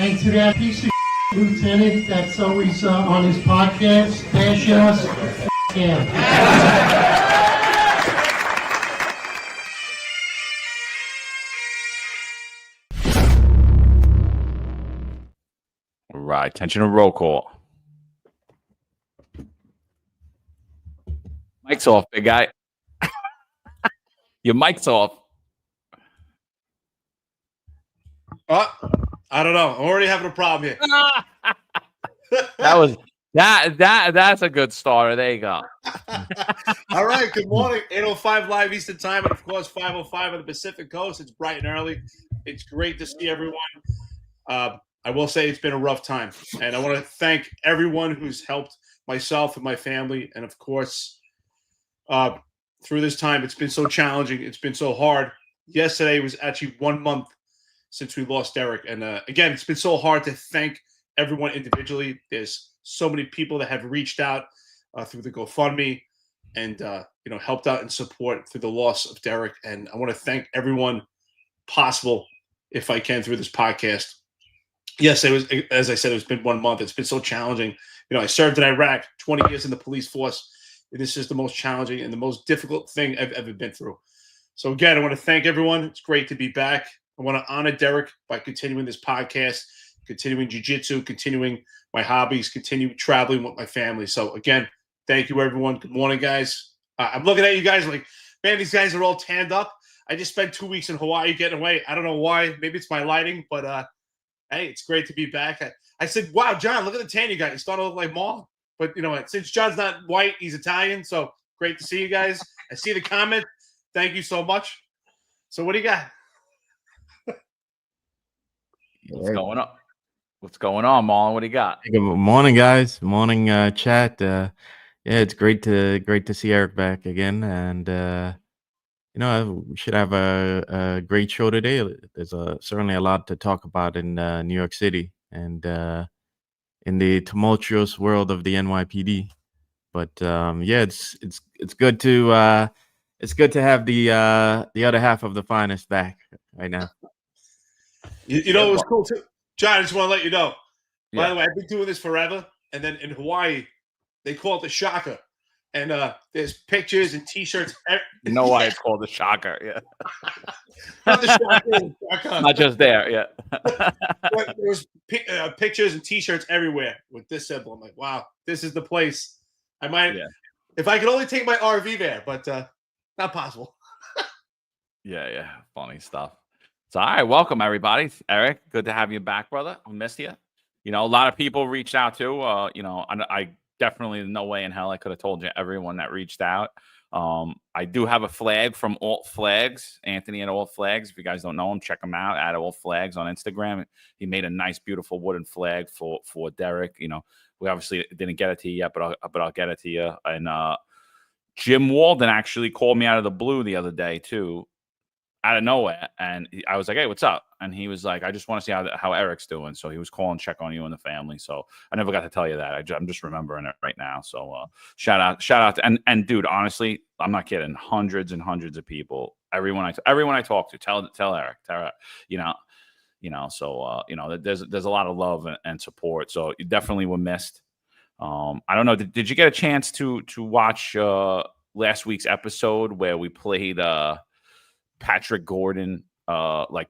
And to that piece of lieutenant that's always on his podcast, bash us, him. All right, attention to roll call. Mic's off, big guy. Your mic's off. I don't know. I'm already having a problem here. That's a good starter. There you go. All right. Good morning. 8:05 live Eastern time, and of course 5:05 on the Pacific Coast. It's bright and early. It's great to see everyone. I will say it's been a rough time, and I want to thank everyone who's helped myself and my family, and of course, through this time, it's been so challenging. It's been so hard. Yesterday was actually 1 month since we lost Derek, and again, it's been so hard to thank everyone individually. There's so many people that have reached out through the GoFundMe and helped out and support through the loss of Derek, and I want to thank everyone possible, if I can, through this podcast. Yes, it was, as I said, it's been 1 month. It's been so challenging. I served in Iraq, 20 years in the police force. This is the most challenging and the most difficult thing I've ever been through. So again, I want to thank everyone. It's great to be back. I want to honor Derek by continuing this podcast, continuing jiu-jitsu, continuing my hobbies, continue traveling with my family. So again, thank you, everyone. Good morning, guys. I'm looking at you guys like, man, these guys are all tanned up. I just spent 2 weeks in Hawaii getting away. I don't know why. Maybe it's my lighting, but hey, it's great to be back. I said, wow, John, look at the tan you got. You started to look like Marlon. But you know what? Since John's not white, he's Italian. So great to see you guys. I see the comment. Thank you so much. So what do you got? What's going on? What's going on, Marlon? What do you got? Good morning, guys. Morning, chat. Yeah, it's great to see Eric back again, and we should have a great show today. There's certainly a lot to talk about in New York City and in the tumultuous world of the NYPD. But yeah, it's good to have the other half of the finest back right now. You know, it was cool too. John, I just want to let you know. By the way, I've been doing this forever. And then in Hawaii, they call it the Shaka. And there's pictures and T-shirts. You know why it's called the Shocker, yeah. Not the Shaka. Not just there, yeah. There's pictures and T-shirts everywhere with this symbol. I'm like, wow, this is the place. I might, if I could only take my RV there, but not possible. Yeah, funny stuff. So, all right, welcome everybody. Eric, good to have you back, brother. I missed you. A lot of people reached out too. I definitely, no way in hell I could have told you everyone that reached out. I do have a flag from Alt Flags, Anthony at Alt Flags. If you guys don't know him, check him out at Alt Flags on Instagram. He made a nice, beautiful wooden flag for Derek. We obviously didn't get it to you yet, but I'll get it to you. And Jim Walden actually called me out of the blue the other day too, out of nowhere, and I was like, "Hey, what's up?" And he was like, "I just want to see how Eric's doing." So he was calling, check on you and the family. So I never got to tell you that. I'm just remembering it right now. So shout out to, and dude, honestly, I'm not kidding. Hundreds and hundreds of people. Everyone I talk to, tell Eric. So there's a lot of love and support. So you definitely were missed. I don't know. Did you get a chance to watch last week's episode where we played Patrick Gordon,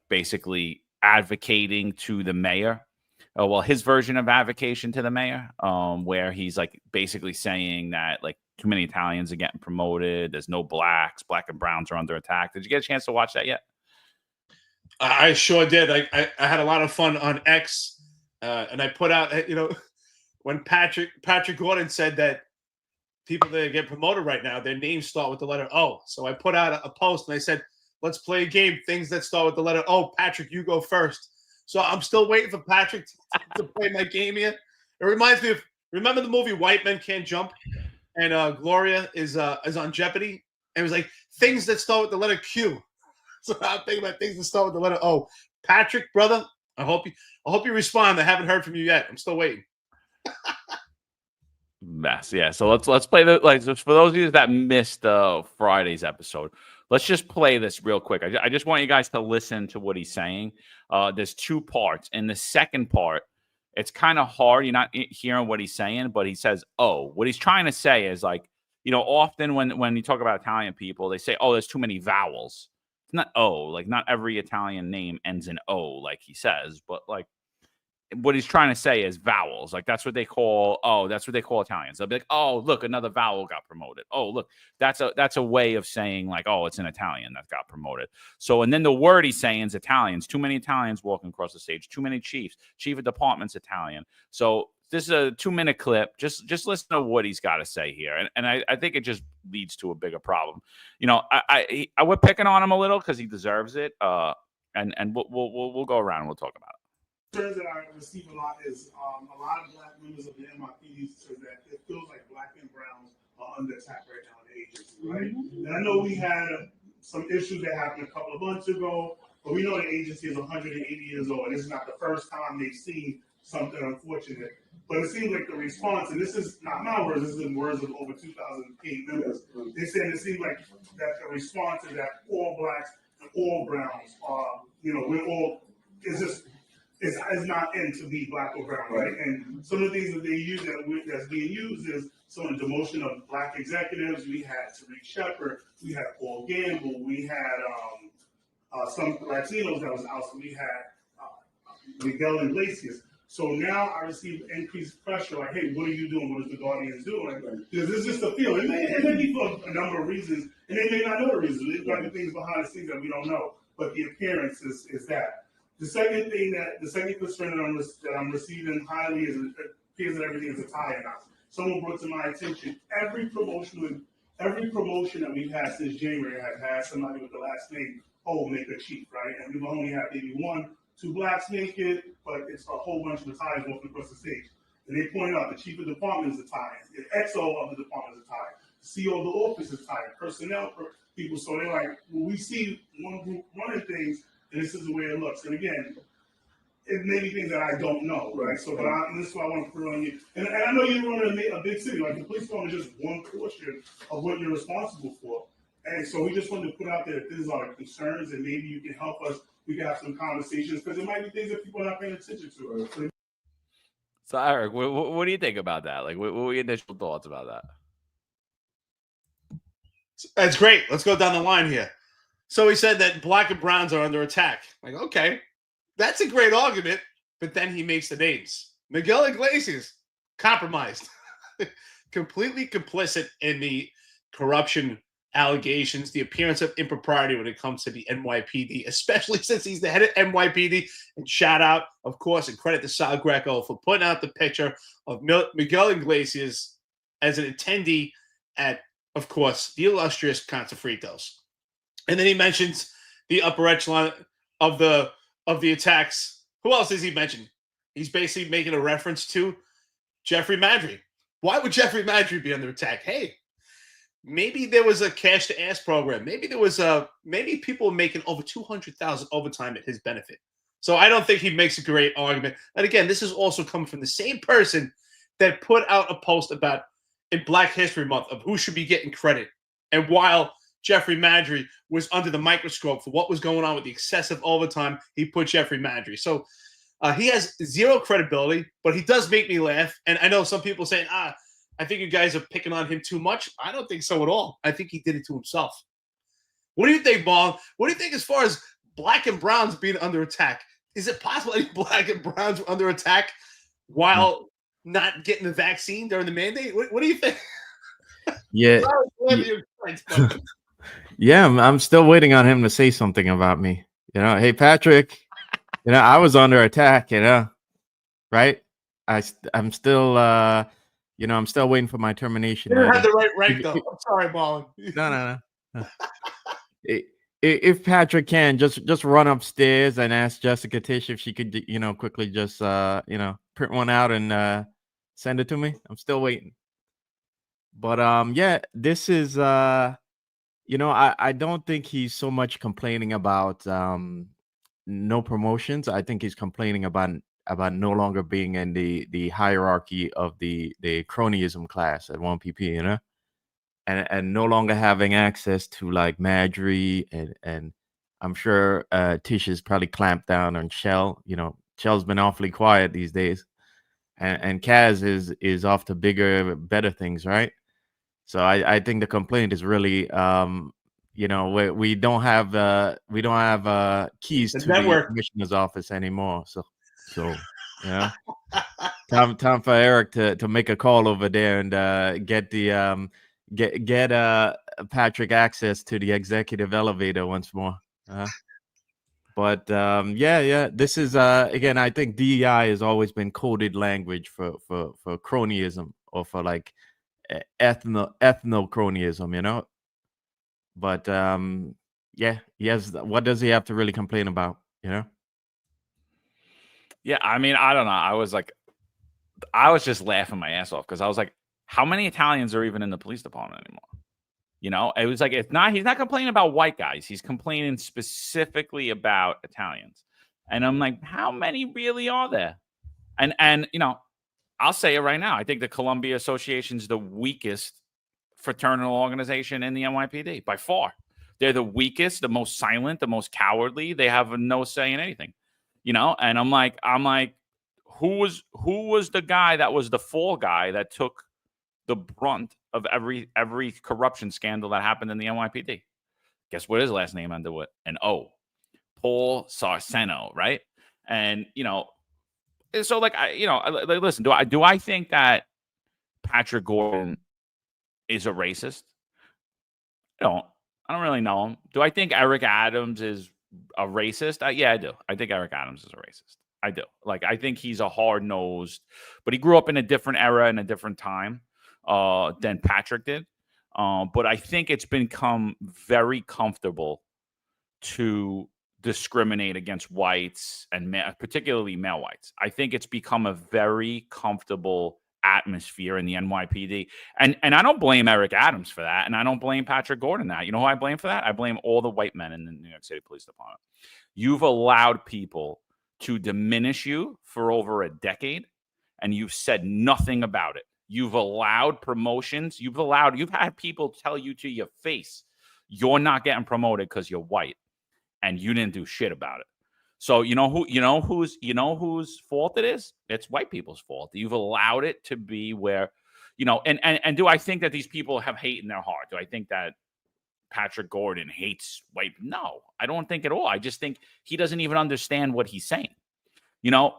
basically advocating to the mayor? His version of advocation to the mayor, where he's basically saying that too many Italians are getting promoted. There's no blacks. Black and browns are under attack. Did you get a chance to watch that yet? I sure did. I had a lot of fun on X, and I put out, when Patrick Gordon said that people that get promoted right now, their names start with the letter O. So I put out a post and I said, let's play a game. Things that start with the letter O. Patrick, you go first. So I'm still waiting for Patrick to play my game here. It reminds me of, remember the movie White Men Can't Jump? And Gloria is on Jeopardy. And it was like, things that start with the letter Q. So I'm thinking about things that start with the letter O. Patrick, brother, I hope you respond. I haven't heard from you yet. I'm still waiting. Mess, yeah. So let's play for those of you that missed Friday's episode. Let's just play this real quick. I just want you guys to listen to what he's saying. There's two parts. In the second part, it's kind of hard. You're not hearing what he's saying, but he says, oh, what he's trying to say is like, often when you talk about Italian people, they say, oh, there's too many vowels. It's not O, like not every Italian name ends in O, like he says, but like what he's trying to say is vowels. Like that's what they call Italians. They'll be like, oh, look, another vowel got promoted. Oh, look, that's a way of saying like, oh, it's an Italian that got promoted. So, and then the word he's saying is Italians. Too many Italians walking across the stage. Too many chiefs. Chief of department's Italian. So this is a 2-minute clip. Just listen to what he's got to say here, and I think it just leads to a bigger problem. We're picking on him a little because he deserves it. And we'll go around and we'll talk about it. Concerns that I receive a lot is a lot of black members of the NYPD says that it feels like black and browns are under attack right now in the agency, right? Mm-hmm. And I know we had some issues that happened a couple of months ago, but we know the agency is 180 years old, and this is not the first time they've seen something unfortunate. But it seems like the response, and this is not my words, this is the words of over 2,000 paid members. They said it seems like that the response is that all blacks and all browns are, we're all, it's not in to be black or brown, right? And some of the things that they use that's being used is some of the demotion of black executives. We had Tariq Shepard, we had Paul Gamble, we had some Latinos that was out, so we had Miguel Iglesias. So now I receive increased pressure, like, hey, what are you doing? What is the Guardians doing? Because it's just a feeling. It may be for a number of reasons, and they may not know the reasons. There's got to be things behind the scenes that we don't know, but the appearance is that. The second concern that I'm receiving highly is it appears that everything is a tie now. Someone brought to my attention every promotion that we've had since January has had somebody with the last name, make a chief, right? And we've only had maybe 1-2 blacks make it, but it's a whole bunch of Italians walking across the stage. And they point out the chief of department is Italian, the XO of the department is Italian, the CEO of the office is Italian, personnel people. So they're like, well, we see one group running things, and this is the way it looks. And again, it may be things that I don't know, right? So, this is why I want to put it on you. And I know you're running a big city. Like the police department is just one portion of what you're responsible for. And so we just wanted to put out there that these are concerns, and maybe you can help us. We can have some conversations because there might be things that people are not paying attention to. So, Eric, what do you think about that? Like, what were your initial thoughts about that? That's great. Let's go down the line here. So he said that black and browns are under attack. Like, okay, that's a great argument, but then he makes the names. Miguel Iglesias, compromised, completely complicit in the corruption allegations, the appearance of impropriety when it comes to the NYPD, especially since he's the head of NYPD. And shout out, of course, and credit to Sal Greco for putting out the picture of Miguel Iglesias as an attendee at, of course, the illustrious Concefritos. And then he mentions the upper echelon of the attacks. Who else does he mention? He's basically making a reference to Jeffrey Madry. Why would Jeffrey Madry be under attack? Hey, maybe there was a cash to ass program. Maybe there was maybe people making over $200,000 overtime at his benefit. So I don't think he makes a great argument. And again, this is also coming from the same person that put out a post about in Black History Month of who should be getting credit. And while Jeffrey Madry was under the microscope for what was going on with the excessive overtime, he put Jeffrey Madry. So he has zero credibility, but he does make me laugh. And I know some people saying, I think you guys are picking on him too much. I don't think so at all. I think he did it to himself. What do you think, Marlon? What do you think as far as black and browns being under attack? Is it possible any black and browns were under attack while not getting the vaccine during the mandate? What do you think? Yeah. Yeah, I'm still waiting on him to say something about me. Hey, Patrick, I was under attack, right? I'm still, I'm still waiting for my termination. You didn't have the right rank, though. I'm sorry, Marlon. No. If Patrick can just run upstairs and ask Jessica Tish if she could, quickly just, print one out and send it to me. I'm still waiting. But yeah, this is I don't think he's so much complaining about no promotions. I think he's complaining about no longer being in the hierarchy of the cronyism class at 1PP, and no longer having access to like Marjorie and I'm sure Tish has probably clamped down on Shell. You know, Shell's been awfully quiet these days, and Kaz is off to bigger, better things, right? So I think the complaint is really you know, we don't have keys The to network. the commissioner's office anymore. So you know, time for Eric to make a call over there and get the get Patrick access to the executive elevator once more. But yeah, this is again, I think DEI has always been coded language for cronyism or for like ethno cronyism, you know. But yeah, what does he have to really complain about, you know? Yeah, I mean, I don't know. I was just laughing my ass off because I was like, how many Italians are even in the police department anymore? You know, it was like, he's not complaining about white guys. He's complaining specifically about Italians. And I'm like, how many really are there? And you know, I'll say it right now. I think the Columbia Association is the weakest fraternal organization in the NYPD by far. They're the weakest, the most silent, the most cowardly. They have no say in anything, you know. And I'm like, who was the guy that was the fall guy that took the brunt of every corruption scandal that happened in the NYPD? Guess what his last name ended with? An O. Paul Sarceno, right? And you know, so like listen, do I think that Patrick Gordon is a racist? I don't really know him. Do I think Eric Adams is a racist? Yeah, I do. I think Eric Adams is a racist. I do. Like, I think he's a hard-nosed, but he grew up in a different era and a different time than Patrick did. But I think it's become very comfortable to discriminate against whites and particularly male whites. I think it's become a very comfortable atmosphere in the NYPD. And I don't blame Eric Adams for that. And I don't blame Patrick Gordon that. You know who I blame for that? I blame all the white men in the New York City Police Department. You've allowed people to diminish you for over a decade, and you've said nothing about it. You've allowed promotions. You've had people tell you to your face, you're not getting promoted because you're white, and you didn't do shit about it. So you know whose fault it is? It's white people's fault. You've allowed it to be where, you know, and do I think that these people have hate in their heart? Do I think that Patrick Gordon hates white? No, I don't think at all. I just think he doesn't even understand what he's saying. You know,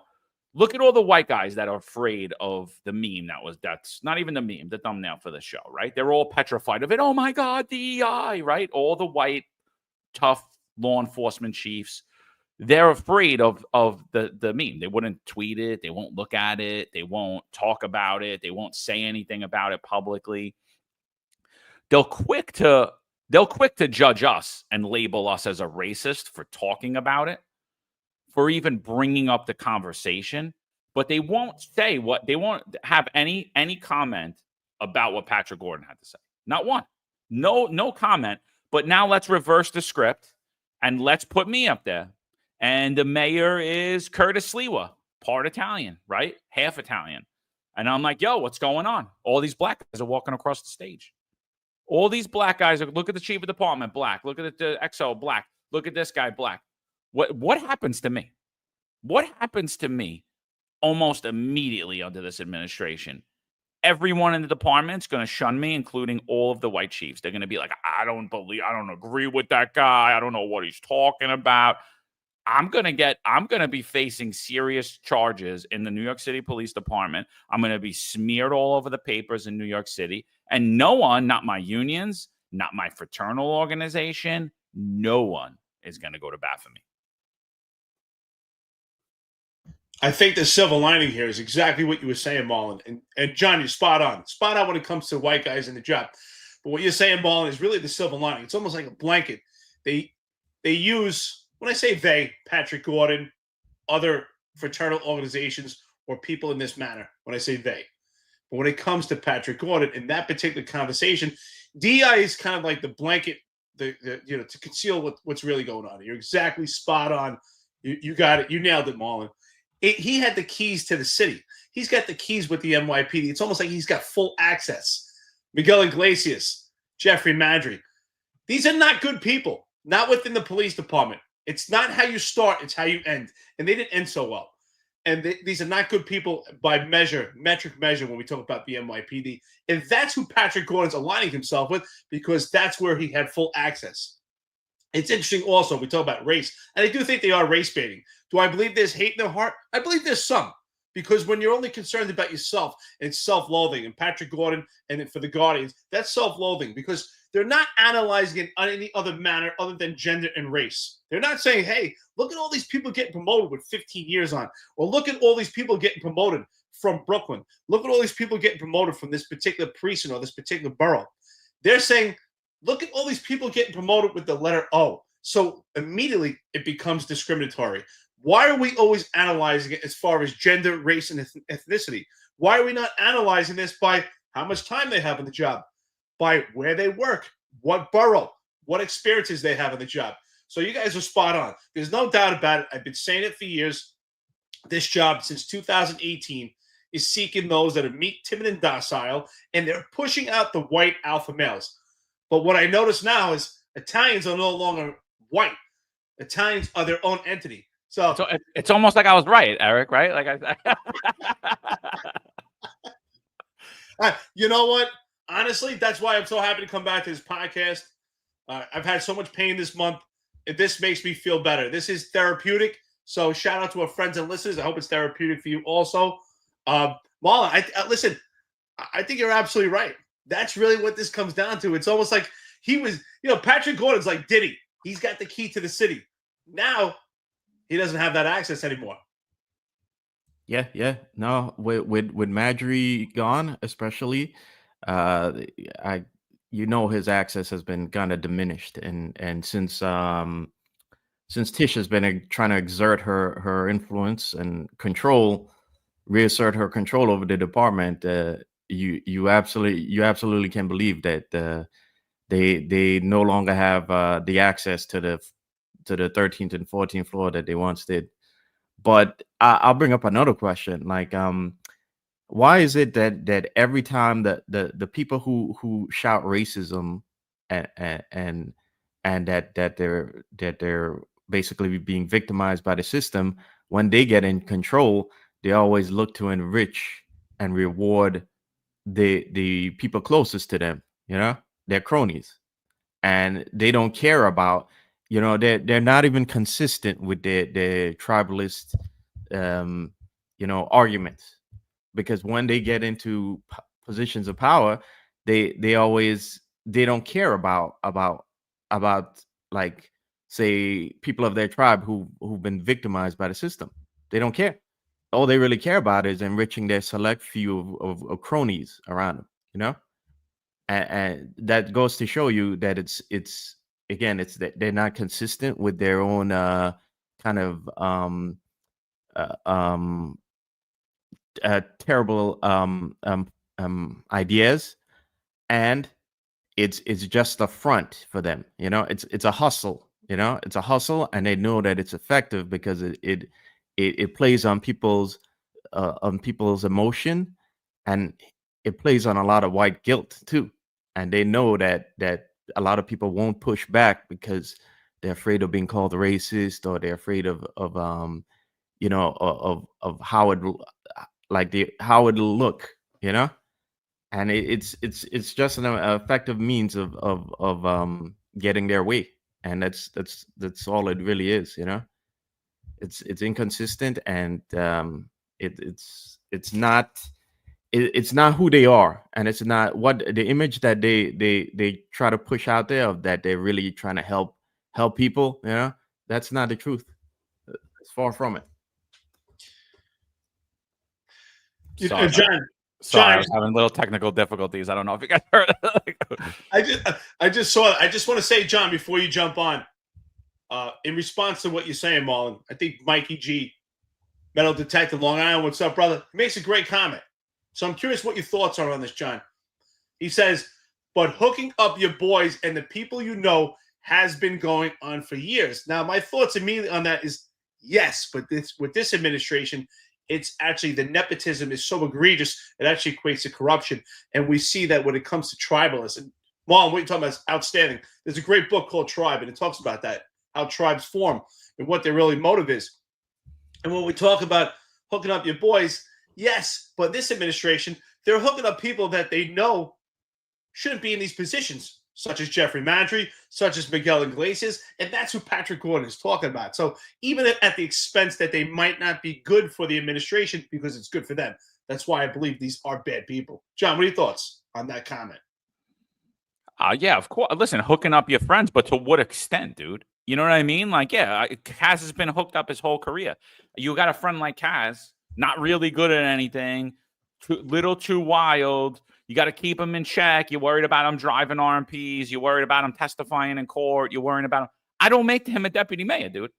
look at all the white guys that are afraid of the meme that's not even the meme, the thumbnail for the show, right? They're all petrified of it. Oh my God, DEI, right? All the white, tough law enforcement chiefs, they're afraid of the meme. They wouldn't tweet it. They won't look at it. They won't talk about it. They won't say anything about it publicly. They'll quick to judge us and label us as a racist for talking about it, for even bringing up the conversation, but they won't have any comment about what Patrick Gordon had to say. Not one. No comment. But now let's reverse the script and let's put me up there. And the mayor is Curtis Sliwa, part Italian, right? Half Italian. And I'm like, yo, what's going on? All these black guys are walking across the stage. All these black guys look at the chief of department, black. Look at the XO, black. Look at this guy, black. What happens to me? What happens to me almost immediately under this administration? Everyone in the department's going to shun me, including all of the white chiefs. They're going to be like, I don't agree with that guy. I don't know what he's talking about. I'm going to be facing serious charges in the New York City Police Department. I'm going to be smeared all over the papers in New York City. And no one, not my unions, not my fraternal organization, no one is going to go to bat for me. I think the silver lining here is exactly what you were saying, Marlon. And John, you're spot on. Spot on when it comes to white guys in the job. But what you're saying, Marlon, is really the silver lining. It's almost like a blanket. They use, when I say they, Patrick Gordon, other fraternal organizations, or people in this manner, when I say they. But when it comes to Patrick Gordon, in that particular conversation, DI is kind of like the blanket, to conceal what's really going on. You're exactly spot on. You got it. You nailed it, Marlon. He had the keys to the city. He's got the keys with the NYPD. It's almost like he's got full access. Miguel Iglesias, Jeffrey Madry. These are not good people, not within the police department. It's not how you start, it's how you end. And they didn't end so well. And these are not good people by metric measure when we talk about the NYPD. And that's who Patrick Gordon's aligning himself with, because that's where he had full access. It's interesting also, we talk about race, and I do think they are race baiting. Do I believe there's hate in their heart? I believe there's some, because when you're only concerned about yourself, it's self-loathing. And Patrick Gordon and for the Guardians, that's self-loathing, because they're not analyzing it on any other manner other than gender and race. They're not saying, hey, look at all these people getting promoted with 15 years on, or look at all these people getting promoted from Brooklyn. Look at all these people getting promoted from this particular precinct or this particular borough. They're saying, look at all these people getting promoted with the letter O. So immediately it becomes discriminatory. Why are we always analyzing it as far as gender, race, and ethnicity? Why are we not analyzing this by how much time they have in the job, by where they work, what borough, what experiences they have in the job? So you guys are spot on. There's no doubt about it. I've been saying it for years. This job since 2018 is seeking those that are meek, timid, and docile, and they're pushing out the white alpha males. But what I notice now is Italians are no longer white. Italians are their own entity. So it's almost like I was right, Eric, right? Like you know what? Honestly, that's why I'm so happy to come back to this podcast. I've had so much pain this month. This makes me feel better. This is therapeutic. So shout out to our friends and listeners. I hope it's therapeutic for you also. Marlon, listen, I think you're absolutely right. That's really what this comes down to. It's almost like he was, Patrick Gordon's like Diddy. He's got the key to the city. Now he doesn't have that access anymore. Yeah. No, with Madry gone, especially, his access has been kind of diminished, and since Tish has been trying to exert her influence and reassert her control over the department, you absolutely can believe that they no longer have the access to the 13th and 14th floor that they once did. But I'll bring up another question. Like, why is it that every time the people who shout racism and that they're basically being victimized by the system, when they get in control, they always look to enrich and reward the people closest to them, their cronies, and they don't care about, they're not even consistent with their tribalist arguments, because when they get into positions of power, they don't care about like, say, people of their tribe who've been victimized by the system. They don't care. All they really care about is enriching their select few of cronies around them, and that goes to show you that it's that they're not consistent with their own kind of terrible ideas, and it's just a front for them. It's a hustle. It's a hustle, and they know that it's effective because it plays on people's emotion, and it plays on a lot of white guilt too. And they know that a lot of people won't push back because they're afraid of being called racist, or they're afraid of how how it'll look, and it's just an effective means of getting their way, and that's all it really is. It's inconsistent, and it's not who they are, and it's not what the image that they try to push out there of that they're really trying to help people. That's not the truth. It's far from it. Sorry, I was having little technical difficulties. I don't know if you guys heard. I just saw it. I just want to say, John, before you jump on, in response to what you're saying, Marlon, I think Mikey G, metal detective, Long Island, what's up, brother? He makes a great comment. So I'm curious what your thoughts are on this, John. He says, but hooking up your boys and the people has been going on for years. Now, my thoughts immediately on that is yes, but with this administration, it's actually the nepotism is so egregious, it actually equates to corruption. And we see that when it comes to tribalists, and Marlon, what you're talking about is outstanding. There's a great book called Tribe, and it talks about that, how tribes form and what their really motive is. And when we talk about hooking up your boys, yes, but this administration, they're hooking up people that they know shouldn't be in these positions, such as Jeffrey Mandry, such as Miguel Iglesias, and that's who Patrick Gordon is talking about. So even at the expense that they might not be good for the administration because it's good for them, that's why I believe these are bad people. John, what are your thoughts on that comment? Yeah, of course. Listen, hooking up your friends, but to what extent, dude? You know what I mean? Like, yeah, Kaz has been hooked up his whole career. You got a friend like Kaz, not really good at anything, little too wild. You got to keep him in check. You're worried about him driving RMPs. You're worried about him testifying in court. You're worried about him. I don't make him a deputy mayor, dude.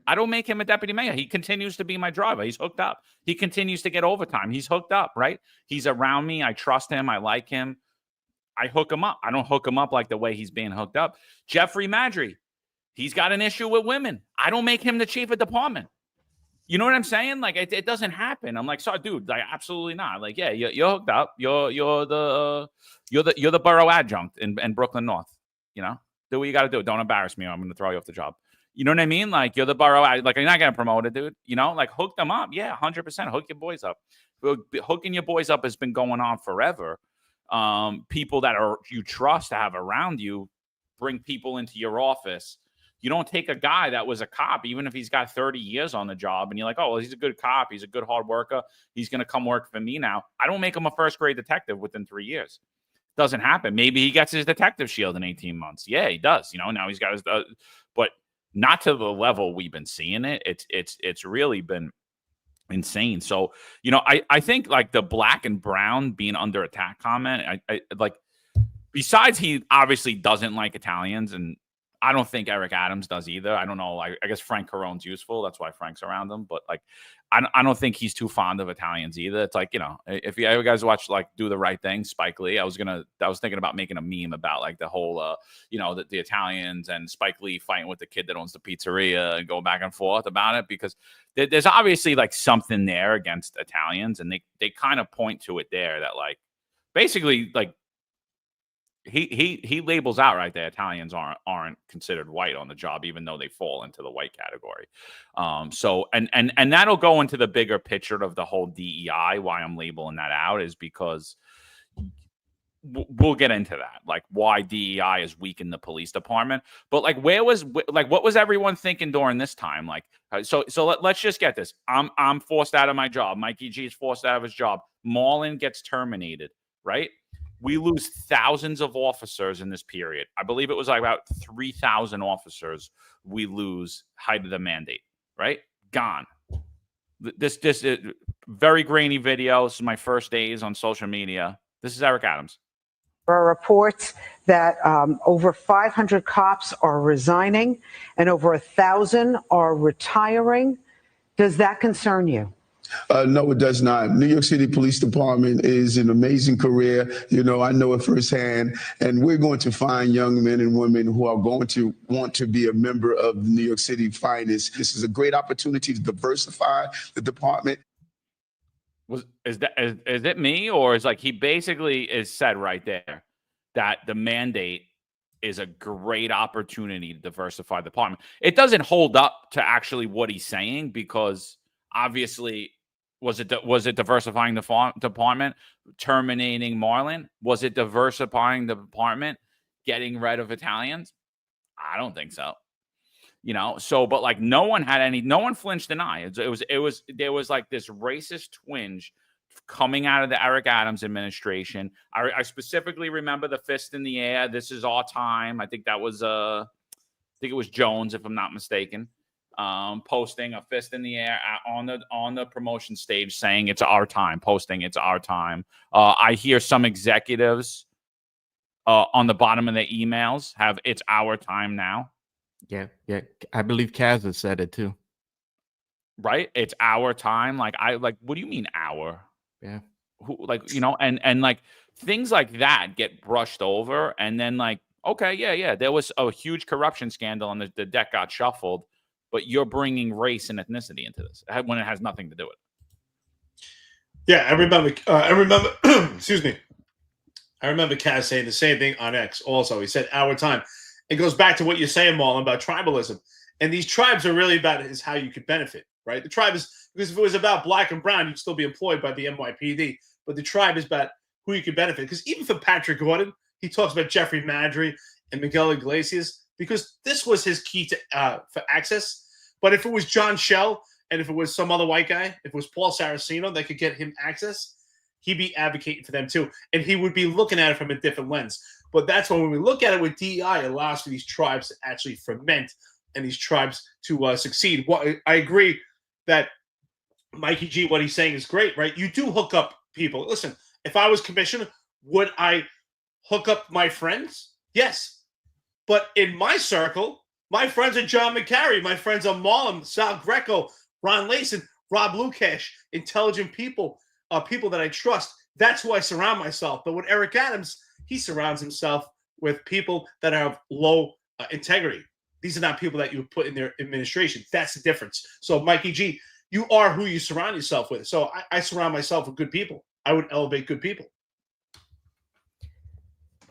I don't make him a deputy mayor. He continues to be my driver. He's hooked up. He continues to get overtime. He's hooked up, right? He's around me. I trust him. I like him. I hook him up. I don't hook him up like the way he's being hooked up. Jeffrey Mandry, he's got an issue with women. I don't make him the chief of department. You know what I'm saying? Like it doesn't happen. I'm like, sorry, dude. Like, absolutely not. Like, yeah, you're hooked up. You're the borough adjunct in Brooklyn North. You know, do what you got to do. Don't embarrass me, or I'm going to throw you off the job. You know what I mean? Like, you're the borough. Like, you're not getting promoted, dude. You know, like, hook them up. Yeah, 100%. Hook your boys up. Hooking your boys up has been going on forever. People that you trust to have around you, bring people into your office. You don't take a guy that was a cop, even if he's got 30 years on the job, and you're like, oh, well, he's a good cop. He's a good hard worker. He's going to come work for me now. I don't make him a first-grade detective within 3 years. Doesn't happen. Maybe he gets his detective shield in 18 months. Yeah, he does. You know, now he's got his, but not to the level we've been seeing it. It's really been insane. So, you know, I think like the black and brown being under attack comment, I like, besides he obviously doesn't like Italians, and I don't think Eric Adams does either. I don't know. I guess Frank Carone's useful. That's why Frank's around him. But like, I don't think he's too fond of Italians either. It's like, you know, if you guys watch like Do the Right Thing, Spike Lee, I was thinking about making a meme about like the whole, you know, the Italians and Spike Lee fighting with the kid that owns the pizzeria and going back and forth about it, because there's obviously like something there against Italians, and they kind of point to it there that like basically like he labels out right there Italians aren't considered white on the job, even though they fall into the white category. So and that'll go into the bigger picture of the whole DEI. Why I'm labeling that out is because we'll get into that, like why DEI is weak in the police department. But like, what was everyone thinking during this time? Like, so let's just get this. I'm forced out of my job. Mikey G is forced out of his job. Marlon gets terminated, right? We lose thousands of officers in this period. I believe it was like about 3,000 officers we lose height of the mandate, right? Gone. This very grainy video. This is my first days on social media. This is Eric Adams. There are reports that over 500 cops are resigning and over 1,000 are retiring. Does that concern you? No, it does not. New York City Police Department is an amazing career. You know, I know it firsthand. And we're going to find young men and women who are going to want to be a member of the New York City finest. This is a great opportunity to diversify the department. Is it me, or is like he basically is said right there that the mandate is a great opportunity to diversify the department? It doesn't hold up to actually what he's saying, because obviously, was it diversifying the department, terminating Marlon? Was it diversifying the department, getting rid of Italians? I don't think so. You know, so but like no one flinched an eye. There was like this racist twinge coming out of the Eric Adams administration. I specifically remember the fist in the air. This is our time. I think that was I think it was Jones, if I'm not mistaken. Posting a fist in the air on the promotion stage saying it's our time, posting it's our time. I hear some executives on the bottom of the emails have it's our time now. Yeah. I believe Kaz has said it too. Right? It's our time. Like, what do you mean our? Yeah. Who, like, you know, and like things like that get brushed over, and then like, okay, yeah, there was a huge corruption scandal and the deck got shuffled. But you're bringing race and ethnicity into this when it has nothing to do with it. Yeah, I remember. Excuse me. I remember Kaz saying the same thing on X also. He said, our time. It goes back to what you're saying, Marlon, about tribalism. And these tribes are really about is how you could benefit, right? The tribe is, because if it was about black and brown, you'd still be employed by the NYPD. But the tribe is about who you could benefit. Because even for Patrick Gordon, he talks about Jeffrey Madry and Miguel Iglesias, because this was his key to for access. But if it was John Shell and if it was some other white guy, if it was Paul Saraceno that could get him access, he'd be advocating for them too. And he would be looking at it from a different lens. But that's when we look at it with DEI, it allows for these tribes to actually ferment and these tribes to succeed. Well, I agree that Mikey G, what he's saying is great, right? You do hook up people. Listen, if I was commissioner, would I hook up my friends? Yes. But in my circle, my friends are John McCary, my friends are Marlon, Sal Greco, Ron Layson, Rob Lukash, intelligent people, people that I trust. That's who I surround myself. But with Eric Adams, he surrounds himself with people that have low integrity. These are not people that you would put in their administration. That's the difference. So, Mikey G, you are who you surround yourself with. So I surround myself with good people. I would elevate good people.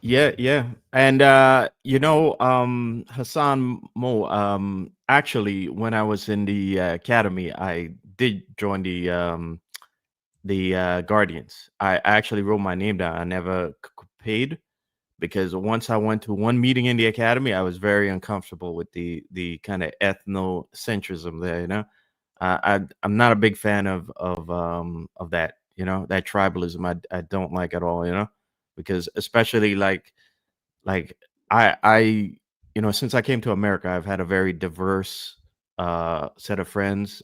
Yeah. And Hassan Mo, actually, when I was in the academy, I did join the Guardians. I actually wrote my name down. I never paid, because once I went to one meeting in the academy, I was very uncomfortable with the kind of ethnocentrism there. I'm not a big fan of that, that tribalism. I don't like at all, because especially like I since I came to America, I've had a very diverse set of friends.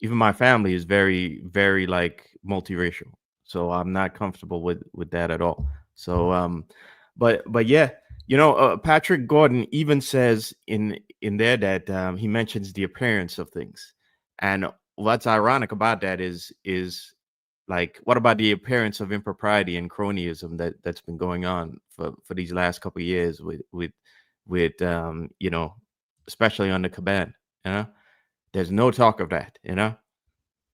Even my family is very, very like multiracial. So I'm not comfortable with that at all. So but yeah, Patrick Gordon even says in there that he mentions the appearance of things. And what's ironic about that is like, what about the appearance of impropriety and cronyism that's been going on for these last couple of years with especially on the Caban, there's no talk of that,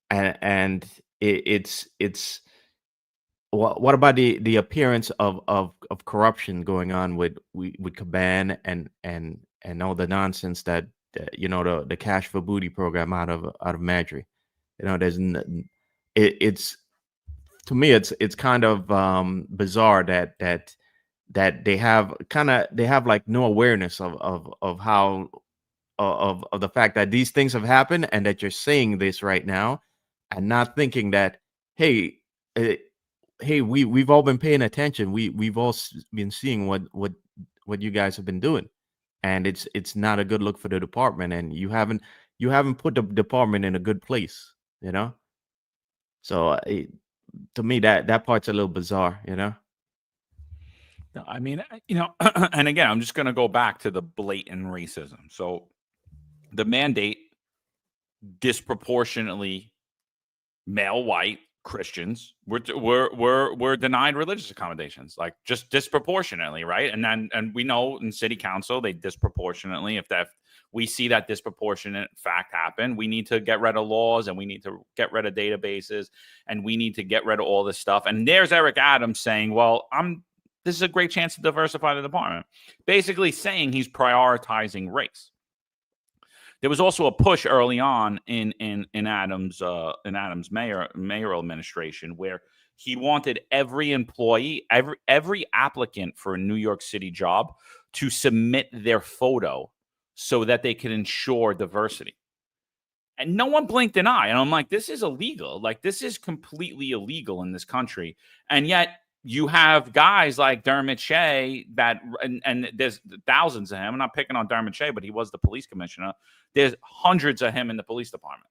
and it's what about the appearance of corruption going on with Caban and all the nonsense that the cash for booty program out of Madry, it's to me it's kind of bizarre that they have like no awareness of how of the fact that these things have happened, and that you're saying this right now and not thinking that, hey, we've all been paying attention. We've all been seeing what you guys have been doing, and it's not a good look for the department, and you haven't put the department in a good place, So to me, that part's a little bizarre, No, I mean, and again, I'm just going to go back to the blatant racism. So the mandate disproportionately male white Christians were denied religious accommodations, like just disproportionately, right? And we know in city council they disproportionately, if we see that disproportionate fact happen, we need to get rid of laws, and we need to get rid of databases, and we need to get rid of all this stuff. And there's Eric Adams saying, well, this is a great chance to diversify the department, basically saying he's prioritizing race. There was also a push early on in Adams' mayoral administration, where he wanted every employee, every applicant for a New York City job to submit their photo so that they could ensure diversity. And no one blinked an eye. And I'm like, this is illegal. Like, this is completely illegal in this country. And yet you have guys like Dermot Shea and there's thousands of him. I'm not picking on Dermot Shea, but he was the police commissioner. There's hundreds of him in the police department.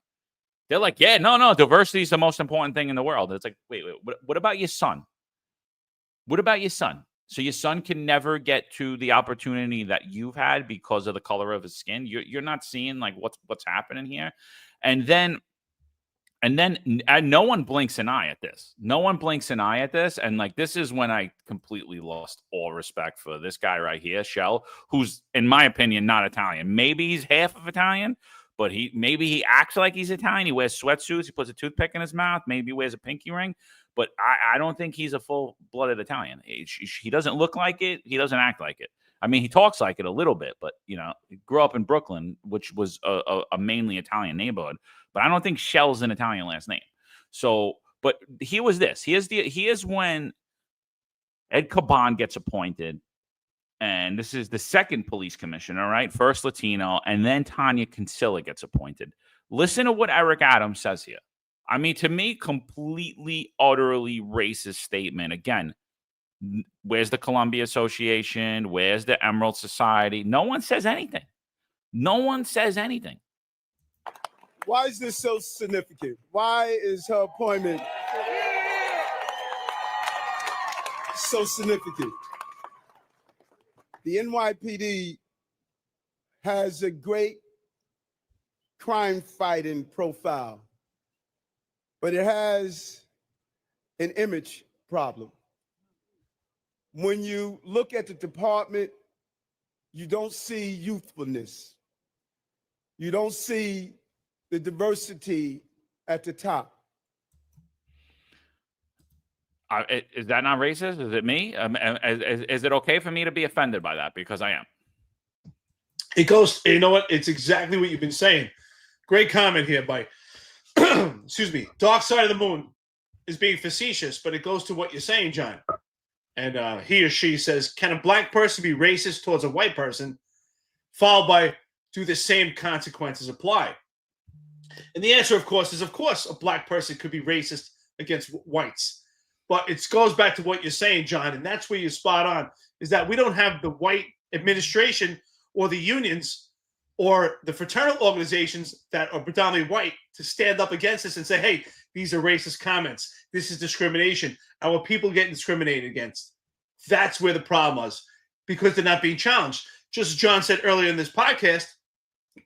They're like, yeah, no, diversity is the most important thing in the world. It's like, wait, what about your son? What about your son? So your son can never get to the opportunity that you've had because of the color of his skin. You're not seeing like what's happening here. And then no one blinks an eye at this. No one blinks an eye at this. And like, this is when I completely lost all respect for this guy right here, Shell, who's, in my opinion, not Italian. Maybe he's half of Italian, but maybe he acts like he's Italian. He wears sweatsuits. He puts a toothpick in his mouth. Maybe he wears a pinky ring. but I don't think he's a full-blooded Italian. He doesn't look like it. He doesn't act like it. I mean, he talks like it a little bit, but he grew up in Brooklyn, which was a mainly Italian neighborhood. But I don't think Shell's an Italian last name. So, but he was this. He is when Ed Caban gets appointed, and this is the second police commissioner, right? First Latino, and then Tanya Kinsella gets appointed. Listen to what Eric Adams says here. I mean, to me, completely, utterly racist statement. Again, where's the Columbia Association? Where's the Emerald Society? No one says anything. No one says anything. Why is this so significant? Why is her appointment so significant? The NYPD has a great crime fighting profile, but it has an image problem. When you look at the department, you don't see youthfulness. You don't see the diversity at the top. Is that not racist? Is it me? Is it okay for me to be offended by that? Because I am. It goes, you know what? It's exactly what you've been saying. Great comment here by, excuse me, Dark Side of the Moon is being facetious, but it goes to what you're saying, John. And he or she says, can a black person be racist towards a white person? Followed by, do the same consequences apply? And the answer, of course, is, of course, a black person could be racist against whites. But it goes back to what you're saying, John, and that's where you're spot on, is that we don't have the white administration or the unions or the fraternal organizations that are predominantly white to stand up against us and say, hey, these are racist comments. This is discrimination. Our people getting discriminated against. That's where the problem was, because they're not being challenged. Just as John said earlier in this podcast,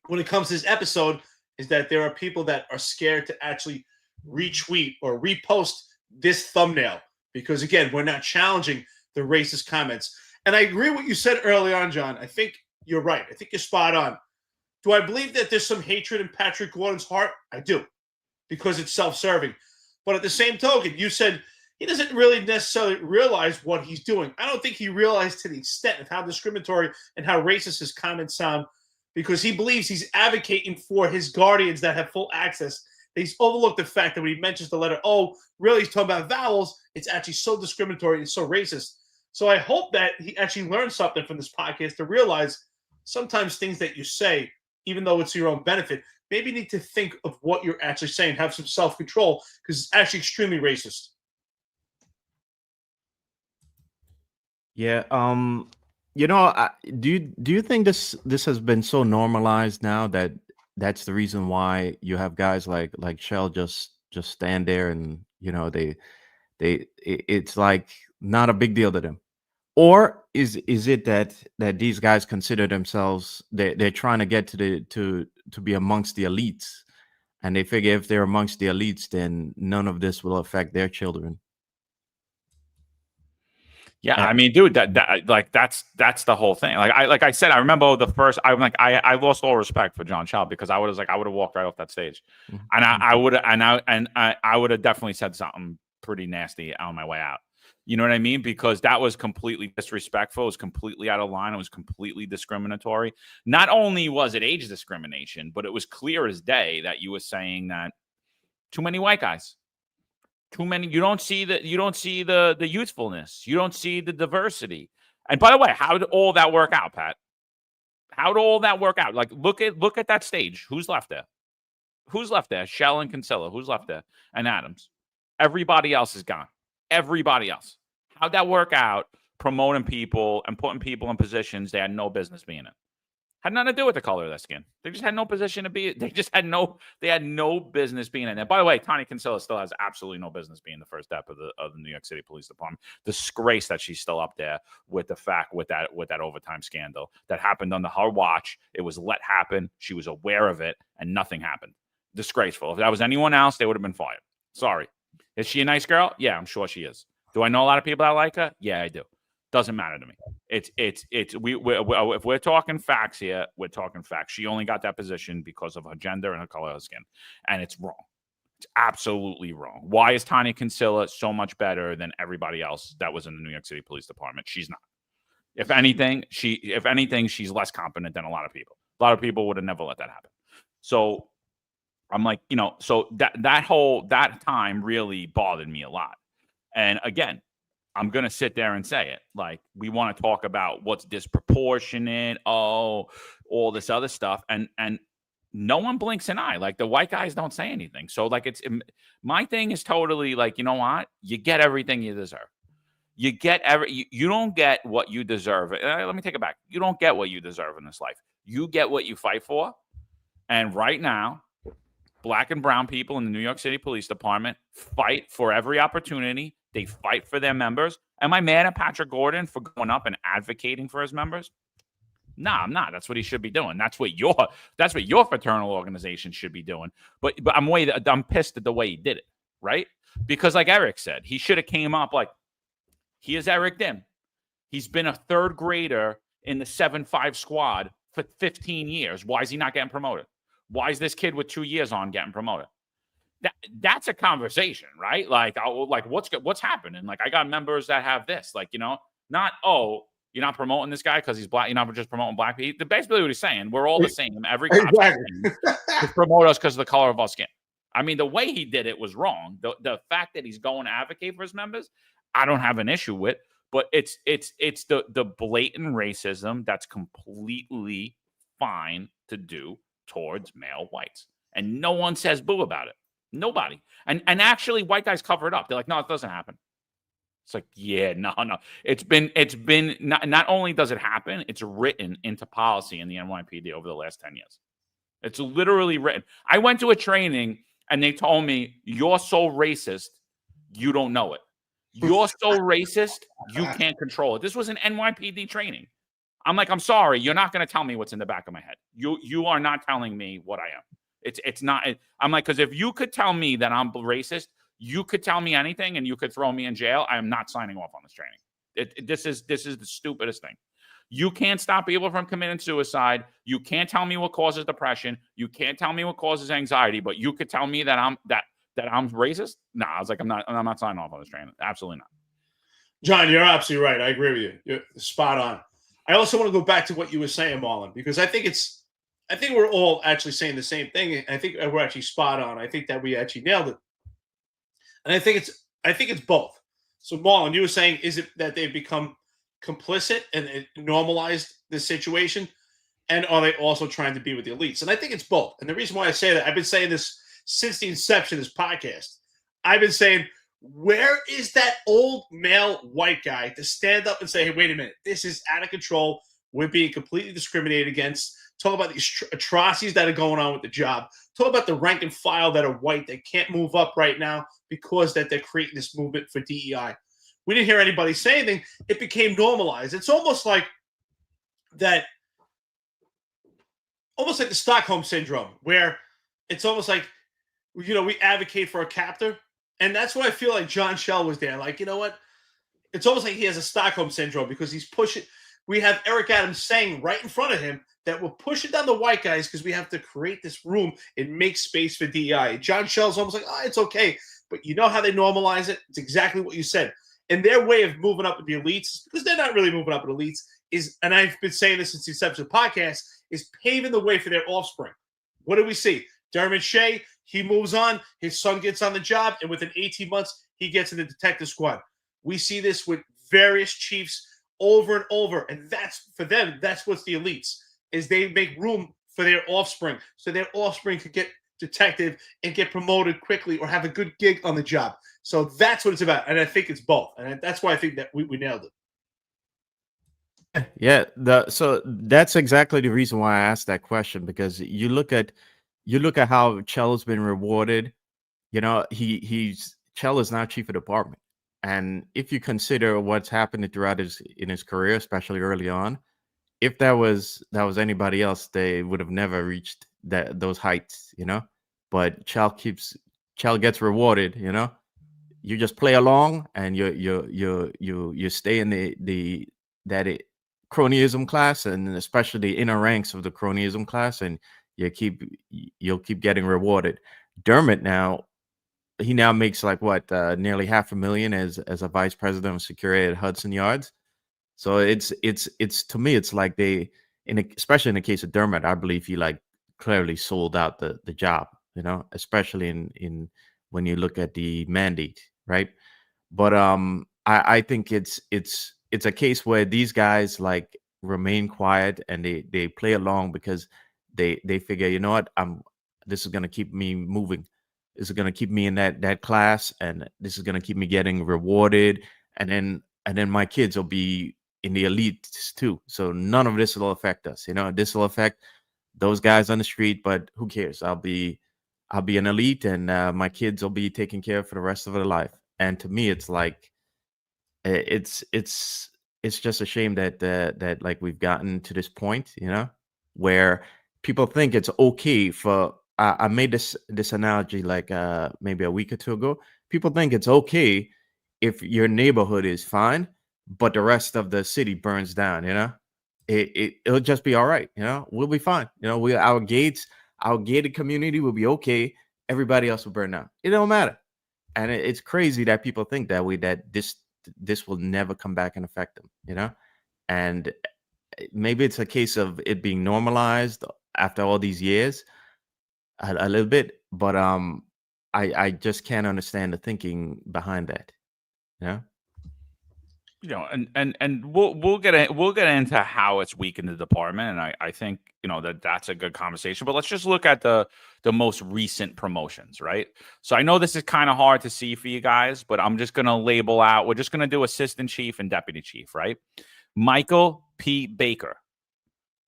when it comes to this episode, is that there are people that are scared to actually retweet or repost this thumbnail because, again, we're not challenging the racist comments. And I agree with what you said early on, John. I think you're right. I think you're spot on. Do I believe that there's some hatred in Patrick Gordon's heart? I do, because it's self-serving. But at the same token, you said he doesn't really necessarily realize what he's doing. I don't think he realized to the extent of how discriminatory and how racist his comments sound, because he believes he's advocating for his guardians that have full access. He's overlooked the fact that when he mentions the letter O, really he's talking about vowels. It's actually so discriminatory and so racist. So I hope that he actually learned something from this podcast to realize sometimes things that you say, even though it's your own benefit, maybe you need to think of what you're actually saying, have some self-control, because it's actually extremely racist. Yeah. Do you think this has been so normalized now that that's the reason why you have guys like Shell just stand there and it's like not a big deal to them? Or is it that these guys consider themselves, they're trying to get to be amongst the elites, and they figure if they're amongst the elites, then none of this will affect their children? Yeah, I mean, dude, that's the whole thing. Like I said, I remember the first. I lost all respect for John Child because I would have walked right off that stage, and I would have definitely said something pretty nasty on my way out. You know what I mean? Because that was completely disrespectful. It was completely out of line. It was completely discriminatory. Not only was it age discrimination, but it was clear as day that you were saying that too many white guys. Too many. You don't see the youthfulness. You don't see the diversity. And by the way, how did all that work out, Pat? How did all that work out? Like, look at that stage. Who's left there? Who's left there? Shell and Kinsella. Who's left there? And Adams. Everybody else is gone. Everybody else. How'd that work out? Promoting people and putting people in positions they had no business being in. Had nothing to do with the color of their skin. They just had no position to be. They had no business being in there. By the way, Tanya Kinsella still has absolutely no business being the first step of the New York City Police Department. Disgrace that she's still up there with the fact with that overtime scandal that happened under her watch. It was let happen. She was aware of it, and nothing happened. Disgraceful. If that was anyone else, they would have been fired. Sorry. Is she a nice girl? Yeah, I'm sure she is. Do I know a lot of people that like her? Yeah, I do. Doesn't matter to me. If we're talking facts here, we're talking facts. She only got that position because of her gender and her color of her skin, and it's wrong. It's absolutely wrong. Why is Tanya Kinsella so much better than everybody else that was in the New York City Police Department? She's not. If anything, she's less competent than a lot of people. A lot of people would have never let that happen. So I'm like, so that time really bothered me a lot. And again, I'm going to sit there and say it. Like, we want to talk about what's disproportionate, all this other stuff. And no one blinks an eye. Like, the white guys don't say anything. So, like, my thing is totally like, you know what? You get everything you deserve. You get you don't get what you deserve. Let me take it back. You don't get what you deserve in this life. You get what you fight for. And right now, Black and brown people in the New York City Police Department fight for every opportunity. They fight for their members. Am I mad at Patrick Gordon for going up and advocating for his members? No, I'm not. That's what he should be doing. That's what your fraternal organization should be doing. But I'm pissed at the way he did it, right? Because like Eric said, he should have came up like, here's Eric Dim. He's been a third grader in the 7-5 squad for 15 years. Why is he not getting promoted? Why is this kid with 2 years on getting promoted? That's a conversation, right? Like, what's happening? Like, I got members that have this, like, not, you're not promoting this guy because he's Black. You're not just promoting Black people. Basically what he's saying, we're all the same. Every cop to promote us because of the color of our skin. I mean, the way he did it was wrong. The fact that he's going to advocate for his members, I don't have an issue with, but it's the blatant racism that's completely fine to do towards male whites. And no one says boo about it. Nobody. And actually white guys cover it up. They're like, no, it doesn't happen. It's like, yeah, no. It's been not only does it happen, it's written into policy in the NYPD over the last 10 years. It's literally written. I went to a training and they told me, you're so racist, you don't know it. You're so racist, you can't control it. This was an NYPD training. I'm like, I'm sorry, you're not going to tell me what's in the back of my head. You are not telling me what I am. It's not. I'm like, because if you could tell me that I'm racist, you could tell me anything and you could throw me in jail. I am not signing off on this training. This is the stupidest thing. You can't stop people from committing suicide. You can't tell me what causes depression. You can't tell me what causes anxiety. But you could tell me that I'm racist. No, I was like, I'm not signing off on this training. Absolutely not. John, you're absolutely right. I agree with you. You're spot on. I also want to go back to what you were saying, Marlon, because I think we're all actually saying the same thing. I think we're actually spot on. I think that we actually nailed it. And I think it's both. So Marlon, you were saying, is it that they've become complicit and it normalized this situation? And are they also trying to be with the elites? And I think it's both. And the reason why I say that, I've been saying this since the inception of this podcast. I've been saying, where is that old male white guy to stand up and say, hey, wait a minute, this is out of control. We're being completely discriminated against. Talk about these atrocities that are going on with the job. Talk about the rank and file that are white that can't move up right now because that they're creating this movement for DEI. We didn't hear anybody say anything. It became normalized. It's almost like that, almost like the Stockholm syndrome, where it's almost like, we advocate for a captor. And that's why I feel like John Schell was there. Like, you know what? It's almost like he has a Stockholm syndrome because he's pushing. We have Eric Adams saying right in front of him that we're pushing down the white guys because we have to create this room and make space for DEI. John Schell's almost like, it's okay. But you know how they normalize it? It's exactly what you said. And their way of moving up with the elites, because they're not really moving up with elites, is, and I've been saying this since the inception of the podcast, is paving the way for their offspring. What do we see? Dermot Shea, he moves on. His son gets on the job, and within 18 months, he gets in the detective squad. We see this with various chiefs over and over, and that's, for them, that's what's the elites, is they make room for their offspring, so their offspring could get detective and get promoted quickly or have a good gig on the job. So that's what it's about, and I think it's both, and that's why I think that we nailed it. Yeah, so that's exactly the reason why I asked that question, because you look at how Chel's been rewarded. Chel is now chief of department, and if you consider what's happened throughout his career, especially early on, if that was anybody else, they would have never reached those heights, But Chel gets rewarded, You just play along, and you stay in that cronyism class, and especially the inner ranks of the cronyism class, and you'll keep getting rewarded. Dermot now, he now makes like what, nearly $500,000 as a vice president of security at Hudson Yards. So it's to me, it's like they, especially in the case of Dermot, I believe he like clearly sold out the job, especially in when you look at the mandate, right? But I think it's a case where these guys like remain quiet and they play along because they figure, you know what, this is gonna keep me moving. This is gonna keep me in that class, and this is gonna keep me getting rewarded, and then my kids will be in the elites too. So none of this will affect us. This will affect those guys on the street, but who cares? I'll be an elite, and my kids will be taken care of for the rest of their life. And to me, it's like it's just a shame that like we've gotten to this point, where people think it's okay for. I made this analogy like maybe a week or two ago. People think it's okay if your neighborhood is fine, but the rest of the city burns down. It'll just be all right. We'll be fine. Our gated community will be okay. Everybody else will burn down. It don't matter. And it's crazy that people think that way, that this will never come back and affect them, and maybe it's a case of it being normalized after all these years a little bit, but I just can't understand the thinking behind that. And we'll get into how it's weakened the department, and I think that's a good conversation. But let's just look at the most recent promotions, right? So I know this is kind of hard to see for you guys, but I'm just gonna label out. We're just gonna do assistant chief and deputy chief, right? Michael P. Baker,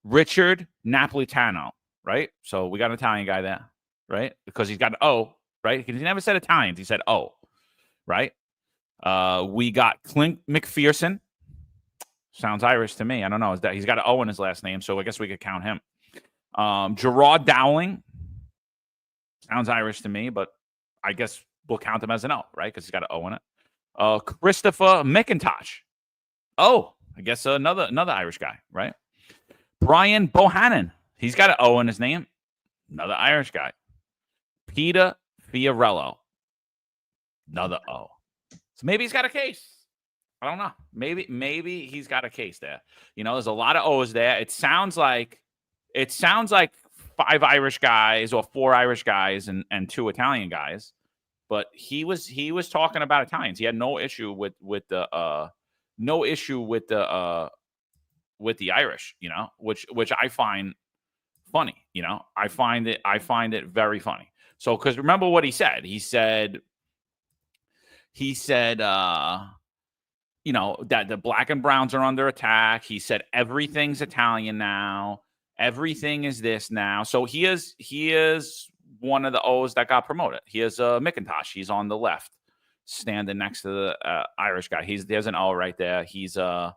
Richard Napolitano, right? So we got an Italian guy there, right? Because he's got an O, right? Because he never said Italians, he said O, right? We got Clint McPherson. Sounds Irish to me. I don't know. Is that he's got an O in his last name, so I guess we could count him. Gerard Dowling. Sounds Irish to me, but I guess we'll count him as an O, right? Because he's got an O in it. Christopher McIntosh. Oh, I guess another Irish guy, right? Brian Bohannon. He's got an O in his name. Another Irish guy. Peter Fiorello. Another O. So maybe he's got a case. I don't know. Maybe he's got a case there. There's a lot of O's there. It sounds like 5 Irish guys or 4 Irish guys and 2 Italian guys. But he was talking about Italians. He had no issue with the Irish, which I find funny. I find it very funny. So because remember what he said. He said that the black and browns are under attack. He said everything's Italian now. Everything is this now. So he is one of the O's that got promoted. He is McIntosh. He's on the left, standing next to the Irish guy. There's an O right there. He's I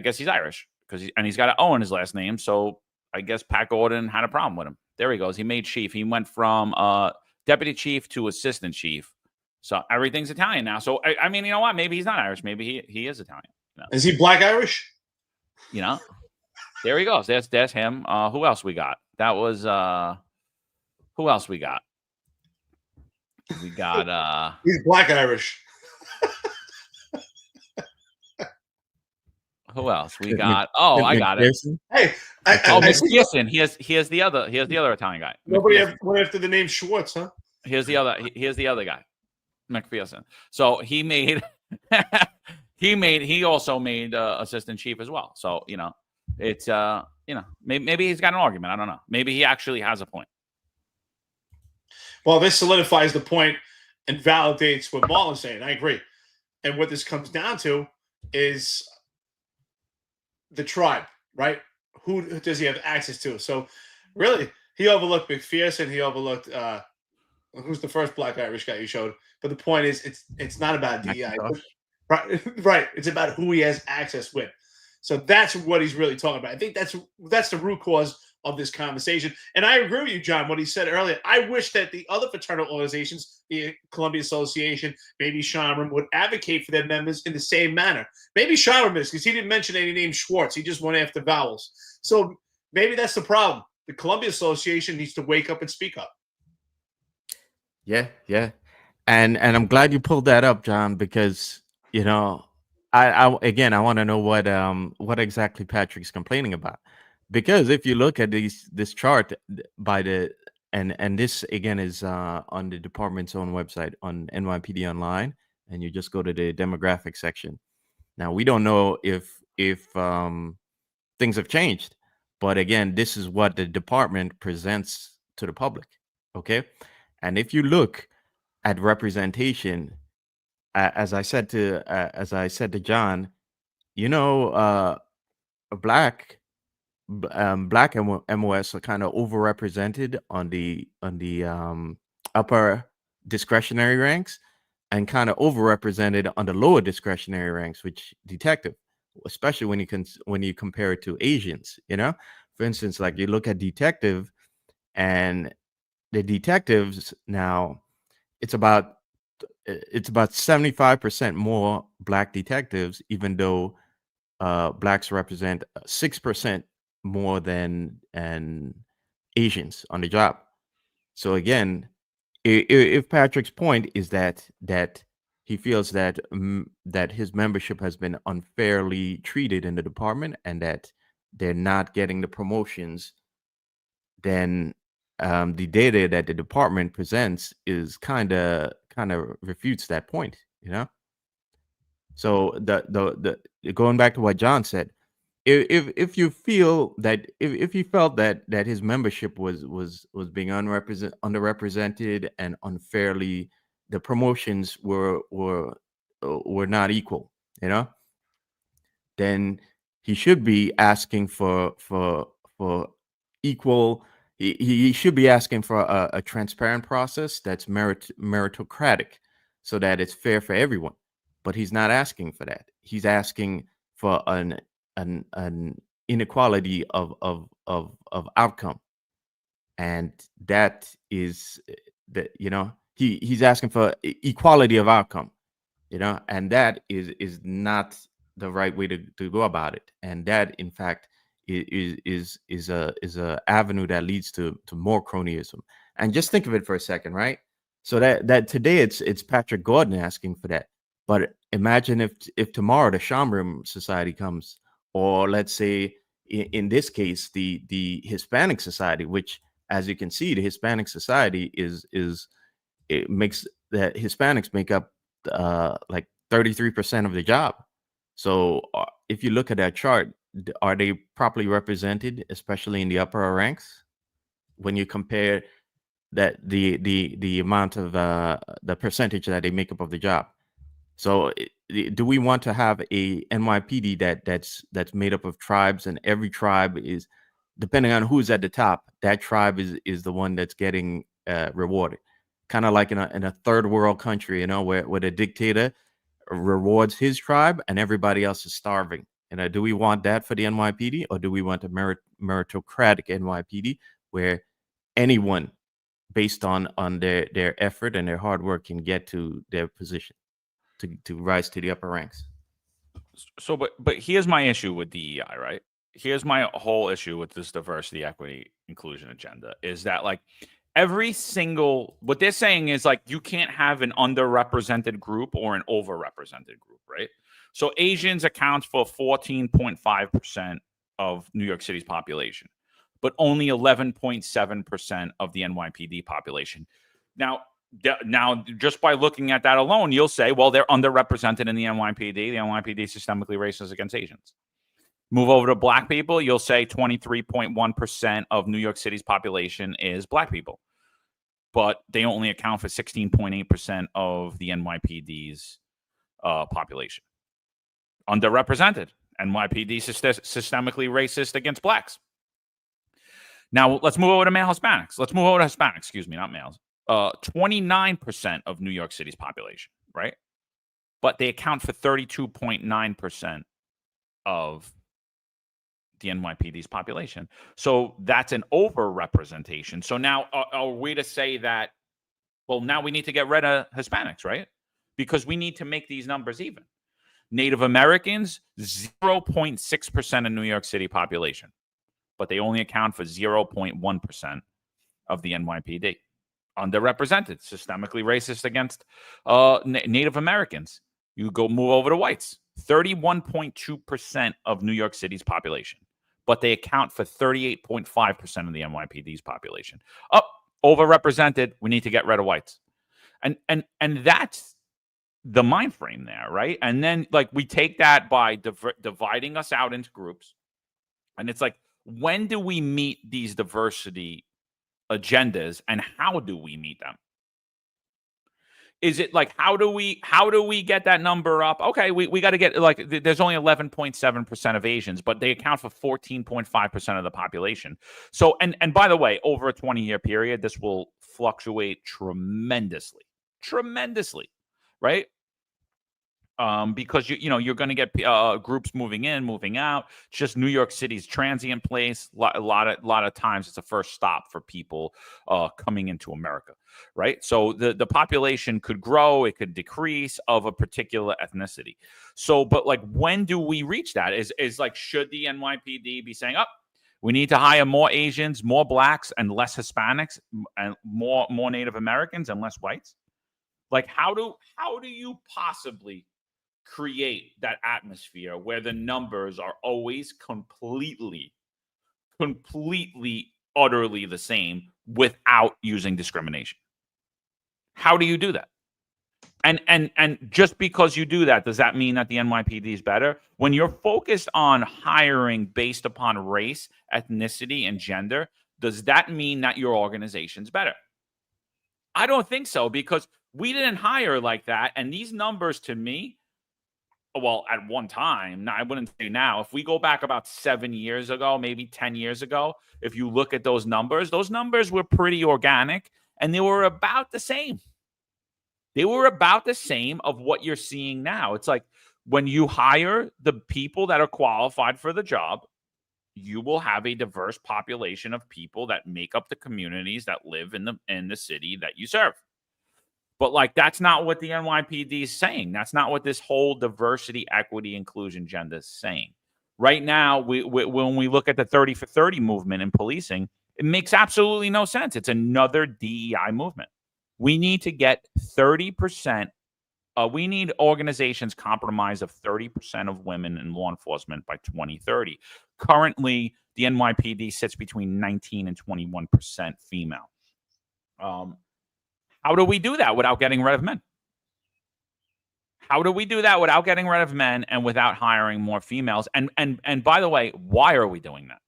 guess he's Irish because he's got an O in his last name. So I guess Pat Gordon had a problem with him. There he goes. He made chief. He went from deputy chief to assistant chief. So everything's Italian now. So I mean, you know what? Maybe he's not Irish. Maybe he is Italian. Is he Black Irish? There he goes. There's him. Who else we got? That was who else we got? We got he's Black Irish. Who else? We got I got it. Hey, McPherson. Here's the other Italian guy. Nobody ever went after the name Schwartz, huh? Here's the other guy. McPherson. So he made he also made assistant chief as well. So it's maybe he's got an argument. I don't know. Maybe he actually has a point. Well, this solidifies the point and validates what Marlon's saying. I agree. And what this comes down to is the tribe, right? Who does he have access to? So really, he overlooked McPherson. He overlooked who's the first Black Irish guy you showed. But the point is, it's not about DEI. Right. It's about who he has access with. So that's what he's really talking about. I think that's the root cause of this conversation. And I agree with you, John, what he said earlier. I wish that the other fraternal organizations, the Columbia Association, maybe Shonram, would advocate for their members in the same manner. Maybe Shonram is, because he didn't mention any name Schwartz. He just went after vowels. So maybe that's the problem. The Columbia Association needs to wake up and speak up. Yeah. And I'm glad you pulled that up, John, because you know, I want to know what exactly Patrick's complaining about. Because if you look at this chart by the and this again is on the department's own website on NYPD online, and you just go to the demographic section. Now we don't know if things have changed, but again, this is what the department presents to the public. Okay, and if you look at representation, as I said to John, you know, black black MOS are kind of overrepresented on the upper discretionary ranks, and kind of overrepresented on the lower discretionary ranks, which detective, especially when you compare it to Asians. You know, for instance, like you look at detective, and the detectives now, it's about 75% more black detectives, even though blacks represent 6% more than Asians on the job. So again, if Patrick's point is that he feels that that his membership has been unfairly treated in the department, and that they're not getting the promotions, then the data that the department presents is kind of refutes that point, you know. So the going back to what John said, if you feel that if you felt that his membership was being underrepresented and unfairly, the promotions were not equal, you know, then he should be asking for equal. He should be asking for a transparent process that's meritocratic, so that it's fair for everyone. But he's not asking for that. He's asking for an inequality of outcome, and that is that, you know, he's asking for equality of outcome, you know, and that is not the right way to go about it. And that, in fact, is a avenue that leads to more cronyism. And just think of it for a second, right? So that today it's Patrick Gordon asking for that, but imagine if tomorrow the Shambrim Society comes, or let's say in this case the Hispanic Society, which, as you can see, the Hispanic Society is it makes that Hispanics make up like 33% of the job. So if you look at that chart, are they properly represented, especially in the upper ranks? When you compare that the amount of the percentage that they make up of the job. So do we want to have a NYPD that's made up of tribes, and every tribe is, depending on who's at the top, that tribe is the one that's getting rewarded, kind of like in a third world country, you know, where the dictator rewards his tribe and everybody else is starving. And do we want that for the NYPD, or do we want a meritocratic NYPD where anyone, based on their effort and their hard work, can get to their position, to rise to the upper ranks? So, but here's my issue with DEI, right? Here's my whole issue with this diversity, equity, inclusion agenda is that, like, every single, what they're saying is, like, you can't have an underrepresented group or an overrepresented group, right? So Asians account for 14.5% of New York City's population, but only 11.7% of the NYPD population. Now, just by looking at that alone, you'll say, well, they're underrepresented in the NYPD. The NYPD is systemically racist against Asians. Move over to black people, you'll say 23.1% of New York City's population is black people, but they only account for 16.8% of the NYPD's population. Underrepresented. NYPD systemically racist against blacks. Now, let's move over to male Hispanics. Let's move over to Hispanics, excuse me, not males. 29% of New York City's population, right? But they account for 32.9% of the NYPD's population. So that's an overrepresentation. So now are we to say that, well, now we need to get rid of Hispanics, right? Because we need to make these numbers even. Native Americans, 0.6% of New York City population, but they only account for 0.1% of the NYPD. underrepresented, systemically racist against Native Americans. You move over to whites, 31.2% of New York City's population, but they account for 38.5% of the NYPD's population. Overrepresented. We need to get rid of whites, and that's the mind frame there, right? And then like we take that by dividing us out into groups, and it's like, when do we meet these diversity agendas, and how do we meet them? Is it like, how do we get that number up? Okay, we got to get, like, there's only 11.7% of Asians, but they account for 14.5% of the population. So, and by the way, over a 20-year period, this will fluctuate tremendously, right? Because you're going to get groups moving in, moving out. It's just New York City's transient place. A lot of times it's a first stop for people coming into America, right? So the population could grow, it could decrease of a particular ethnicity. So, but like, when do we reach that? Is like, should the NYPD be saying, we need to hire more Asians, more blacks, and less Hispanics, and more Native Americans and less whites? Like, how do you possibly create that atmosphere where the numbers are always completely, utterly the same without using discrimination? How do you do that? And just because you do that, does that mean that the NYPD is better? When you're focused on hiring based upon race, ethnicity, and gender, does that mean that your organization's better? I don't think so, because we didn't hire like that. And these numbers, to me, well, at one time, now I wouldn't say now, if we go back about 7 years ago, maybe 10 years ago, if you look at those numbers were pretty organic, and they were about the same. They were about the same of what you're seeing now. It's like, when you hire the people that are qualified for the job, you will have a diverse population of people that make up the communities that live in the city that you serve. But like, that's not what the NYPD is saying. That's not what this whole diversity, equity, inclusion agenda is saying. Right now, when we look at the 30 for 30 movement in policing, it makes absolutely no sense. It's another DEI movement. We need to get 30%. We need organizations comprised of 30% of women in law enforcement by 2030. Currently, the NYPD sits between 19 and 21% female. How do we do that without getting rid of men? How do we do that without getting rid of men and without hiring more females? And by the way, why are we doing that?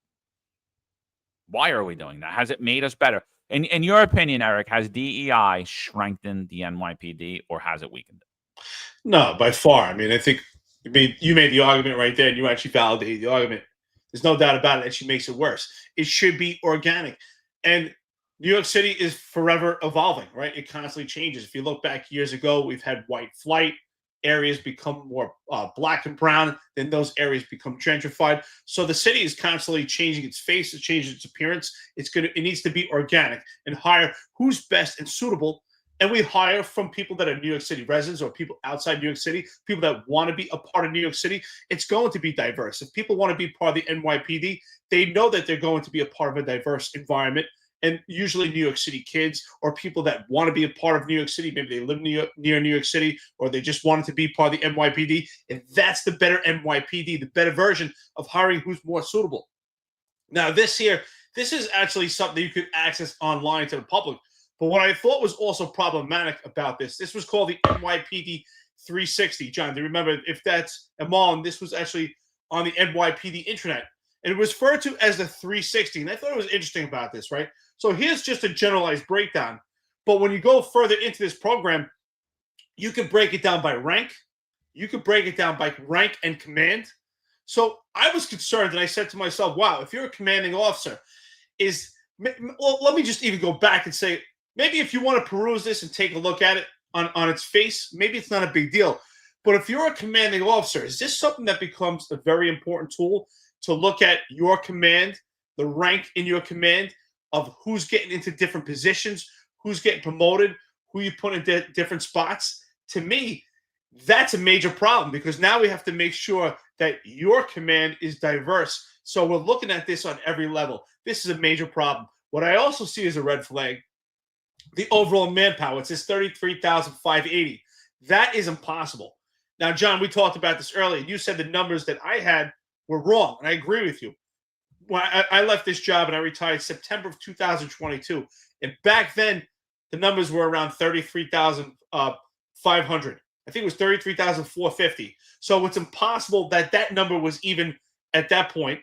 Why are we doing that? Has it made us better? In your opinion, Eric, has DEI strengthened the NYPD, or has it weakened it? No, by far. I mean, I think you made the argument right there, and you actually validated the argument. There's no doubt about it, and she makes it worse. It should be organic. And New York City is forever evolving, right? It constantly changes. If you look back years ago, we've had white flight. Areas become more black and brown, then those areas become gentrified. So the city is constantly changing its face, it's changing its appearance. It needs to be organic and hire who's best and suitable. And we hire from people that are New York City residents or people outside New York City, people that want to be a part of New York City. It's going to be diverse. If people want to be part of the NYPD, they know that they're going to be a part of a diverse environment. And usually New York City kids or people that want to be a part of New York City, maybe they live near New York City, or they just wanted to be part of the NYPD. And that's the better NYPD, the better version of hiring who's more suitable. Now, this is actually something you could access online to the public. But what I thought was also problematic about this was called the NYPD 360. John, do you remember? If that's Marlon, this was actually on the NYPD intranet. And it was referred to as the 360. And I thought it was interesting about this, right? So here's just a generalized breakdown. But when you go further into this program, you can break it down by rank. You can break it down by rank and command. So I was concerned, and I said to myself, wow, if you're a commanding officer, let me just even go back and say, maybe if you want to peruse this and take a look at it on its face, maybe it's not a big deal. But if you're a commanding officer, is this something that becomes a very important tool to look at your command, the rank in your command, of who's getting into different positions, who's getting promoted, who you put in different spots? To me, that's a major problem, because now we have to make sure that your command is diverse. So we're looking at this on every level. This is a major problem. What I also see as a red flag the overall manpower. It says 33,580. That is impossible. Now, John, we talked about this earlier. You said the numbers that I had were wrong, and I agree with you. When I left this job and I retired September of 2022, and back then the numbers were around 33,500. I think it was 33,450. So it's impossible that that number was even at that point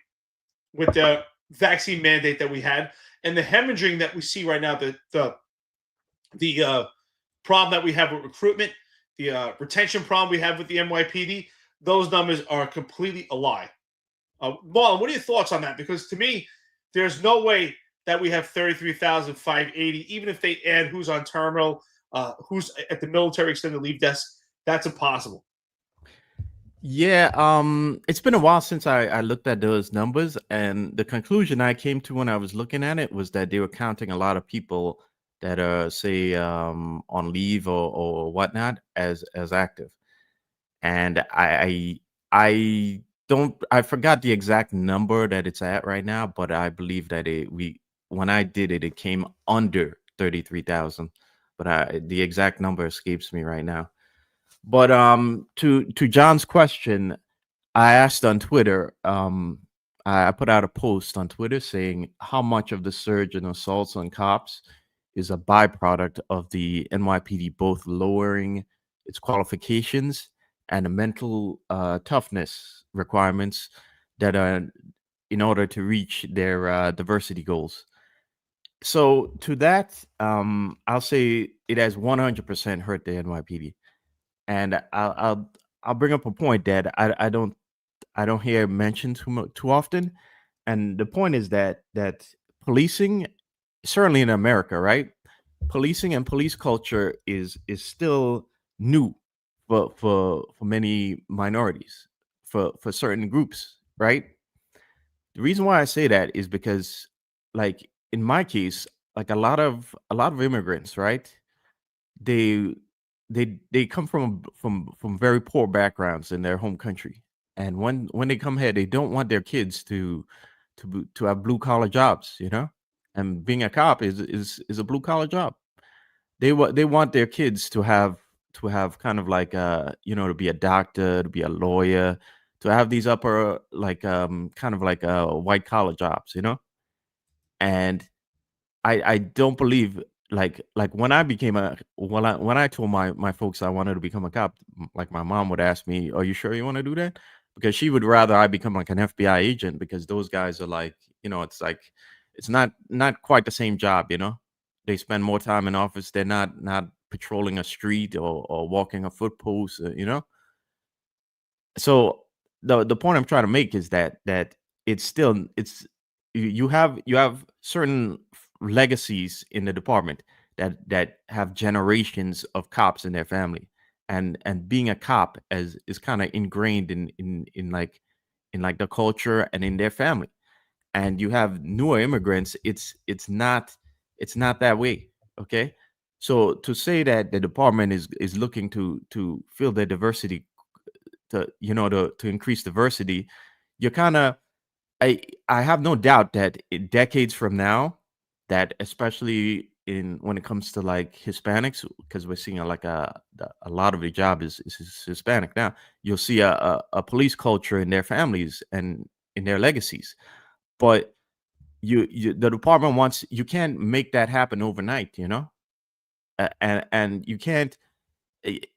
with the vaccine mandate that we had and the hemorrhaging that we see right now. The problem that we have with recruitment, the retention problem we have with the NYPD, those numbers are completely a lie. Marlon, what are your thoughts on that? Because to me, there's no way that we have 33,580, even if they add who's on terminal, who's at the military extended leave desk. That's impossible. Yeah, it's been a while since I looked at those numbers, and the conclusion I came to when I was looking at it was that they were counting a lot of people that are, say, on leave or whatnot as active. And I don't I forgot the exact number that it's at right now, but I believe that when I did it, it came under 33,000. But the exact number escapes me right now. But to John's question, I asked on Twitter. I put out a post on Twitter saying how much of the surge in assaults on cops is a byproduct of the NYPD both lowering its qualifications and the mental toughness requirements that are in order to reach their diversity goals. So to that, I'll say it has 100% hurt the NYPD. And I'll bring up a point that I don't hear mentioned too often, and the point is that policing, certainly in America, right? Policing and police culture is still new for many minorities, for certain groups, right? The reason why I say that is because, like in my case, like a lot of immigrants, right? they they come from very poor backgrounds in their home country, and when they come here, they don't want their kids to have blue collar jobs, and being a cop is a blue collar job. They want their kids to have kind of like to be a doctor, to be a lawyer, to have these upper, like kind of like white collar jobs, and I don't believe, like when I became when I told my folks I wanted to become a cop, like my mom would ask me, "Are you sure you want to do that?" Because she would rather I become like an FBI agent, because those guys are like, it's like it's not quite the same job, They spend more time in office. They're not patrolling a street or walking a foot post, So the point I'm trying to make is that you have certain legacies in the department that have generations of cops in their family, and being a cop is kind of ingrained in like the culture and in their family. And you have newer immigrants, it's not that way. Okay, so to say that the department is looking to fill their diversity, to increase diversity, you're kind of I have no doubt that in decades from now, that especially in when it comes to like Hispanics, because we're seeing a lot of the job is Hispanic now, you'll see a police culture in their families and in their legacies. But the department wants, you can't make that happen overnight, and you can't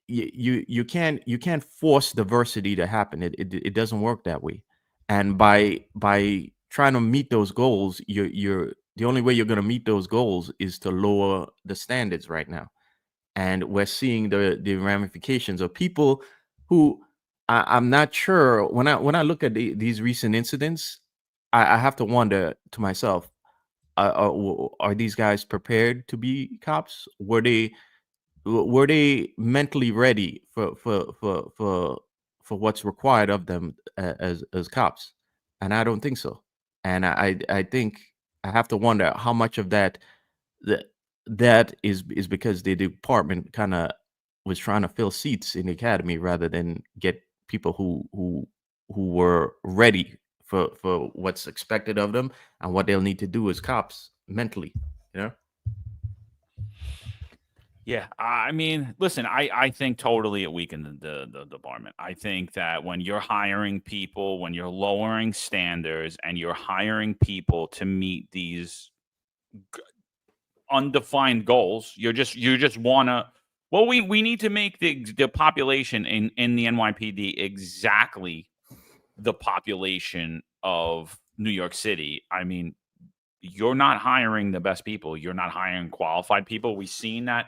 you can't force diversity to happen. It doesn't work that way. And by trying to meet those goals, you're the only way you're going to meet those goals is to lower the standards right now. And we're seeing the ramifications of people who, I'm not sure, when I look at these recent incidents, I have to wonder to myself, are these guys prepared to be cops? Were they mentally ready for what's required of them as cops? And I don't think so. And I think I have to wonder how much of that that is because the department kind of was trying to fill seats in the academy rather than get people who were ready for what's expected of them and what they'll need to do as cops mentally, you know. Yeah, I mean, listen, I think totally it weakened the department. I think that when you're hiring people, when you're lowering standards, and you're hiring people to meet these undefined goals, you just want to. Well, we need to make the population in the NYPD exactly the population of New York City. I mean, you're not hiring the best people. You're not hiring qualified people. We've seen that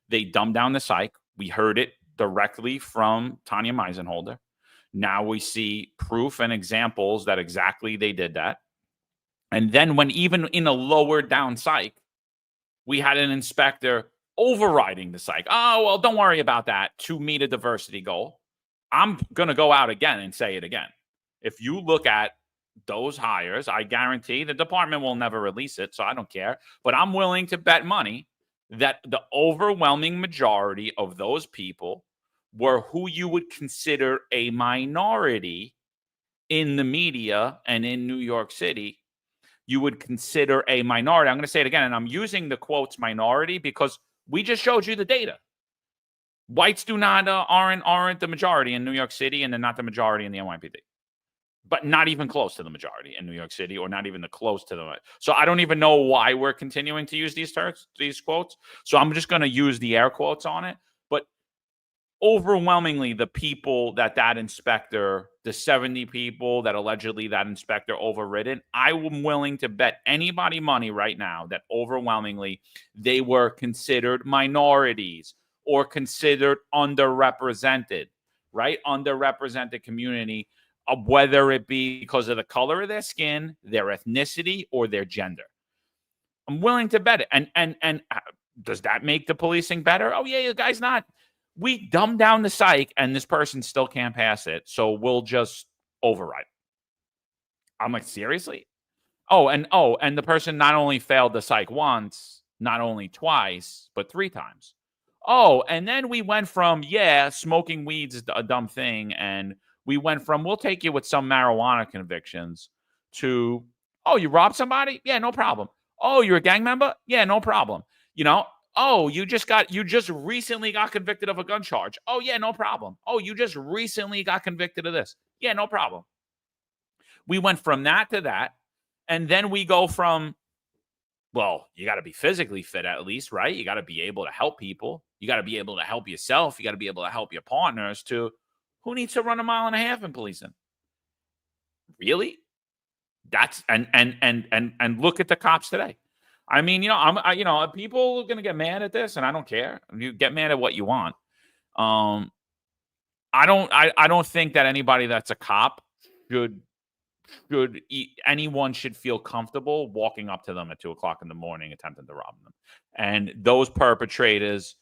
they dumb down the psych. We heard it directly from Tanya Meisenholder. Now we see proof and examples that exactly they did that. And then when even in a lower down psych, we had an inspector overriding the psych. Oh, well, don't worry about that to meet a diversity goal. I'm going to go out again and say it again. If you look at those hires, I guarantee the department will never release it, so I don't care. But I'm willing to bet money that the overwhelming majority of those people were who you would consider a minority in the media and in New York City. You would consider a minority. I'm going to say it again, and I'm using the quotes minority because we just showed you the data. Whites aren't the majority in New York City, and they're not the majority in the NYPD. But not even close to the majority in New York City, or not even the close to the. So I don't even know why we're continuing to use these quotes. So I'm just going to use the air quotes on it. But overwhelmingly, the people that inspector, the 70 people that allegedly that inspector overridden, I am willing to bet anybody money right now that overwhelmingly they were considered minorities or considered underrepresented, right? Underrepresented community. Whether it be because of the color of their skin, their ethnicity, or their gender. I'm willing to bet it. And does that make the policing better? Oh, yeah, the guy's not. We dumb down the psych, and this person still can't pass it, so we'll just override. I'm like, seriously? And the person not only failed the psych once, not only twice, but 3 times. Oh, and then we went from, smoking weed's a dumb thing, and we went from, we'll take you with some marijuana convictions to, oh, you robbed somebody? Yeah, no problem. Oh, you're a gang member? Yeah, no problem. Oh, you just recently got convicted of a gun charge. Oh, yeah, no problem. Oh, you just recently got convicted of this. Yeah, no problem. We went from that to that. And then we go from, well, you got to be physically fit at least, right? You got to be able to help people. You got to be able to help yourself. You got to be able to help your partners to, who needs to run a mile and a half in policing? Really? That's and look at the cops today. I mean, people are gonna get mad at this, and I don't care. You get mad at what you want. I don't think that anybody that's a cop anyone should feel comfortable walking up to them at 2:00 in the morning attempting to rob them. And those perpetrators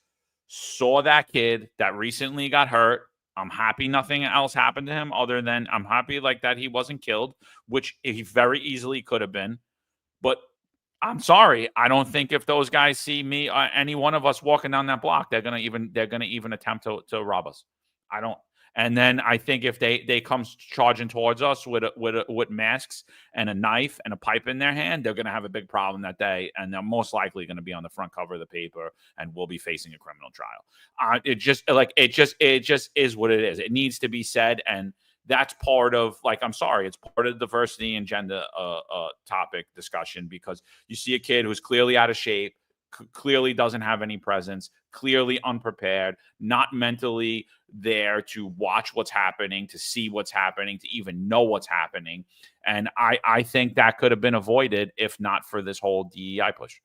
saw that kid that recently got hurt. I'm happy nothing else happened to him other than I'm happy like that he wasn't killed, which he very easily could have been. But I'm sorry, I don't think if those guys see me, any one of us walking down that block, they're gonna even attempt to rob us. I don't. And then I think if they come charging towards us with masks and a knife and a pipe in their hand, they're going to have a big problem that day, and they're most likely going to be on the front cover of the paper, and we'll be facing a criminal trial. It just is what it is. It needs to be said, and that's part of, I'm sorry, it's part of the diversity and gender topic discussion, because you see a kid who's clearly out of shape, clearly doesn't have any presence, clearly unprepared, not mentally there to watch what's happening, to see what's happening, to even know what's happening. And I think that could have been avoided if not for this whole DEI push.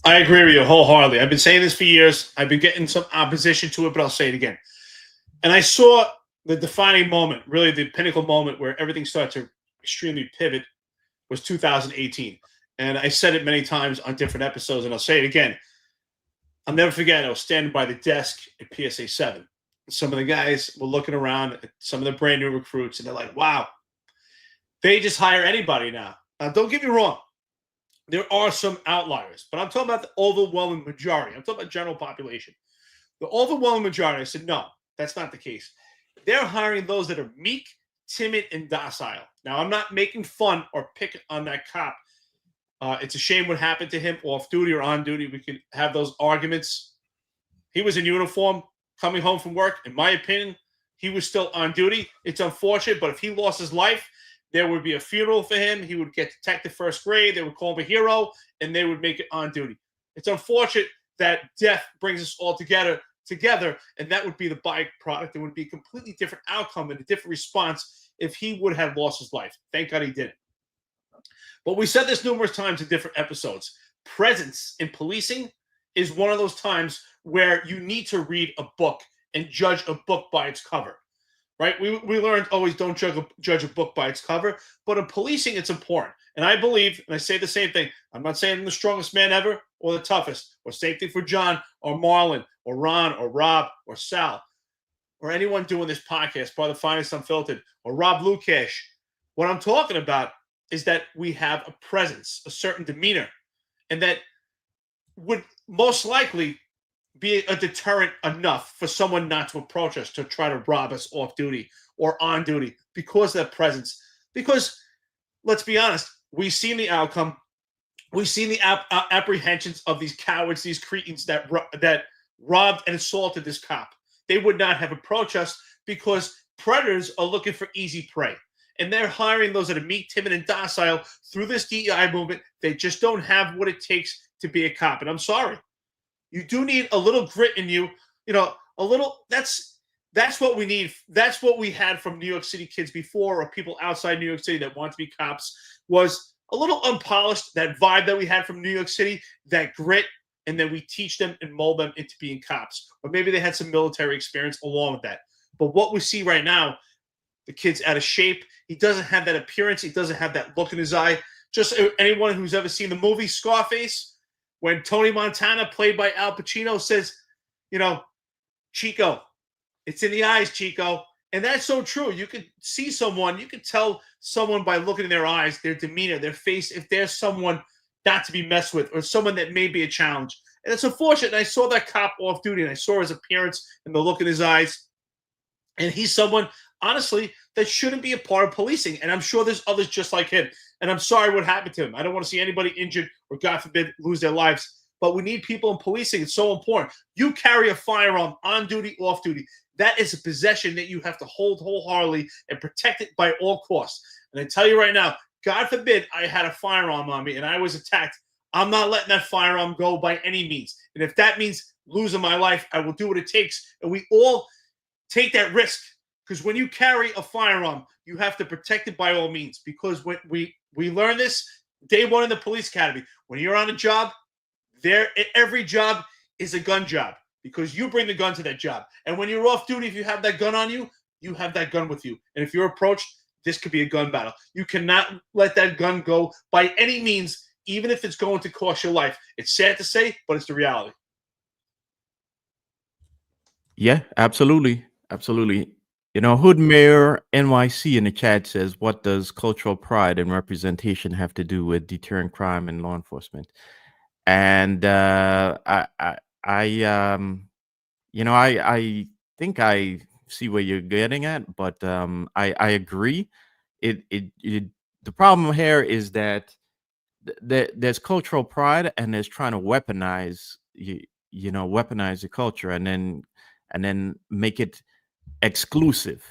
I agree with you wholeheartedly. I've been saying this for years. I've been getting some opposition to it, but I'll say it again. And I saw the defining moment, really the pinnacle moment where everything started to extremely pivot was 2018. And I said it many times on different episodes, and I'll say it again. I'll never forget, I was standing by the desk at PSA 7. Some of the guys were looking around at some of the brand new recruits, and they're like, wow, they just hire anybody now. Now, don't get me wrong. There are some outliers, but I'm talking about the overwhelming majority. I'm talking about general population. The overwhelming majority, I said, no, that's not the case. They're hiring those that are meek, timid, and docile. Now, I'm not making fun or picking on that cop It's a shame what happened to him off duty or on duty. We could have those arguments. He was in uniform coming home from work. In my opinion, he was still on duty. It's unfortunate, but if he lost his life, there would be a funeral for him. He would get detected first grade. They would call him a hero, and they would make it on duty. It's unfortunate that death brings us all together, and that would be the byproduct. It would be a completely different outcome and a different response if he would have lost his life. Thank God he didn't. But we said this numerous times in different episodes. Presence in policing is one of those times where you need to read a book and judge a book by its cover, right? We learned always don't judge a book by its cover, but in policing, it's important. And I believe, and I say the same thing, I'm not saying I'm the strongest man ever or the toughest, or same thing for John or Marlon or Ron or Rob or Sal or anyone doing this podcast, part of the Finest Unfiltered, or Rob Lukash. What I'm talking about is that we have a presence, a certain demeanor, and that would most likely be a deterrent enough for someone not to approach us to try to rob us off duty or on duty because of that presence. Because let's be honest, we've seen the outcome. We've seen the apprehensions of these cowards, these cretins that robbed and assaulted this cop. They would not have approached us because predators are looking for easy prey. And they're hiring those that are meek, timid, and docile through this DEI movement. They just don't have what it takes to be a cop. And I'm sorry. You do need a little grit in you, a little. That's what we need. That's what we had from New York City kids before, or people outside New York City that want to be cops, was a little unpolished. That vibe that we had from New York City, that grit, and then we teach them and mold them into being cops. Or maybe they had some military experience along with that. But what we see right now, the kid's out of shape. He doesn't have that appearance. He doesn't have that look in his eye. Just anyone who's ever seen the movie Scarface, when Tony Montana, played by Al Pacino, says, Chico, it's in the eyes, Chico. And that's so true. You could see someone, you could tell someone by looking in their eyes, their demeanor, their face, if there's someone not to be messed with or someone that may be a challenge. And it's unfortunate. And I saw that cop off duty and I saw his appearance and the look in his eyes. And he's someone, honestly, that shouldn't be a part of policing. And I'm sure there's others just like him. And I'm sorry what happened to him. I don't want to see anybody injured or, God forbid, lose their lives. But we need people in policing. It's so important. You carry a firearm on duty, off duty. That is a possession that you have to hold wholeheartedly and protect it by all costs. And I tell you right now, God forbid I had a firearm on me and I was attacked. I'm not letting that firearm go by any means. And if that means losing my life, I will do what it takes. And we all take that risk. Because when you carry a firearm, you have to protect it by all means. Because when we learn this day one in the police academy, when you're on a job, every job is a gun job because you bring the gun to that job. And when you're off duty, if you have that gun on you, you have that gun with you. And if you're approached, this could be a gun battle. You cannot let that gun go by any means, even if it's going to cost your life. It's sad to say, but it's the reality. Yeah, absolutely. Absolutely. Hood Mayor NYC in the chat says, what does cultural pride and representation have to do with deterring crime and law enforcement? And I think I see where you're getting at, but I agree. The problem here is that there's cultural pride and there's trying to weaponize weaponize the culture and then make it exclusive,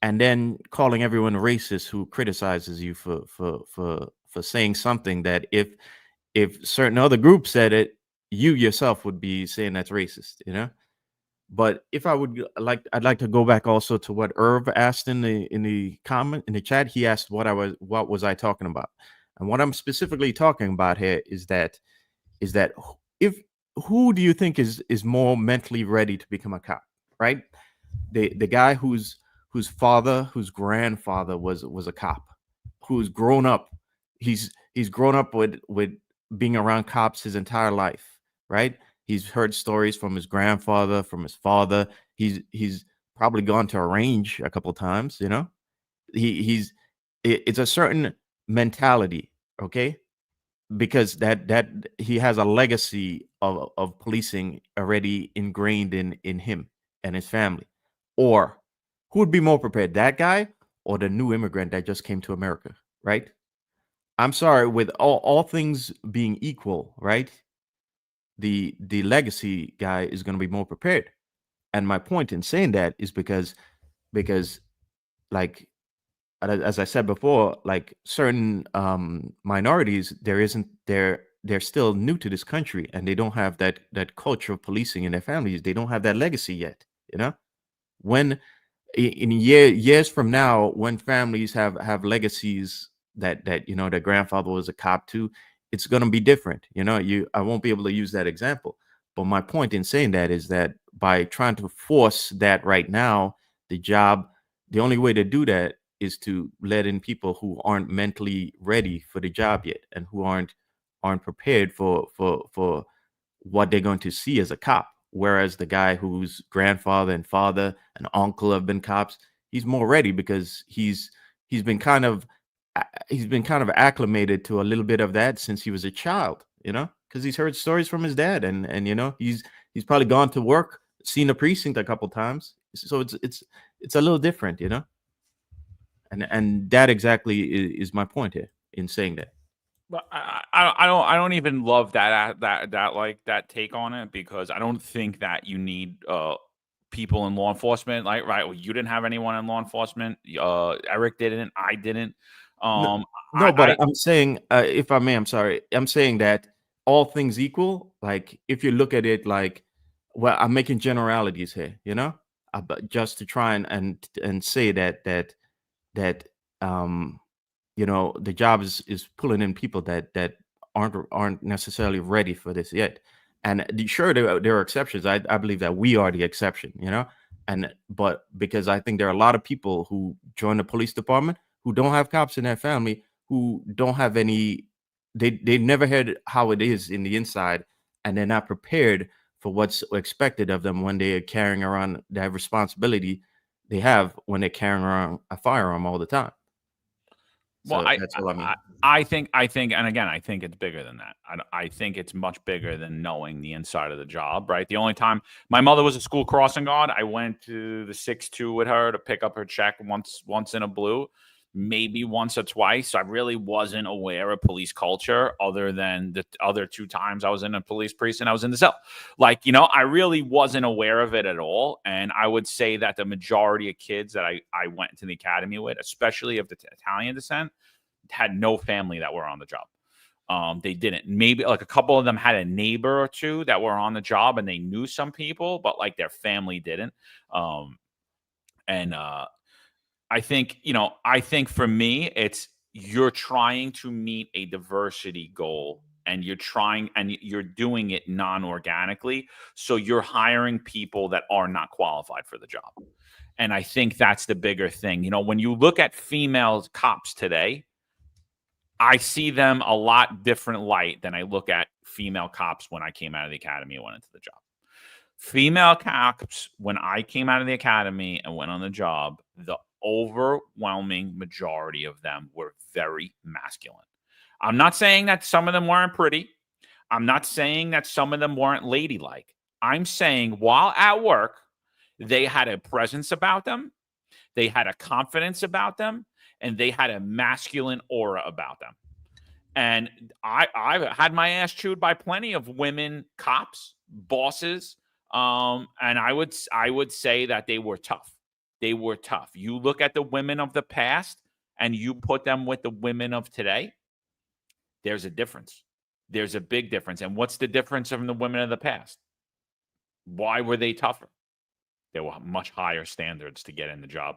and then calling everyone racist who criticizes you for saying something that if certain other groups said it, you yourself would be saying that's racist, But if I'd like to go back also to what Irv asked in the comment in the chat. He asked what was I talking about, and what I'm specifically talking about here is that who do you think is more mentally ready to become a cop, right? The guy whose grandfather was a cop, who's grown up, he's grown up with being around cops his entire life, right? He's heard stories from his grandfather, from his father. He's probably gone to a range a couple times, it's a certain mentality, okay? Because that he has a legacy of policing already ingrained in him and his family. Or who would be more prepared, that guy or the new immigrant that just came to America, right? I'm sorry, with all things being equal, right? The legacy guy is going to be more prepared. And my point in saying that is because like as I said before, like certain minorities, they're still new to this country, and they don't have that culture of policing in their families. They don't have that legacy yet. You know, when in years from now, when families have legacies that you know their grandfather was a cop too, it's going to be different. You know, I won't be able to use that example. But my point in saying that is that by trying to force that right now, the only way to do that is to let in people who aren't mentally ready for the job yet, and who aren't prepared for what they're going to see as a cop. Whereas the guy whose grandfather and father and uncle have been cops, he's more ready because he's been kind of acclimated to a little bit of that since he was a child, you know, because he's heard stories from his dad, and you know, he's probably gone to work, seen the precinct a couple times. So it's a little different, you know. And that exactly is my point here in saying that. But I don't even love that take on it, because I don't think that you need people in law enforcement. Like, right, well, you didn't have anyone in law enforcement. Eric didn't. I didn't. No, but I'm saying, if I may, I'm sorry. I'm saying that all things equal, like if you look at it like, well, I'm making generalities here, you know, but just to try and say that you know, the job is pulling in people that aren't necessarily ready for this yet. And sure, there are exceptions. I believe that we are the exception, you know. But because I think there are a lot of people who join the police department who don't have cops in their family, who don't have any, they never heard how it is in the inside, and they're not prepared for what's expected of them when they are carrying around that responsibility they have when they're carrying around a firearm all the time. Well, So that's what I mean. I think, and again, I think it's bigger than that. I think it's much bigger than knowing the inside of the job, right? The only time my mother was a school crossing guard, I went to the 6-2 with her to pick up her check once in a blue, maybe once or twice. I really wasn't aware of police culture other than the other 2 times I was in a police precinct. I was in the cell. Like, you know, I really wasn't aware of it at all. And I would say that the majority of kids that I went to the academy with, especially of the Italian descent, had no family that were on the job. They didn't. Maybe like a couple of them had a neighbor or two that were on the job and they knew some people, but like their family didn't. I think, you know, I think for me, it's you're trying to meet a diversity goal, and you're doing it non-organically. So you're hiring people that are not qualified for the job. And I think that's the bigger thing. You know, when you look at female cops today, I see them a lot different light than I look at female cops when I came out of the academy and went into the job. Female cops, when I came out of the academy and went on the job, the overwhelming majority of them were very masculine. I'm not saying that some of them weren't pretty. I'm not saying that some of them weren't ladylike. I'm saying while at work, they had a presence about them, they had a confidence about them, and they had a masculine aura about them. And I've had my ass chewed by plenty of women cops, bosses, and I would say that they were tough. They were tough. You look at the women of the past and you put them with the women of today, there's a difference. There's a big difference. And what's the difference from the women of the past? Why were they tougher? There were much higher standards to get in the job.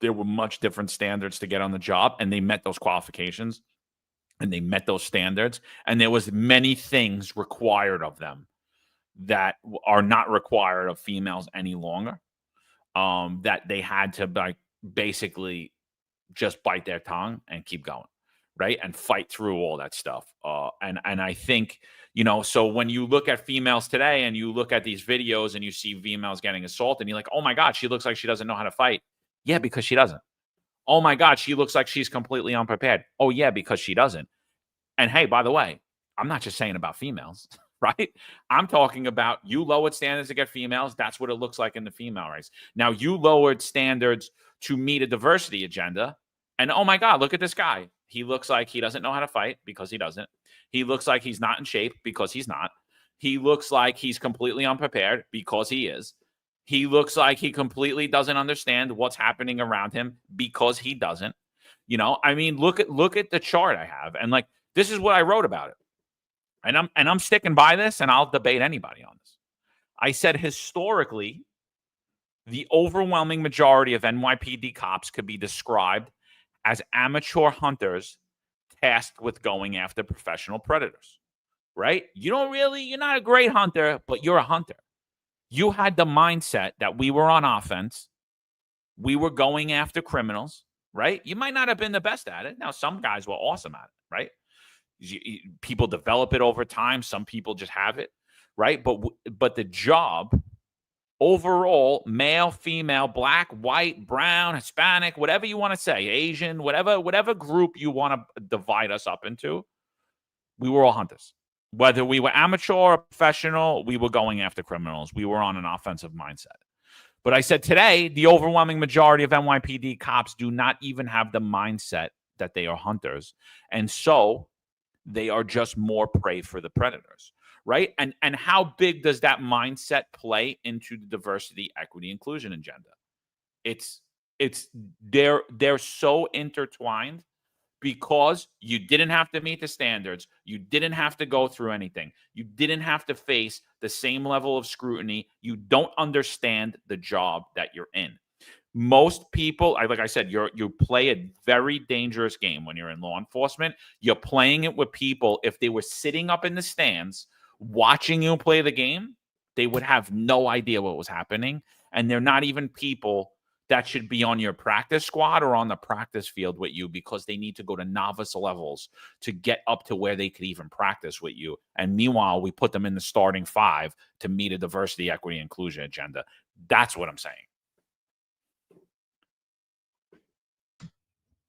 There were much different standards to get on the job, and they met those qualifications and they met those standards. And there was many things required of them that are not required of females any longer. That they had to like basically just bite their tongue and keep going, right? And fight through all that stuff. And I think, you know, so when you look at females today and you look at these videos and you see females getting assaulted, and you're like, oh my God, she looks like she doesn't know how to fight. Yeah, because she doesn't. Oh my God, she looks like she's completely unprepared. Oh yeah, because she doesn't. And hey, by the way, I'm not just saying about females. Right? I'm talking about you lowered standards to get females. That's what it looks like in the female race. Now you lowered standards to meet a diversity agenda. And oh my God, look at this guy. He looks like he doesn't know how to fight because he doesn't. He looks like he's not in shape because he's not. He looks like he's completely unprepared because he is. He looks like he completely doesn't understand what's happening around him because he doesn't. You know, I mean, look at the chart I have, and like this is what I wrote about it. And I'm sticking by this, and I'll debate anybody on this. I said historically, the overwhelming majority of NYPD cops could be described as amateur hunters tasked with going after professional predators, right? You're not a great hunter, but you're a hunter. You had the mindset that we were on offense. We were going after criminals, right? You might not have been the best at it. Now, some guys were awesome at it, right? People develop it over time. Some people just have it, right? But the job overall, male, female, black, white, brown, Hispanic, whatever you want to say, Asian, whatever group you want to divide us up into, we were all hunters. Whether we were amateur or professional, we were going after criminals. We were on an offensive mindset. But I said today, the overwhelming majority of NYPD cops do not even have the mindset that they are hunters. And so they are just more prey for the predators, right? And how big does that mindset play into the diversity, equity, inclusion agenda? They're so intertwined because you didn't have to meet the standards. You didn't have to go through anything. You didn't have to face the same level of scrutiny. You don't understand the job that you're in. Most people, like I said, you play a very dangerous game when you're in law enforcement. You're playing it with people. If they were sitting up in the stands watching you play the game, they would have no idea what was happening. And they're not even people that should be on your practice squad or on the practice field with you, because they need to go to novice levels to get up to where they could even practice with you. And meanwhile, we put them in the starting five to meet a diversity, equity, inclusion agenda. That's what I'm saying.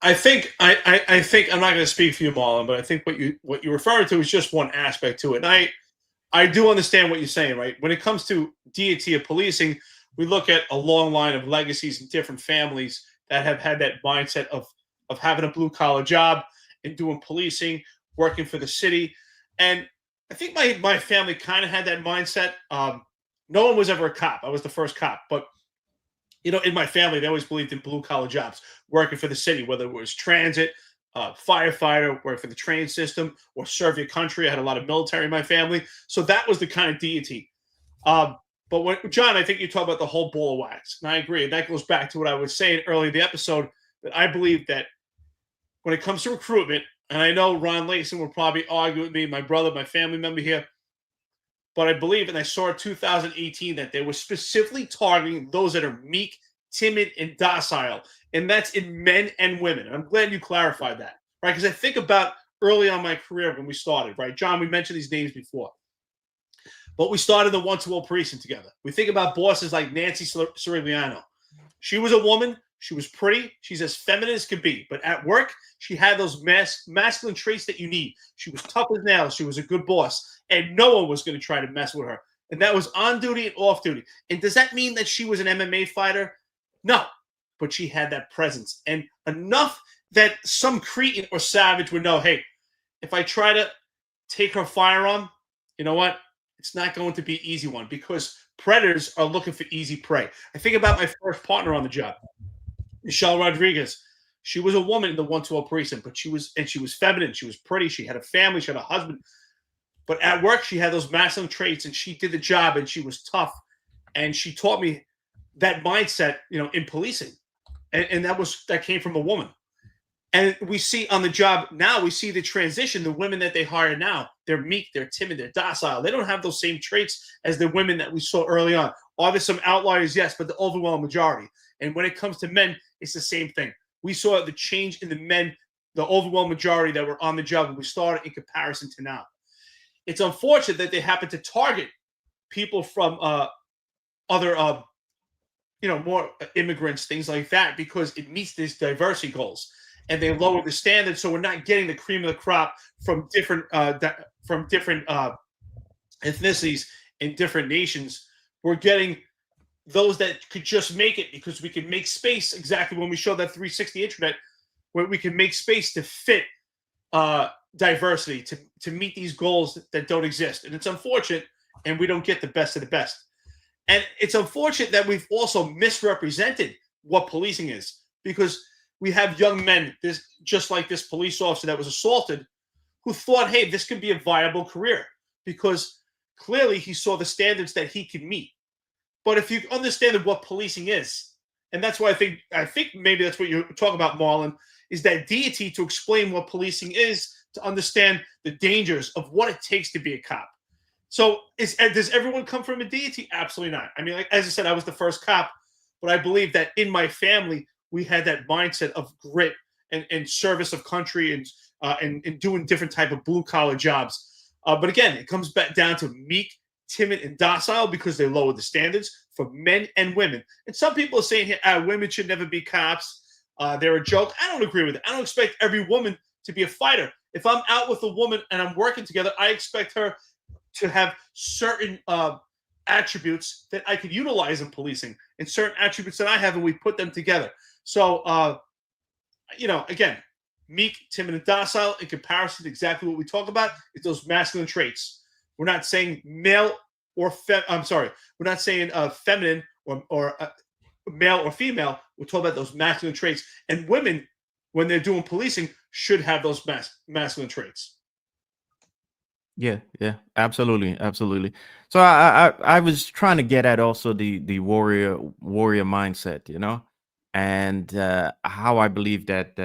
I think I'm not going to speak for you, Marlon, but I think what you're referring to is just one aspect to it. And I do understand what you're saying, right? When it comes to deity of policing, we look at a long line of legacies in different families that have had that mindset of having a blue collar job and doing policing, working for the city. And I think my family kind of had that mindset. No one was ever a cop. I was the first cop, but in my family, they always believed in blue collar jobs, working for the city, whether it was transit, firefighter, work for the train system, or serve your country. I had a lot of military in my family. So that was the kind of deity. But John, I think you talk about the whole ball of wax. And I agree. And that goes back to what I was saying earlier in the episode, that I believe that when it comes to recruitment, and I know Ron Layson will probably argue with me, my brother, my family member here, but I believe, and I saw in 2018, that they were specifically targeting those that are meek, timid, and docile. And that's in men and women. And I'm glad you clarified that, right? Because I think about early on in my career when we started, right? John, we mentioned these names before. But we started the 1-2-0 precinct together. We think about bosses like Nancy Sirigliano. She was a woman. She was pretty. She's as feminine as could be. But at work, she had those masculine traits that you need. She was tough as nails. She was a good boss. And no one was going to try to mess with her. And that was on duty and off duty. And does that mean that she was an MMA fighter? No. But she had that presence. And enough that some cretin or savage would know, hey, if I try to take her firearm, you know what? It's not going to be an easy one, because predators are looking for easy prey. I think about my first partner on the job, Michelle Rodriguez. She was a woman in the 1-2-0 precinct, but she was feminine. She was pretty. She had a family. She had a husband. But at work, she had those masculine traits, and she did the job, and she was tough. And she taught me that mindset, in policing. And that came from a woman. And we see on the job now, we see the transition. The women that they hire now, they're meek, they're timid, they're docile. They don't have those same traits as the women that we saw early on. Are there some outliers? Yes, but the overwhelming majority. And when it comes to men, it's the same thing. We saw the change in the men, the overwhelming majority that were on the job when we started in comparison to now. It's unfortunate that they happen to target people from other, more immigrants, things like that, because it meets these diversity goals. And they lower the standard, so we're not getting the cream of the crop from different ethnicities in different nations. We're getting those that could just make it, because we can make space, exactly when we show that 360 internet, where we can make space to fit diversity to meet these goals that don't exist. And it's unfortunate, and we don't get the best of the best. And it's unfortunate that we've also misrepresented what policing is, because we have young men, just like this police officer that was assaulted, who thought, hey, this could be a viable career, because clearly he saw the standards that he could meet. But if you understand what policing is, and that's why I think maybe that's what you're talking about, Marlon, is that deity to explain what policing is, to understand the dangers of what it takes to be a cop. So does everyone come from a deity? Absolutely not. I mean, like, as I said, I was the first cop, but I believe that in my family, we had that mindset of grit and service of country and doing different type of blue collar jobs. But again, it comes back down to meek, timid, and docile, because they lowered the standards for men and women. And some people are saying here, women should never be cops. They're a joke. I don't agree with it. I don't expect every woman to be a fighter. If I'm out with a woman and I'm working together, I expect her to have certain attributes that I could utilize in policing, and certain attributes that I have, and we put them together. So, again, meek, timid, and docile in comparison to exactly what we talk about is those masculine traits. We're not saying male or we're not saying feminine or male or female. We're talking about those masculine traits. And women, when they're doing policing, should have those masculine traits. Yeah, absolutely. So I was trying to get at also the warrior mindset, and how I believe that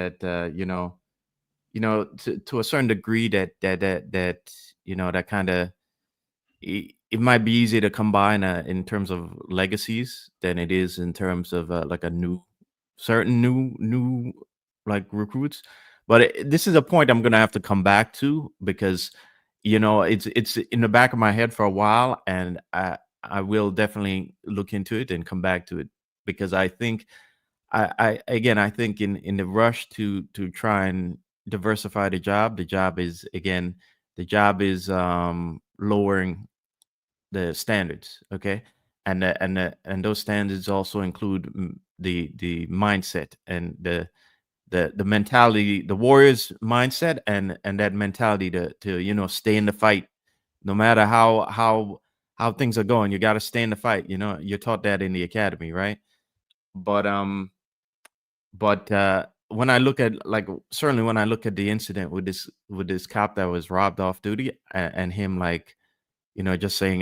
to a certain degree that that kind of, it might be easy to combine in terms of legacies than it is in terms of like new like recruits. But this is a point I'm gonna have to come back to, because it's in the back of my head for a while, and I will definitely look into it and come back to it, because I think I think in the rush to try and diversify the job is lowering the standards, okay, and those standards also include the mindset and the mentality, the warrior's mindset, and that mentality to stay in the fight, no matter how things are going. You got to stay in the fight. You're taught that in the academy, right? But when I look at, certainly when I look at the incident with this cop that was robbed off duty, and him, like, just saying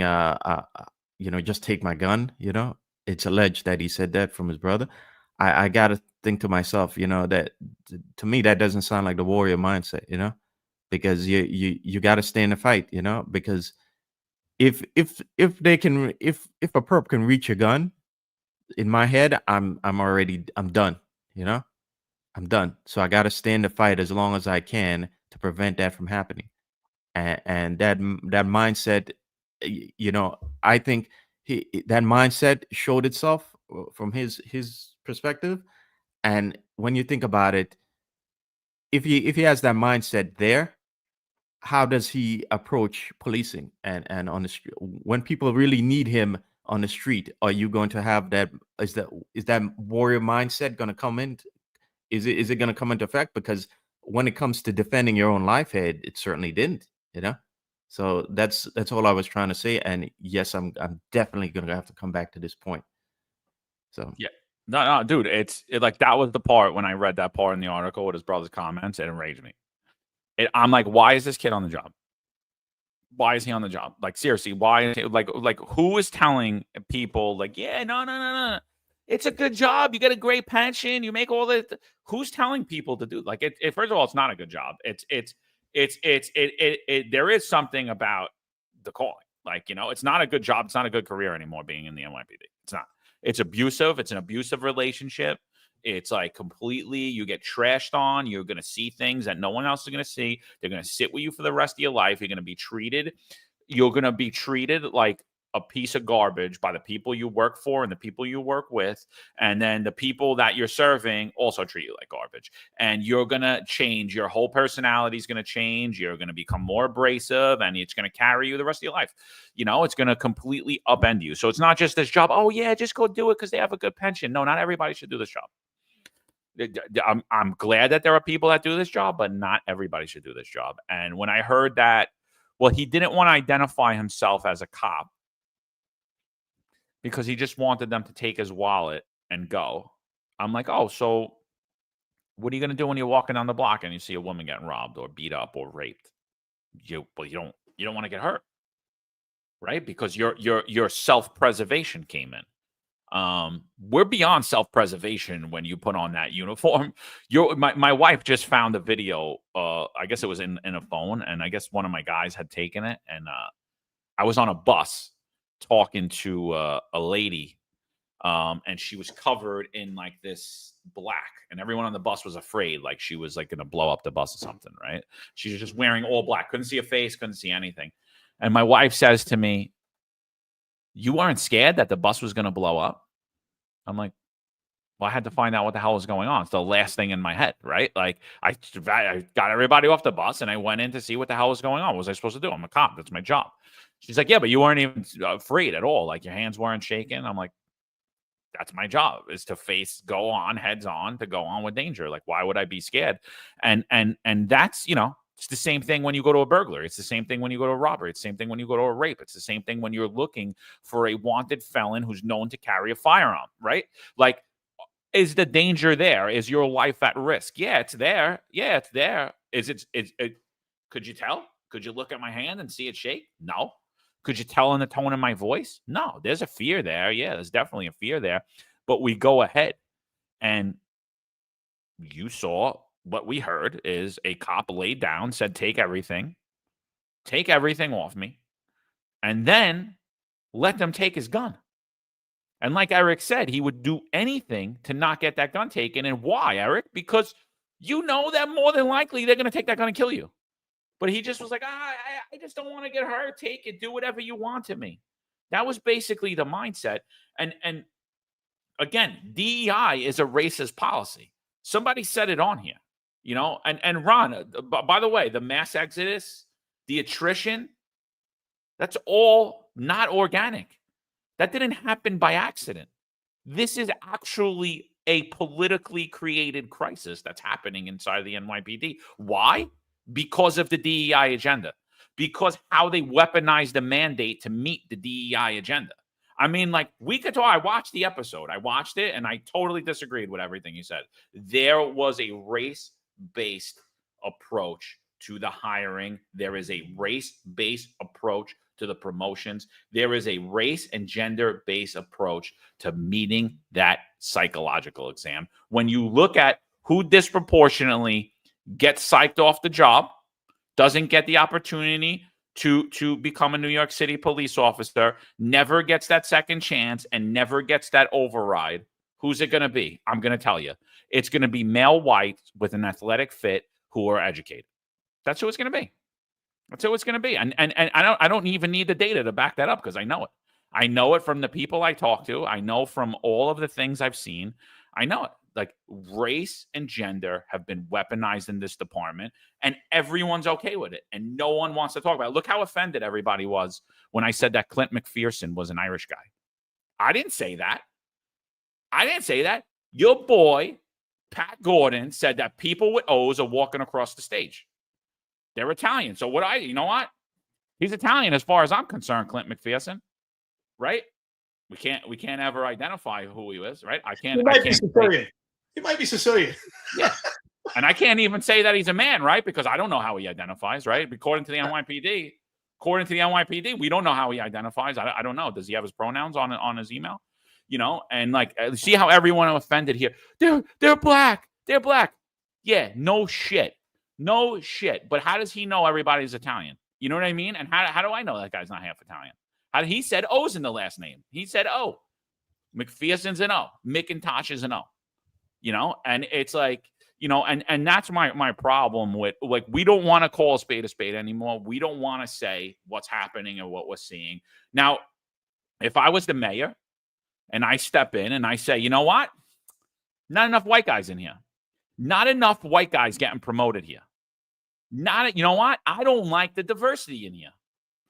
just take my gun. It's alleged that he said that from his brother. I gotta think to myself, that to me that doesn't sound like the warrior mindset, because you got to stay in the fight, because if they can, if a perp can reach a gun, in my head, I'm done, I'm done. So I got to stay in the fight as long as I can to prevent that from happening. And that mindset, I think that mindset showed itself from his perspective. And when you think about it, if he has that mindset there, how does he approach policing and on the street when people really need him on the street? Are you going to have that? Is that warrior mindset going to come in? Is it going to come into effect? Because when it comes to defending your own life, it certainly didn't. So that's all I was trying to say. And yes, I'm definitely going to have to come back to this point. So yeah. No, dude, like that was the part when I read that part in the article with his brother's comments, it enraged me. I'm like, why is this kid on the job? Why is he on the job? Like, seriously, why? Like, who is telling people, like, yeah, no, it's a good job. You get a great pension. You make all this. Who's telling people to do? Like, first of all, it's not a good job. There is something about the calling. Like, it's not a good job. It's not a good career anymore being in the NYPD. It's not. It's abusive. It's an abusive relationship. It's like completely, you get trashed on. You're going to see things that no one else is going to see. They're going to sit with you for the rest of your life. You're going to be treated like a piece of garbage by the people you work for and the people you work with. And then the people that you're serving also treat you like garbage. And you're going to change. Your whole personality is going to change. You're going to become more abrasive, and it's going to carry you the rest of your life. It's going to completely upend you. So it's not just this job. Oh, yeah, just go do it because they have a good pension. No, not everybody should do this job. I'm glad that there are people that do this job, but not everybody should do this job. And when I heard that, well, he didn't want to identify himself as a cop because he just wanted them to take his wallet and go. I'm like, oh, so what are you going to do when you're walking down the block and you see a woman getting robbed or beat up or raped? You don't want to get hurt, right? Because your self-preservation came in. We're beyond self-preservation when you put on that uniform. My wife just found a video. I guess it was in a phone, and I guess one of my guys had taken it. And I was on a bus talking to a lady, and she was covered in like this black, and everyone on the bus was afraid, like she was like going to blow up the bus or something, right? She was just wearing all black, couldn't see a face, couldn't see anything. And my wife says to me, "You weren't scared that the bus was going to blow up?" I'm like, well, I had to find out what the hell was going on. It's the last thing in my head, right? Like I got everybody off the bus and I went in to see what the hell was going on. What was I supposed to do? I'm a cop. That's my job. She's like, yeah, but you weren't even afraid at all. Like your hands weren't shaking. I'm like, that's my job, is to go on heads on, to go on with danger. Like, why would I be scared? And that's, it's the same thing when you go to a burglary. It's the same thing when you go to a robbery. It's the same thing when you go to a rape. It's the same thing when you're looking for a wanted felon who's known to carry a firearm, right? Like, is the danger there? Is your life at risk? Yeah, it's there. Yeah, it's there. Is it? Could you tell? Could you look at my hand and see it shake? No. Could you tell in the tone of my voice? No. There's a fear there. Yeah, there's definitely a fear there. But we go ahead, and you saw what we heard is a cop laid down, said, take everything off me, and then let them take his gun. And like Eric said, he would do anything to not get that gun taken. And why, Eric? Because you know that more than likely they're going to take that gun and kill you. But he just was like, I just don't want to get hurt. Take it. Do whatever you want to me. That was basically the mindset. And again, DEI is a racist policy. Somebody said it on here, and Ron, by the way, the mass exodus, the attrition, that's all not organic. That didn't happen by accident. This is actually a politically created crisis that's happening inside the NYPD. Why? Because of the DEI agenda. Because how they weaponize the mandate to meet the DEI agenda. I mean, like, we could talk. I watched the episode. I watched it, and I totally disagreed with everything you said. There was a race-based approach to the hiring. There is a race-based approach to the promotions. There is a race and gender-based approach to meeting that psychological exam. When you look at who disproportionately gets psyched off the job, doesn't get the opportunity to become a New York City police officer, never gets that second chance, and never gets that override, who's it going to be? I'm going to tell you. It's going to be male whites with an athletic fit who are educated. That's who it's going to be. That's who it's going to be. And I don't even need the data to back that up, because I know it. I know it from the people I talk to. I know from all of the things I've seen. I know it. Like, race and gender have been weaponized in this department, and everyone's okay with it. And no one wants to talk about it. Look how offended everybody was when I said that Clint McPherson was an Irish guy. I didn't say that. Your boy, Pat Gordon, said that people with O's are walking across the stage. They're Italian. So you know what? He's Italian as far as I'm concerned, Clint McPherson, right? We can't ever identify who he is, right? He might be Sicilian. He might be Sicilian. Yeah. And I can't even say that he's a man, right? Because I don't know how he identifies, right? According to the NYPD, we don't know how he identifies. I don't know. Does he have his pronouns on his email? And like, see how everyone offended here. They're black. They're black. Yeah, no shit. But how does he know everybody's Italian? You know what I mean? And how do I know that guy's not half Italian? He said O's in the last name. He said O. McPherson's an O. McIntosh is an O. And it's like, and that's my problem with, like, we don't want to call a spade anymore. We don't want to say what's happening and what we're seeing. Now, if I was the mayor and I step in and I say, you know what? Not enough white guys in here. Not enough white guys getting promoted here. You know what? I don't like the diversity in here.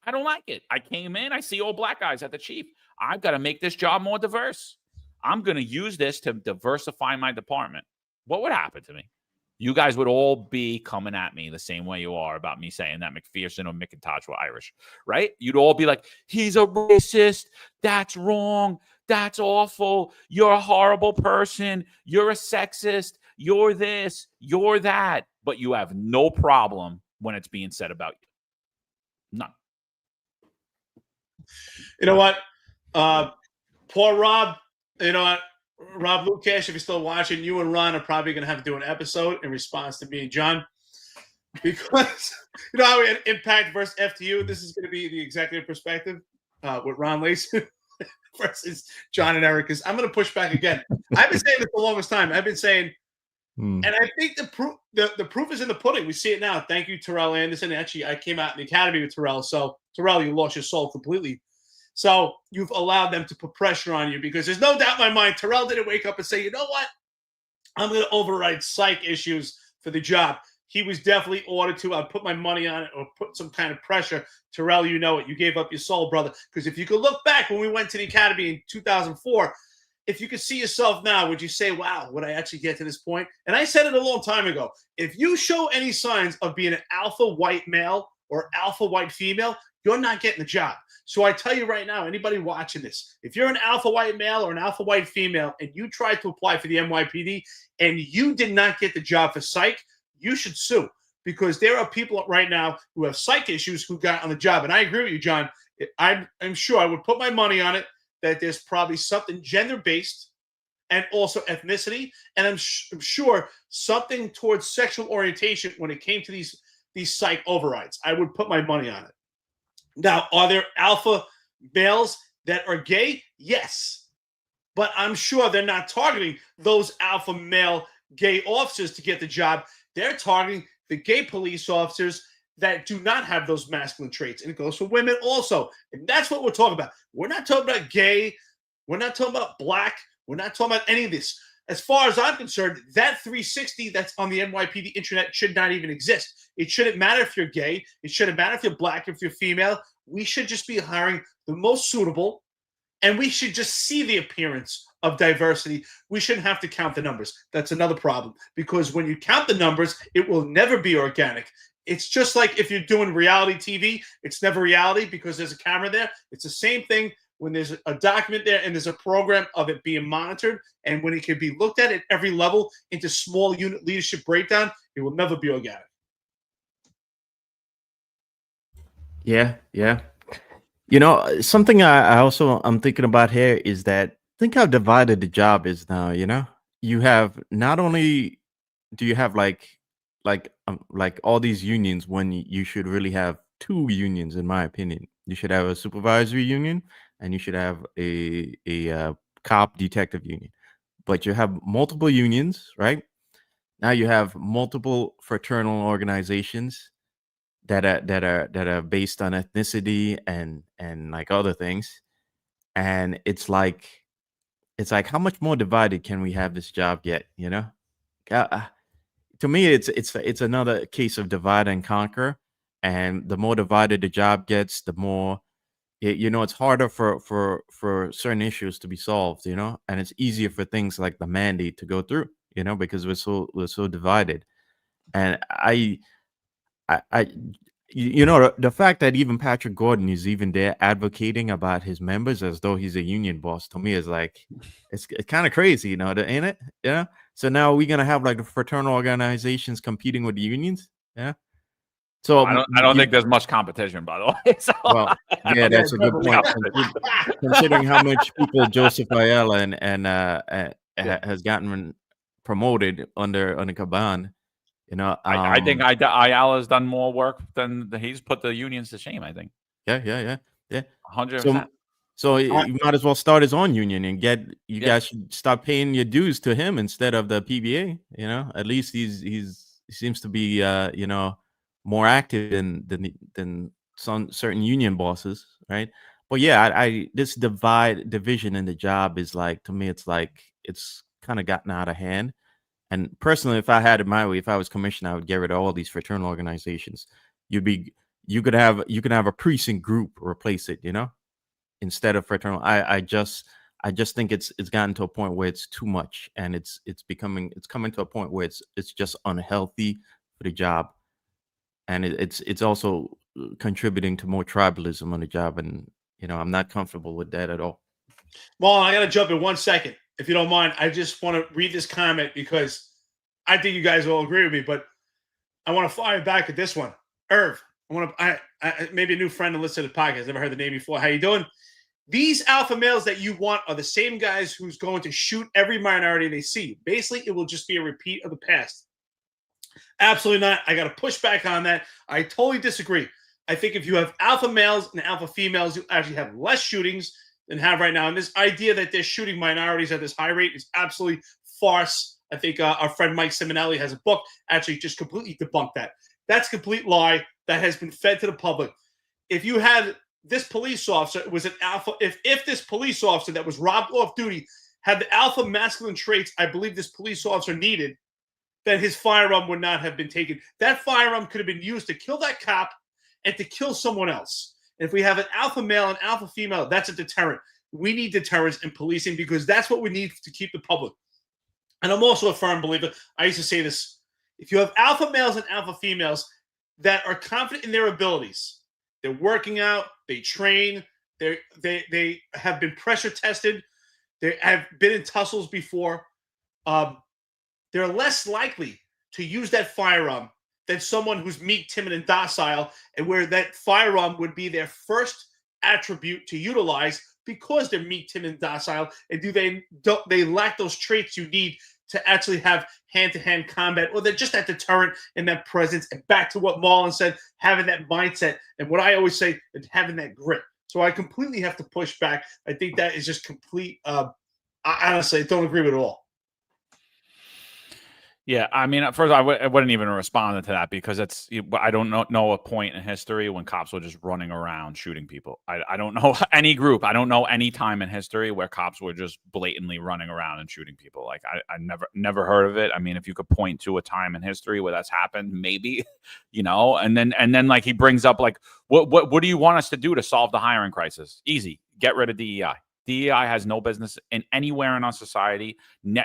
I don't like it. I came in, I see all black guys at the chief. I've got to make this job more diverse. I'm going to use this to diversify my department. what would happen to me? You guys would all be coming at me the same way you are about me saying that McPherson or McIntosh were Irish, right? You'd all be like, he's a racist. That's wrong. That's awful. You're a horrible person. You're a sexist. You're this. You're that. But you have no problem when it's being said about you. None. You know what? Poor Rob. You know what? Rob Lukash, if you're still watching, you and Ron are probably going to have to do an episode in response to me and John. Because, you know how we had Impact versus FTU? This is going to be the executive perspective with Ron Lacey versus John and Eric. Because I'm going to push back again. I've been saying this for the longest time. I've been saying, and I think the proof is in the pudding. We see it now. Thank you, Terrell Anderson. Actually, I came out in the academy with Terrell. So, Terrell, you lost your soul completely. So you've allowed them to put pressure on you because there's no doubt in my mind Terrell didn't wake up and say, you know what? I'm going to override psych issues for the job. He was definitely ordered to. I'd put my money on it or put some kind of pressure. Terrell, you know it. You gave up your soul, brother. Because if you could look back when we went to the academy in 2004, if you could see yourself now, would you say, wow, would I actually get to this point? And I said it a long time ago. If you show any signs of being an alpha white male or alpha white female, you're not getting the job. So I tell you right now, anybody watching this, if you're an alpha white male or an alpha white female and you tried to apply for the NYPD and you did not get the job for psych, you should sue because there are people right now who have psych issues who got on the job. And I agree with you, John. I'm sure I would put my money on it that there's probably something gender-based and also ethnicity. And I'm sure something towards sexual orientation when it came to these psych overrides. I would put my money on it. Now, are there alpha males that are gay? Yes. But I'm sure they're not targeting those alpha male gay officers to get the job. They're targeting the gay police officers that do not have those masculine traits. And it goes for women also. And that's what we're talking about. We're not talking about gay. We're not talking about black. We're not talking about any of this. As far as I'm concerned, that 360 that's on the NYPD internet should not even exist. It shouldn't matter if you're gay. It shouldn't matter if you're black, if you're female. We should just be hiring the most suitable, and we should just see the appearance of diversity. We shouldn't have to count the numbers. That's another problem, because when you count the numbers, it will never be organic. It's just like if you're doing reality TV, it's never reality because there's a camera there. It's the same thing when there's a document there and there's a program of it being monitored, and when it can be looked at every level into small unit leadership breakdown, it will never be organic. Yeah. You know, something I'm thinking about here is that think how divided the job is now. You know, you have not only do you have like all these unions when you should really have two unions, in my opinion. You should have a supervisory union and you should have a cop detective union. But you have multiple unions, right? Now you have multiple fraternal organizations that are based on ethnicity and like other things. And it's like how much more divided can we have this job get, you know? To me, it's another case of divide and conquer. And the more divided the job gets, the more it's harder for certain issues to be solved, you know, and it's easier for things like the mandate to go through, you know, because we're so divided. And you know, the fact that even Patrick Gordon is even there advocating about his members as though he's a union boss, to me is like, it's kind of crazy, you know, ain't it? Yeah. So now we're gonna have like the fraternal organizations competing with the unions. Yeah. So I don't think there's much competition, by the way. So, well, yeah, that's a good point. Considering how much people Joseph Ayala and has gotten promoted under Caban, you know, I think Ayala's done more work than he's put the unions to shame. I think. Yeah. 100%. So you might as well start his own union and guys should stop paying your dues to him instead of the PBA. You know, at least he seems to be you know, more active than some certain union bosses, right? But yeah, I this division in the job is like, to me, it's like it's kind of gotten out of hand. And personally, if I had it my way, if I was commissioner, I would get rid of all these fraternal organizations. You could have a precinct group replace it, you know, instead of fraternal. I I just think it's gotten to a point where it's too much, and it's coming to a point where it's just unhealthy for the job, and it's also contributing to more tribalism on the job, and I'm not comfortable with that at all. Well, I got to jump in 1 second, if you don't mind. I just want to read this comment because I think you guys will agree with me, but I want to fire back at this one. Irv, I maybe a new friend to listen to the podcast. Never heard the name before. How you doing? These alpha males that you want are the same guys who's going to shoot every minority they see. Basically, it will just be a repeat of the past. Absolutely not. I got to push back on that. I totally disagree. I think if you have alpha males and alpha females, you actually have less shootings than have right now. And this idea that they're shooting minorities at this high rate is absolutely farce. I think our friend Mike Simonelli has a book actually just completely debunked that. That's a complete lie that has been fed to the public. If you had this police officer was an alpha, if this police officer that was robbed off duty had the alpha masculine traits I believe this police officer needed, then his firearm would not have been taken. That firearm could have been used to kill that cop and to kill someone else. And if we have an alpha male and alpha female, that's a deterrent. We need deterrence in policing because that's what we need to keep the public. And I'm also a firm believer. I used to say this. If you have alpha males and alpha females that are confident in their abilities, they're working out, they train, they have been pressure tested, they have been in tussles before, they're less likely to use that firearm than someone who's meek, timid, and docile, and where that firearm would be their first attribute to utilize because they're meek, timid, and docile. And they lack those traits you need to actually have hand-to-hand combat, or they're just that deterrent and that presence. And back to what Marlon said, having that mindset, and what I always say, having that grit. So I completely have to push back. I think that is just complete. I honestly don't agree with it all. Yeah, I mean, at first I wouldn't even respond to that because I don't know a point in history when cops were just running around shooting people. I don't know any group. I don't know any time in history where cops were just blatantly running around and shooting people. Like I never heard of it. I mean, if you could point to a time in history where that's happened, maybe, and then like he brings up like, what do you want us to do to solve the hiring crisis? Easy, get rid of DEI. DEI has no business in anywhere in our society,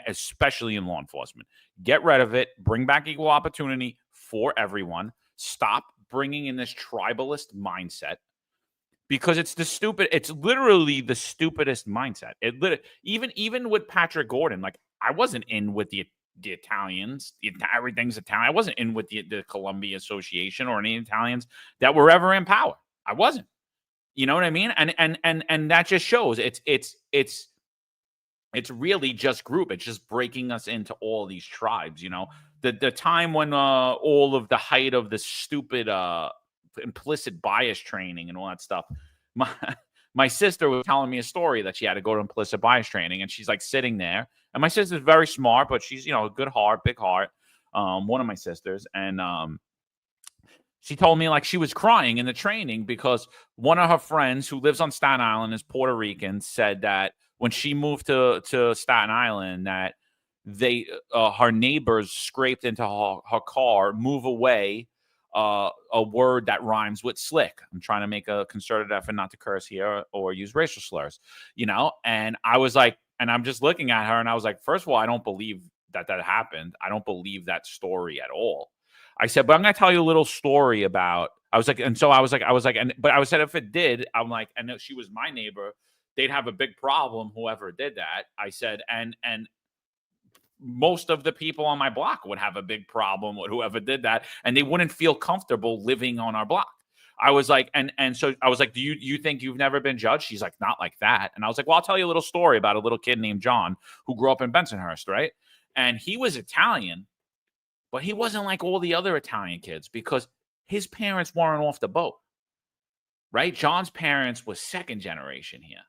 especially in law enforcement. Get rid of it. Bring back equal opportunity for everyone. Stop bringing in this tribalist mindset because it's literally the stupidest mindset. Even with Patrick Gordon, like I wasn't in with the Italians. Everything's Italian. I wasn't in with the Columbia Association or any Italians that were ever in power. I wasn't. You know what I mean? And that just shows it's really just group. It's just breaking us into all these tribes. The time when all of the height of the stupid implicit bias training and all that stuff. My sister was telling me a story that she had to go to implicit bias training, and she's like sitting there. And my sister's very smart, but she's a good heart, big heart. One of my sisters, and she told me like she was crying in the training because one of her friends who lives on Staten Island is Puerto Rican said that when she moved to Staten Island that her neighbors scraped into her car, move away, a word that rhymes with slick. I'm trying to make a concerted effort not to curse here or use racial slurs, and I was like, and I'm just looking at her and I was like, first of all, I don't believe that happened. I don't believe that story at all. I said, but I'm going to tell you a little story about, I was like, but I said, if it did, I'm like, and if she was my neighbor, they'd have a big problem, whoever did that. I said, and most of the people on my block would have a big problem with whoever did that, and they wouldn't feel comfortable living on our block. I was like, and so I was like, do you think you've never been judged? She's like, not like that. And I was like, well, I'll tell you a little story about a little kid named John who grew up in Bensonhurst, right? And he was Italian, but he wasn't like all the other Italian kids because his parents weren't off the boat, right? John's parents was second generation here,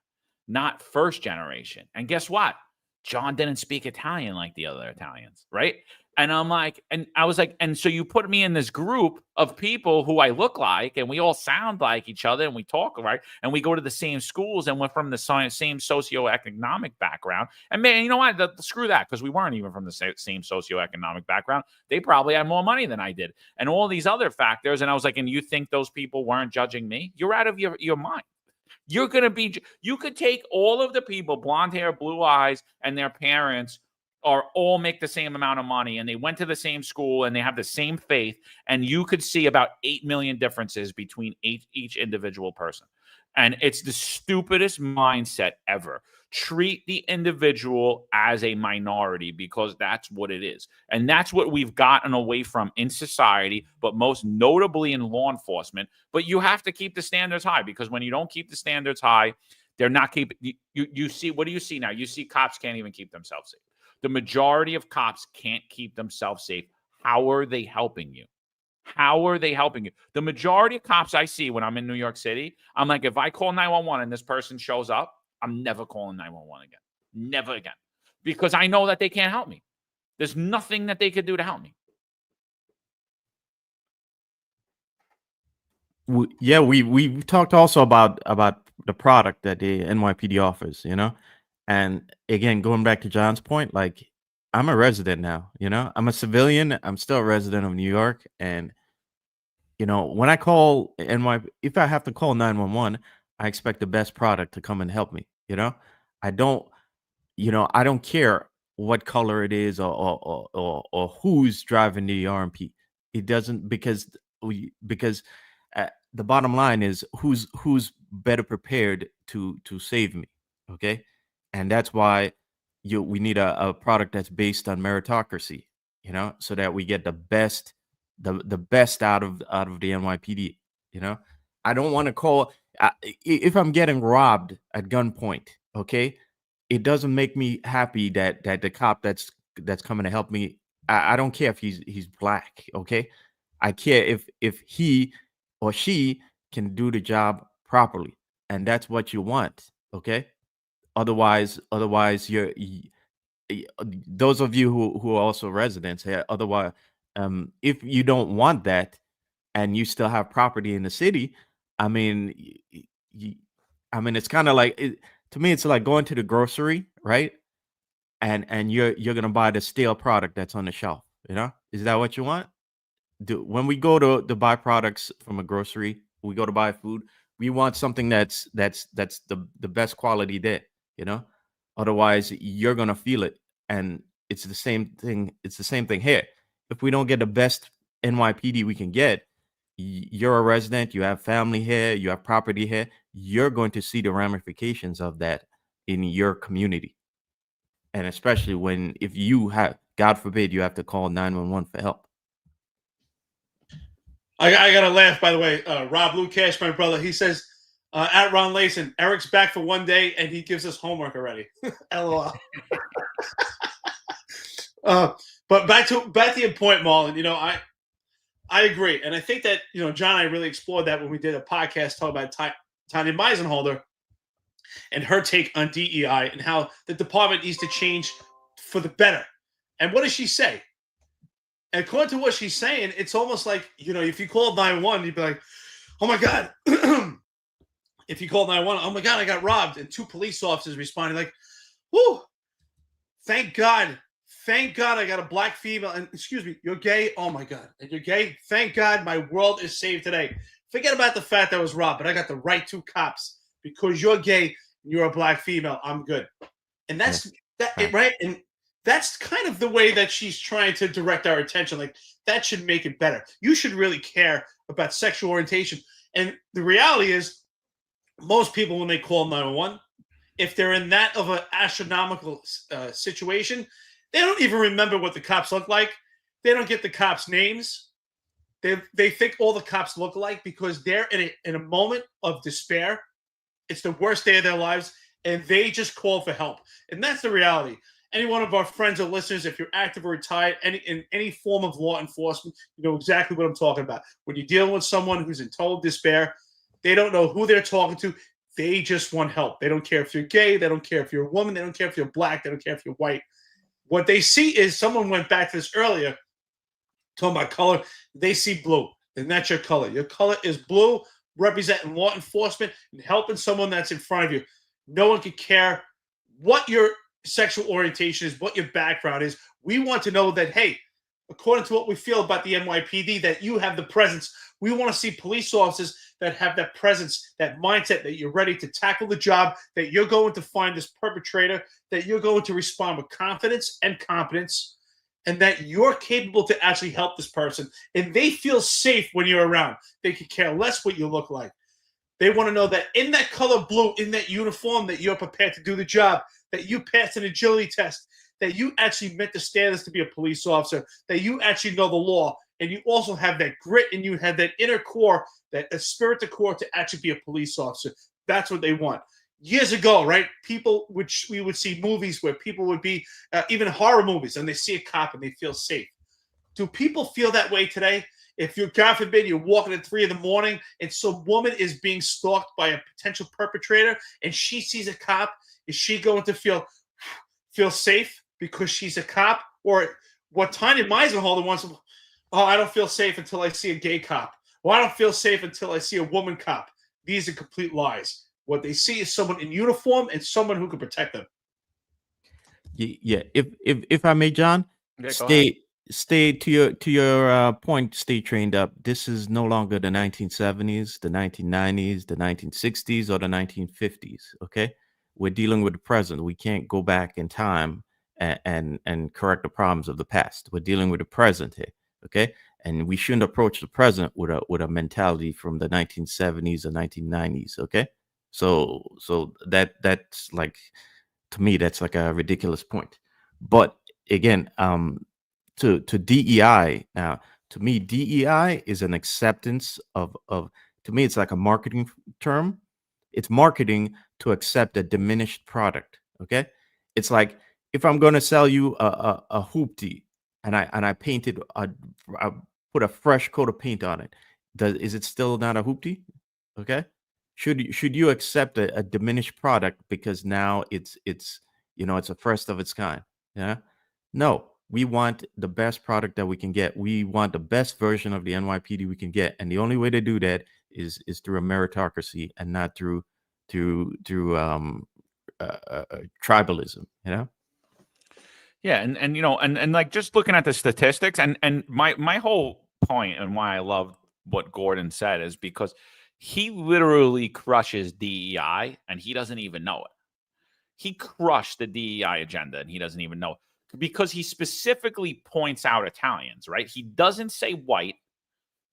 not first generation. And guess what? John didn't speak Italian like the other Italians, right? And I'm like, and I was like, and so you put me in this group of people who I look like, and we all sound like each other, and we talk, right? And we go to the same schools, and we're from the same socioeconomic background. And man, you know what? Screw that, because we weren't even from the same socioeconomic background. They probably had more money than I did, and all these other factors. And I was like, and you think those people weren't judging me? You're out of your mind. You're going to be, you could take all of the people, blonde hair, blue eyes, and their parents are all make the same amount of money, and they went to the same school, and they have the same faith, and you could see about 8 million differences between each individual person. And it's the stupidest mindset ever. Treat the individual as a minority, because that's what it is. And that's what we've gotten away from in society, but most notably in law enforcement. But you have to keep the standards high, because when you don't keep the standards high, they're not keeping you see, what do you see now? You see cops can't even keep themselves safe. The majority of cops can't keep themselves safe. How are they helping you? How are they helping you? The majority of cops I see when I'm in New York City, I'm like, if I call 911 and this person shows up, I'm never calling 911 again. Never again. Because I know that they can't help me. There's nothing that they could do to help me. We talked also about the product that the NYPD offers, you know. And again, going back to John's point, like, I'm a resident now, you know. I'm a civilian. I'm still a resident of New York, and you know, when I call if I have to call 911, I expect the best product to come and help me. You know, I don't, I don't care what color it is or who's driving the RMP. It doesn't, because the bottom line is who's better prepared to save me. Okay, and that's why we need a product that's based on meritocracy. You know, so that we get the best out of the NYPD. You know, I don't want to call if I'm getting robbed at gunpoint. Okay, it doesn't make me happy that the cop that's coming to help me. I don't care if he's black. Okay, I care if he or she can do the job properly, and that's what you want. Okay, otherwise those of you who are also residents here, otherwise, if you don't want that and you still have property in the city, I mean, it's kind of like to me, it's like going to the grocery, right? And you're gonna buy the stale product that's on the shelf. You know, is that what you want? When we go to buy products from a grocery, we go to buy food, we want something that's the best quality there. You know, otherwise you're gonna feel it. And it's the same thing. It's the same thing here. If we don't get the best NYPD we can get, you're a resident, you have family here, you have property here, you're going to see the ramifications of that in your community. And especially if you have, God forbid, you have to call 911 for help. I gotta laugh, by the way. Rob Lucash, my brother, he says, at Ron Layson, Eric's back for one day and he gives us homework already. LOL. But back to your point, Marlon. You know, I agree, and I think that John and I really explored that when we did a podcast talking about Tanya Meisenholder and her take on DEI and how the department needs to change for the better. And what does she say? And according to what she's saying, it's almost like, if you called 911, you'd be like, oh my God. If you called 911, oh my God, I got robbed. And 2 police officers responded like, whoo, thank God I got a black female. And excuse me, you're gay? Oh my God. And you're gay? Thank God my world is saved today. Forget about the fact that I was robbed, but I got the right 2 cops because you're gay and you're a black female. I'm good. And that's right. And that's kind of the way that she's trying to direct our attention. Like, that should make it better. You should really care about sexual orientation. And the reality is, most people, when they call 911, if they're in that of an astronomical situation, they don't even remember what the cops look like. They don't get the cops' names. They think all the cops look alike because they're in a moment of despair. It's the worst day of their lives, and they just call for help. And that's the reality. Any one of our friends or listeners, if you're active or retired, in any form of law enforcement, you know exactly what I'm talking about. When you're dealing with someone who's in total despair, they don't know who they're talking to. They just want help. They don't care if you're gay. They don't care if you're a woman. They don't care if you're black. They don't care if you're white. What they see is, someone went back to this earlier, talking about color. They see blue, and that's your color. Your color is blue, representing law enforcement and helping someone that's in front of you. No one could care what your sexual orientation is, what your background is. We want to know that, hey, according to what we feel about the NYPD, that you have the presence. We want to see police officers that have that presence, that mindset, that you're ready to tackle the job, that you're going to find this perpetrator, that you're going to respond with confidence and competence, and that you're capable to actually help this person. And they feel safe when you're around. They could care less what you look like. They want to know that in that color blue, in that uniform, that you're prepared to do the job, that you passed an agility test, that you actually met the standards to be a police officer, that you actually know the law, and you also have that grit and you have that inner core, that a spirit to core to actually be a police officer. That's what they want. Years ago, right, people, which we would see movies where people would be, even horror movies, and they see a cop and they feel safe. Do people feel that way today? If you're, God forbid, you're walking at 3 a.m. and some woman is being stalked by a potential perpetrator and she sees a cop, is she going to feel safe because she's a cop? Or what Tanya Meisenholder wants, oh, I don't feel safe until I see a gay cop. Well, I don't feel safe until I see a woman cop. These are complete lies. What they see is someone in uniform and someone who can protect them. Yeah. If I may, John, Yeah, go ahead. stay to your point. Stay trained up. This is no longer the 1970s, the 1990s, the 1960s, or the 1950s. Okay, we're dealing with the present. We can't go back in time and correct the problems of the past. We're dealing with the present here. Okay, and we shouldn't approach the present with a mentality from the 1970s or 1990s. Okay, so that's like, to me, that's like a ridiculous point. But again, to DEI now, to me, DEI is an acceptance of to me, it's like a marketing term. It's marketing to accept a diminished product. Okay, it's like if I'm going to sell you a hoopty and I painted I put a fresh coat of paint on it, is it still not a hoopty? Okay, should you accept a diminished product because now it's it's a first of its kind? Yeah, no, we want the best product that we can get. We want the best version of the NYPD we can get, and the only way to do that is through a meritocracy and not through tribalism. Yeah, and like just looking at the statistics, and my whole point and why I love what Gordon said is because he literally crushes DEI and he doesn't even know it. He crushed the DEI agenda and he doesn't even know it because he specifically points out Italians, right? He doesn't say white.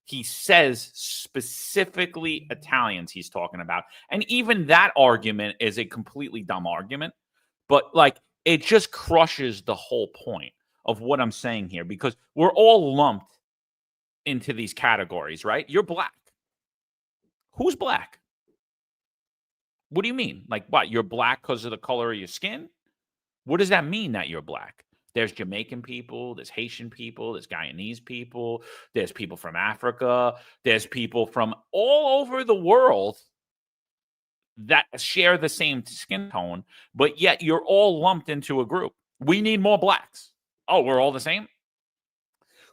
He says specifically Italians he's talking about. And even that argument is a completely dumb argument. But like, it just crushes the whole point of what I'm saying here because we're all lumped into these categories, right? You're black. Who's black? What do you mean? Like what? You're black because of the color of your skin? What does that mean that you're black? There's Jamaican people, there's Haitian people, there's Guyanese people, there's people from Africa, there's people from all over the world that share the same skin tone, but yet you're all lumped into a group. We need more blacks. Oh, we're all the same?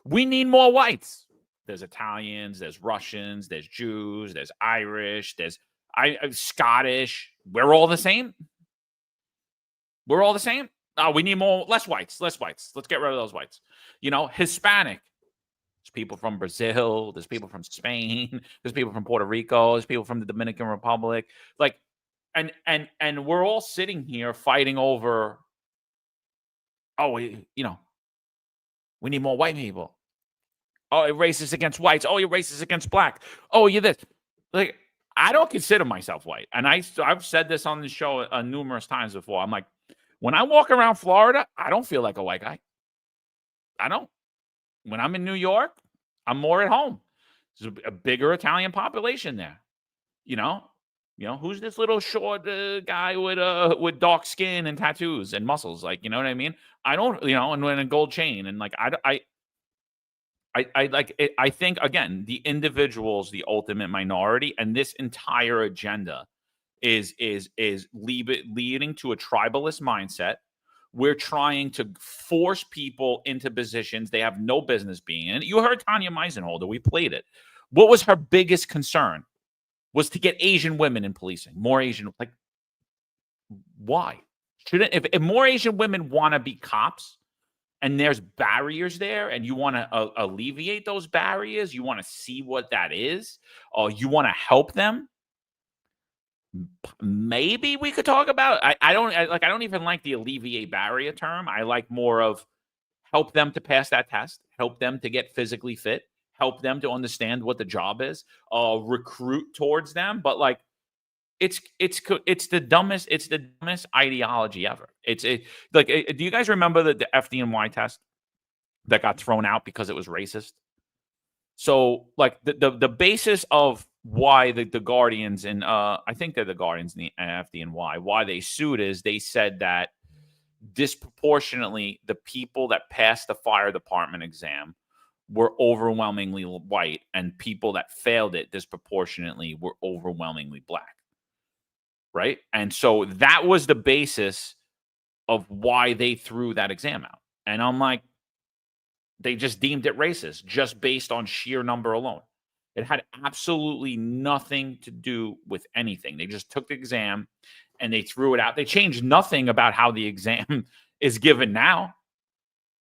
We need more whites. There's Italians, there's Russians, there's Jews, there's Irish, there's Scottish. We're all the same? We're all the same? Oh, we need less whites. Let's get rid of those whites. Hispanic. There's people from Brazil. There's people from Spain. There's people from Puerto Rico. There's people from the Dominican Republic. Like, and we're all sitting here fighting over, we need more white people. Oh, you're racist against whites. Oh, you're racist against black. Oh, you're this. Like, I don't consider myself white. And I've said this on the show numerous times before. I'm like, when I walk around Florida, I don't feel like a white guy. I don't. When I'm in New York, I'm more at home. There's a bigger Italian population there. Who's this little short guy with dark skin and tattoos and muscles? Like, you know what I mean? I don't, and a gold chain and like I think again, the individual is the ultimate minority, and this entire agenda is leading to a tribalist mindset. We're trying to force people into positions they have no business being in. You heard Tanya Meisenholder. We played it. What was her biggest concern? Was to get Asian women in policing. More Asian. Like, why? If more Asian women want to be cops, and there's barriers there, and you want to alleviate those barriers, you want to see what that is, or you want to help them, maybe we could talk about. I don't even like the alleviate barrier term. I like more of help them to pass that test, help them to get physically fit, help them to understand what the job is, recruit towards them. But like, it's the dumbest ideology ever. Do you guys remember the FDNY test that got thrown out because it was racist? So like the basis of why the Guardians and I think they're the Guardians in the FDNY, why they sued is they said that disproportionately the people that passed the fire department exam were overwhelmingly white, and people that failed it disproportionately were overwhelmingly black. Right? And so that was the basis of why they threw that exam out. And I'm like, they just deemed it racist just based on sheer number alone. It had absolutely nothing to do with anything. They just took the exam and they threw it out. They changed nothing about how the exam is given now,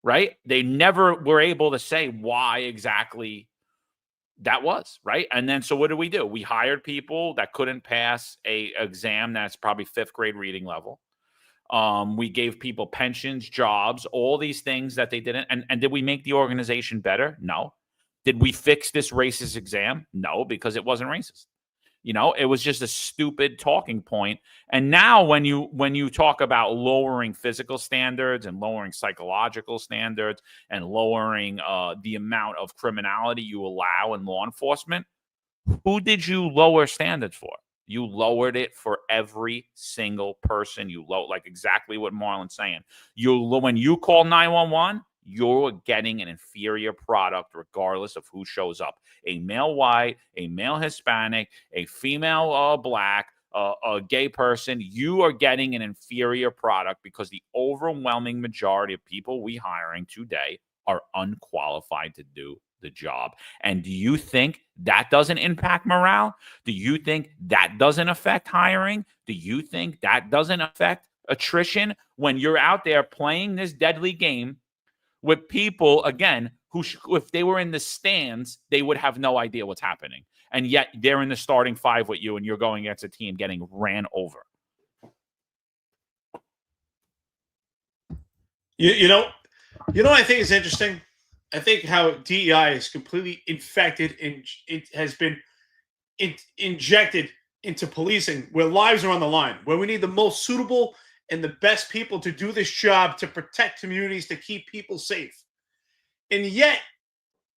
right? They never were able to say why exactly that was, right? And then so what do? We hired people that couldn't pass a exam that's probably 5th grade reading level. We gave people pensions, jobs, all these things that they didn't. And did we make the organization better? No. Did we fix this racist exam? No, because it wasn't racist. It was just a stupid talking point. And now when you talk about lowering physical standards and lowering psychological standards and lowering the amount of criminality you allow in law enforcement, who did you lower standards for? You lowered it for every single person. Like exactly what Marlon's saying. When you call 911, you're getting an inferior product regardless of who shows up. A male white, a male Hispanic, a female black, a gay person. You are getting an inferior product because the overwhelming majority of people we hiring today are unqualified to do the job. And do you think that doesn't impact morale? Do you think that doesn't affect hiring? Do you think that doesn't affect attrition when you're out there playing this deadly game with people, again, who if they were in the stands, they would have no idea what's happening. And yet they're in the starting 5 with you and you're going against a team getting ran over. I think is interesting. I think how DEI is completely infected and it has been injected into policing where lives are on the line, where we need the most suitable and the best people to do this job to protect communities, to keep people safe. And yet,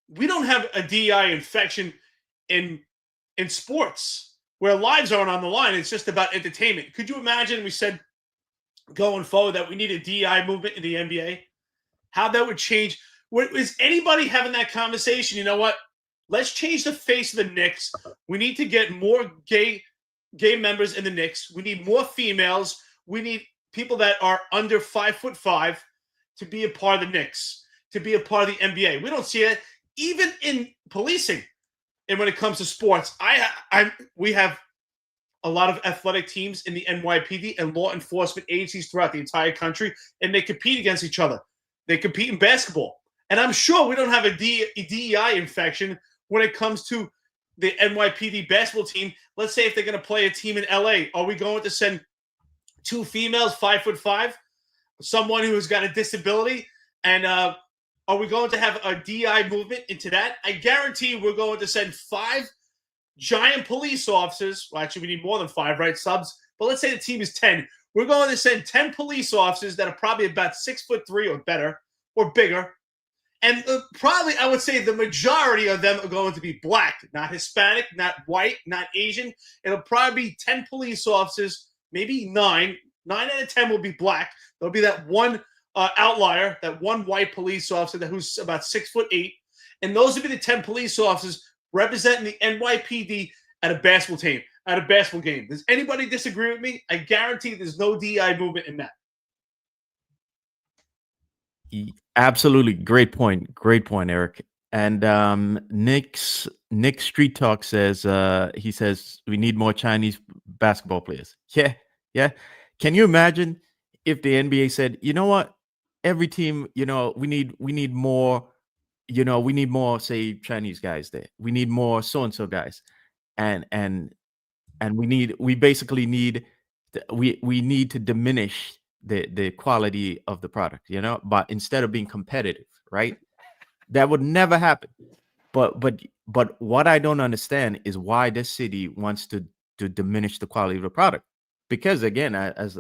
we don't have a DEI infection in sports where lives aren't on the line. It's just about entertainment. Could you imagine we said going forward that we need a DEI movement in the NBA? How that would change. Is anybody having that conversation? You know what? Let's change the face of the Knicks. We need to get more gay members in the Knicks. We need more females. We need people that are under 5'5" to be a part of the Knicks, to be a part of the NBA. We don't see it even in policing. And when it comes to sports, we have a lot of athletic teams in the NYPD and law enforcement agencies throughout the entire country, and they compete against each other. They compete in basketball. And I'm sure we don't have a DEI infection when it comes to the NYPD basketball team. Let's say if they're going to play a team in LA, are we going to send 2 females, 5'5", someone who has got a disability? And are we going to have a DEI movement into that? I guarantee we're going to send 5 giant police officers. Well, actually, we need more than 5, right? Subs. But let's say the team is 10. We're going to send 10 police officers that are probably about 6'3" or better or bigger. And probably, I would say the majority of them are going to be black, not Hispanic, not white, not Asian. It'll probably be 10 police officers, maybe 9. 9 out of 10 will be black. There'll be that one outlier, that one white police officer who's about 6'8". And those will be the 10 police officers representing the NYPD at a basketball game. Does anybody disagree with me? I guarantee there's no DEI movement in that. Absolutely. Great point, Eric. And Nick's Street Talk says, he says, we need more Chinese basketball players. Yeah. Can you imagine if the NBA said, you know what? every team, we need more, we need more, say, Chinese guys there. We need more so-and-so guys. And we basically need, we need to diminish the quality of the product, but instead of being competitive, right? That would never happen. But what I don't understand is why this city wants to diminish the quality of the product. Because again, as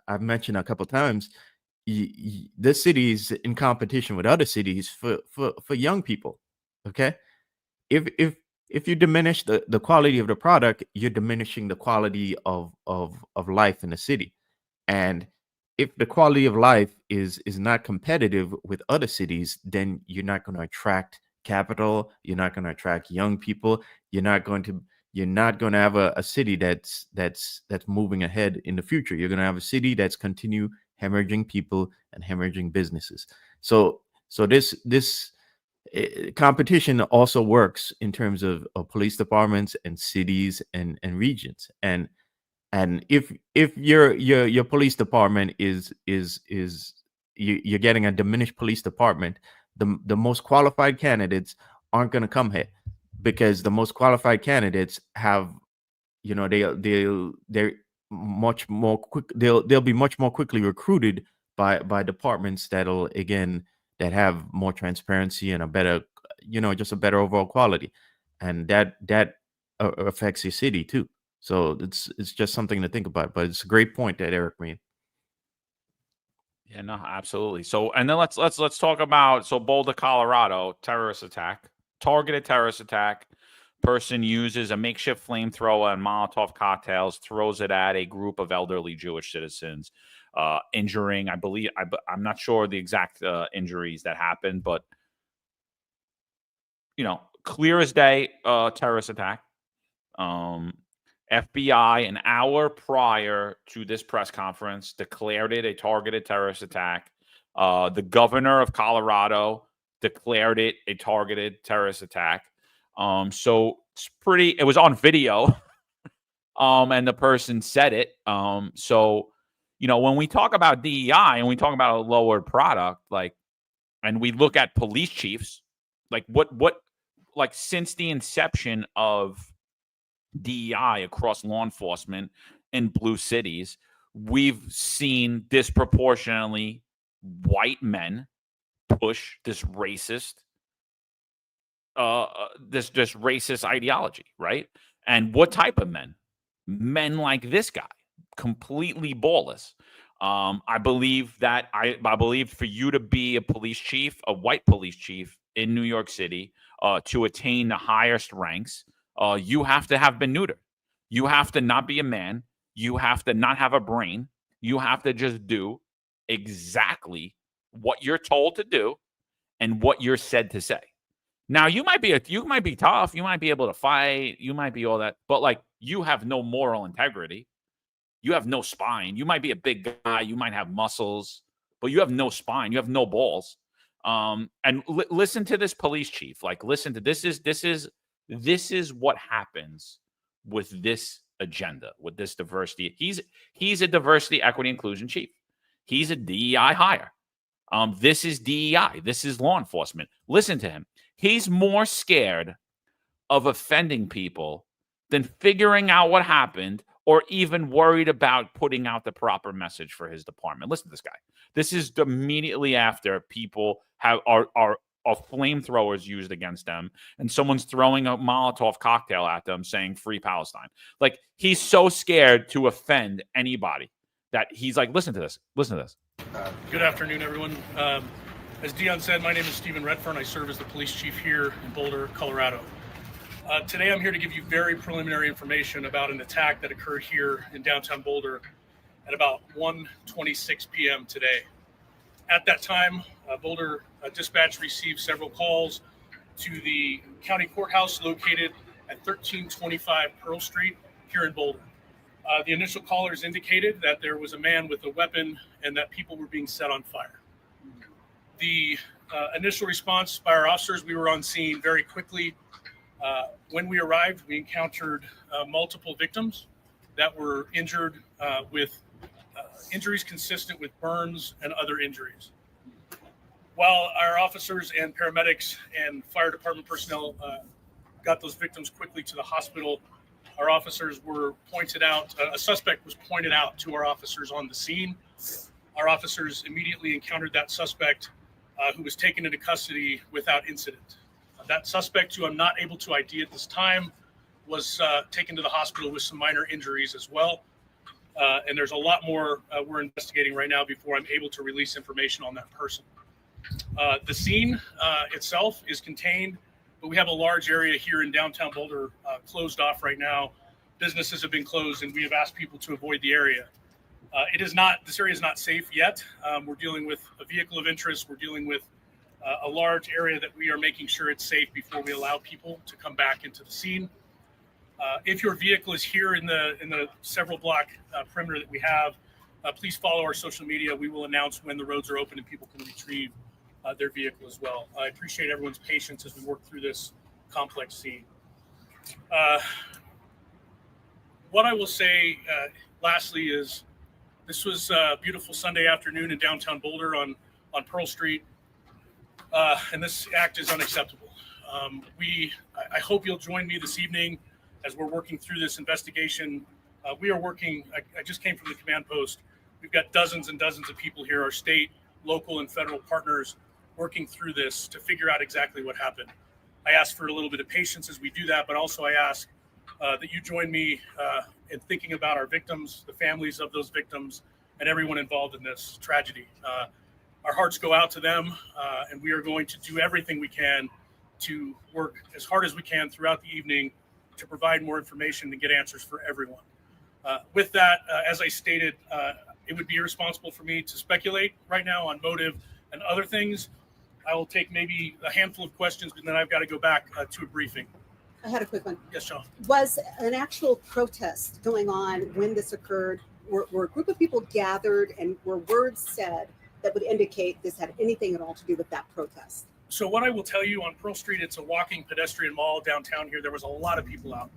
I've mentioned a couple of times, this city is in competition with other cities for young people. Okay, if you diminish the quality of the product, you're diminishing the quality of life in the city. And if the quality of life is not competitive with other cities, then you're not going to attract capital. You're not going to attract young people. You're not going to have a city that's moving ahead in the future. You're going to have a city that's continue hemorrhaging people and hemorrhaging businesses. So this competition also works in terms of police departments and cities and regions. And if your police department is you're getting a diminished police department, the most qualified candidates aren't going to come here, because the most qualified candidates have, they're much more quick. They'll be much more quickly recruited by departments that have more transparency and a better, just a better overall quality, and that affects your city too. So it's just something to think about. But it's a great point that Eric made. Yeah, no, absolutely. So, and then let's talk about, so Boulder, Colorado, targeted terrorist attack. Person uses a makeshift flamethrower and Molotov cocktails, throws it at a group of elderly Jewish citizens, injuring, I believe, I'm not sure the exact injuries that happened, but clear as day, terrorist attack. FBI, an hour prior to this press conference, declared it a targeted terrorist attack. The governor of Colorado declared it a targeted terrorist attack. So it was on video, and the person said it. So, when we talk about DEI and we talk about a lowered product, and we look at police chiefs, since the inception of DEI across law enforcement in blue cities, we've seen disproportionately white men push this racist ideology, right? And what type of men? Men like this guy, completely ballless. I believe for you to be a police chief, a white police chief in New York City, to attain the highest ranks, you have to have been neutered. You have to not be a man. You have to not have a brain. You have to just do exactly what you're told to do and what you're said to say. Now, you might be tough. You might be able to fight. You might be all that. But you have no moral integrity. You have no spine. You might be a big guy. You might have muscles, but you have no spine. You have no balls. And listen to this police chief. Listen to this is what happens with this agenda, with this diversity. He's a diversity, equity, inclusion chief. He's a DEI hire. This is DEI. This is law enforcement. Listen to him. He's more scared of offending people than figuring out what happened, or even worried about putting out the proper message for his department. Listen to this guy. This is immediately after people are flamethrowers used against them, and someone's throwing a Molotov cocktail at them saying "Free Palestine." He's so scared to offend anybody that he's listen to this. Listen to this. Good afternoon, everyone. As Dion said, my name is Stephen Redfern. I serve as the police chief here in Boulder, Colorado. Today, I'm here to give you very preliminary information about an attack that occurred here in downtown Boulder at about 1:26 p.m. today. At that time, Boulder dispatch received several calls to the county courthouse located at 1325 Pearl Street here in Boulder. The initial callers indicated that there was a man with a weapon and that people were being set on fire. The initial response by our officers, we were on scene very quickly. When we arrived, we encountered multiple victims that were injured with injuries consistent with burns and other injuries. While our officers and paramedics and fire department personnel got those victims quickly to the hospital, our officers were pointed out, a suspect was pointed out to our officers on the scene. Our officers immediately encountered that suspect who was taken into custody without incident. That suspect, who I'm not able to ID at this time, was taken to the hospital with some minor injuries as well. And there's a lot more we're investigating right now before I'm able to release information on that person. The scene itself is contained, but we have a large area here in downtown Boulder closed off right now. Businesses have been closed, and we have asked people to avoid the area. This area is not safe yet. We're dealing with a vehicle of interest. We're dealing with a large area that we are making sure it's safe before we allow people to come back into the scene. If your vehicle is here in the several block perimeter that we have, please follow our social media. We will announce when the roads are open and people can retrieve their vehicle as well. I appreciate everyone's patience as we work through this complex scene. What I will say lastly is this was a beautiful Sunday afternoon in downtown Boulder on Pearl Street, and this act is unacceptable. I hope you'll join me this evening as we're working through this investigation. We are working, I just came from the command post. We've got dozens and dozens of people here, our state, local, and federal partners working through this to figure out exactly what happened. I ask for a little bit of patience as we do that, but also I ask that you join me in thinking about our victims, the families of those victims, and everyone involved in this tragedy. Our hearts go out to them, and we are going to do everything we can to work as hard as we can throughout the evening to provide more information and get answers for everyone. With that, as I stated, it would be irresponsible for me to speculate right now on motive and other things. I will take maybe a handful of questions, but then I've got to go back to a briefing. I had a quick one. Yes, Sean. Was an actual protest going on when this occurred? Were a group of people gathered and were words said that would indicate this had anything at all to do with that protest? So what I will tell you, on Pearl Street, it's a walking pedestrian mall downtown here. There was a lot of people out.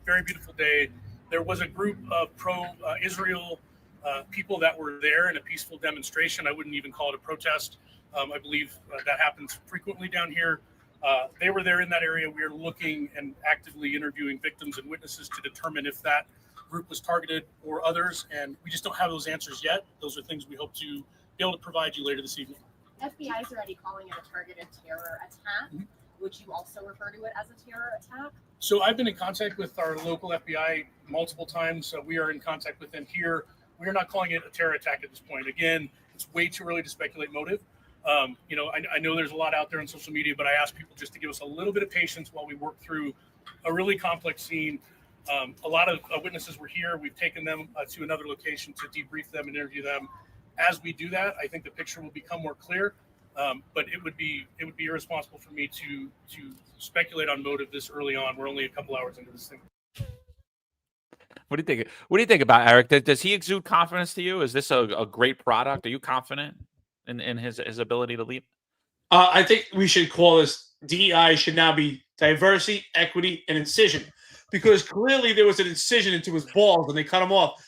Very beautiful day. There was a group of pro-Israel people that were there in a peaceful demonstration. I wouldn't even call it a protest. I believe that happens frequently down here. They were there in that area. We are looking and actively interviewing victims and witnesses to determine if that group was targeted or others, and we just don't have those answers yet. Those are things we hope to be able to provide you later this evening. FBI is already calling it a targeted terror attack. Mm-hmm. Would you also refer to it as a terror attack? So I've been in contact with our local FBI multiple times. We are in contact with them here. We are not calling it a terror attack at this point. Again, it's way too early to speculate motive. I know there's a lot out there on social media, but I ask people just to give us a little bit of patience while we work through a really complex scene. A lot of witnesses were here. We've taken them to another location to debrief them and interview them. As we do that, I think the picture will become more clear. But it would be irresponsible for me to speculate on motive this early on. We're only a couple hours into this thing. What do you think? What do you think about Eric? Does he exude confidence to you? Is this a great product? Are you confident in his ability to lead? I think we should call this DEI should now be diversity, equity, and incision, because clearly there was an incision into his balls and they cut him off.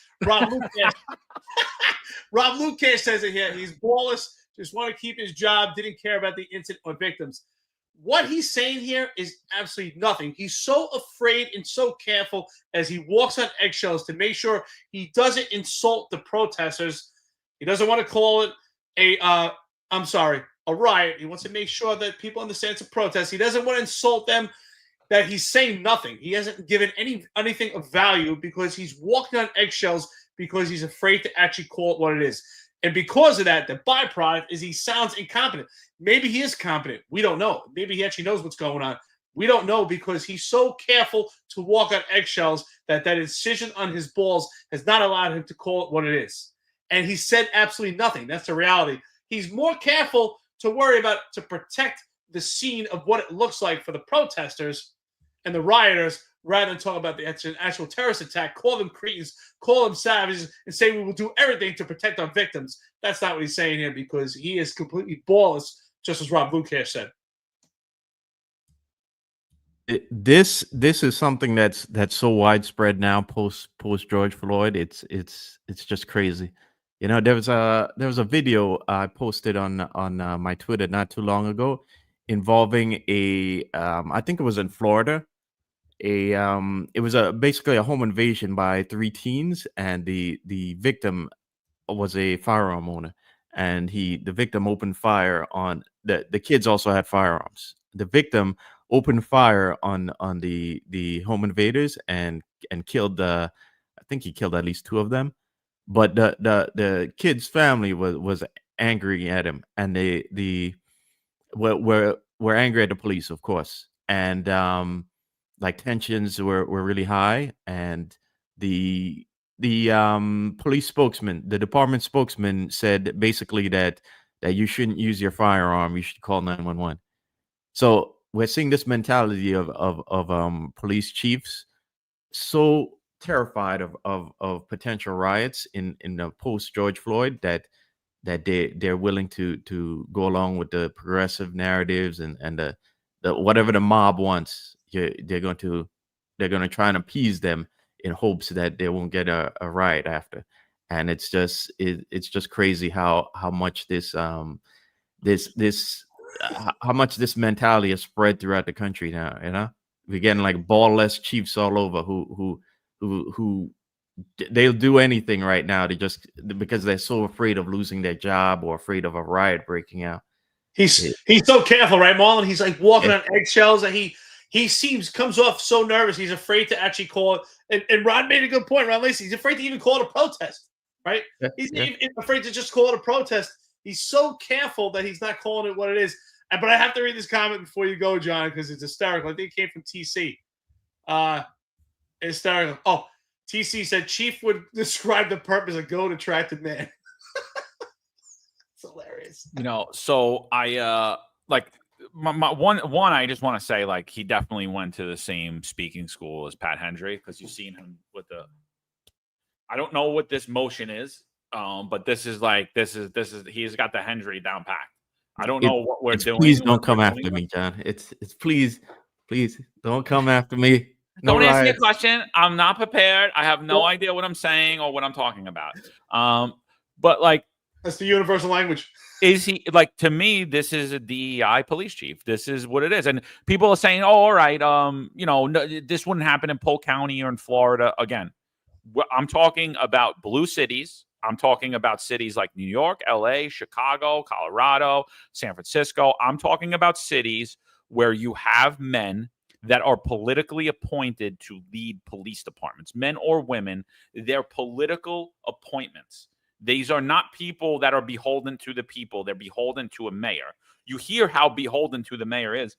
Rob Lucas says it here. He's ballless, just want to keep his job, didn't care about the incident or victims. What he's saying here is absolutely nothing. He's so afraid and so careful as he walks on eggshells to make sure he doesn't insult the protesters. He doesn't want to call it a riot. He wants to make sure that people understand it's a protest. He doesn't want to insult them, that he's saying nothing. He hasn't given anything of value because he's walking on eggshells because he's afraid to actually call it what it is. And because of that, the byproduct is he sounds incompetent. Maybe he is competent. We don't know. Maybe he actually knows what's going on. We don't know because he's so careful to walk on eggshells that incision on his balls has not allowed him to call it what it is. And he said absolutely nothing. That's the reality. He's more careful to worry about to protect the scene of what it looks like for the protesters and the rioters rather than talk about the actual terrorist attack, call them cretins, call them savages, and say we will do everything to protect our victims. That's not what he's saying here because he is completely ballless, just as Rob Lucas said. This is something that's so widespread now post George Floyd. It's just crazy. You know, there was a video I posted on my Twitter not too long ago involving I think it was in Florida. It was basically a home invasion by 3 teens, and the victim was a firearm owner, and the victim opened fire on the kids also had firearms. The victim opened fire on the home invaders and killed I think he killed at least 2 of them. But the kid's family was angry at him, and they were angry at the police, of course, and like tensions were really high, and the police spokesman, the department spokesman, said basically that you shouldn't use your firearm, you should call 911. So we're seeing this mentality of police chiefs so terrified of potential riots in the post George Floyd that they're willing to go along with the progressive narratives and the whatever the mob wants. They're going to try and appease them in hopes that they won't get a riot after. And it's just crazy how much this how much this mentality is spread throughout the country now. You know, we're getting like ballless chiefs all over who they'll do anything right now to just because they're so afraid of losing their job or afraid of a riot breaking out. He's so careful, right, Marlon? He's like walking on eggshells, and he comes off so nervous. He's afraid to actually call it. And Ron made a good point, Ron Lacey. He's afraid to even call it a protest, right? He's even afraid to just call it a protest. He's so careful that he's not calling it what it is. But I have to read this comment before you go, John, because it's hysterical. I think it came from TC. Hysterical. Oh, TC said Chief would describe the purpose of goat attracted man. It's hilarious. You know, so I like my one I just want to say, like, he definitely went to the same speaking school as Pat Hendry, because you've seen him with I don't know what this motion is, but this is he's got the Hendry down packed. I don't know what we're doing. Please don't come after me, John. It's please don't come after me. Don't ask me a question. I'm not prepared. I have no idea what I'm saying or what I'm talking about. But like, that's the universal language. Is he, like, to me, this is a DEI police chief. This is what it is. And people are saying, oh, all right, you know, no, this wouldn't happen in Polk County or in Florida. Again, I'm talking about blue cities. I'm talking about cities like New York, LA, Chicago, Colorado, San Francisco. I'm talking about cities where you have men that are politically appointed to lead police departments, men or women. They're political appointments. These are not people that are beholden to the people. They're beholden to a mayor. You hear how beholden to the mayor is.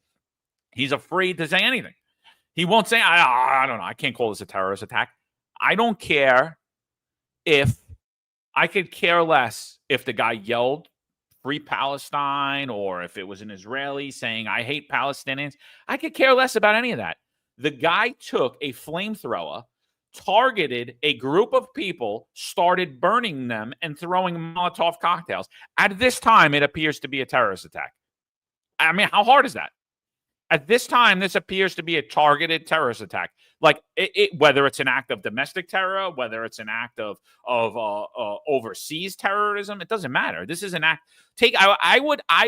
He's afraid to say anything. He won't say, I don't know, I can't call this a terrorist attack. I don't care if, I could care less if the guy yelled Free Palestine, or if it was an Israeli saying, I hate Palestinians. I could care less about any of that. The guy took a flamethrower, targeted a group of people, started burning them and throwing Molotov cocktails. At this time, it appears to be a terrorist attack. I mean, how hard is that? At this time, this appears to be a targeted terrorist attack. Like, whether it's an act of domestic terror, whether it's an act of overseas terrorism, it doesn't matter. This is an act. I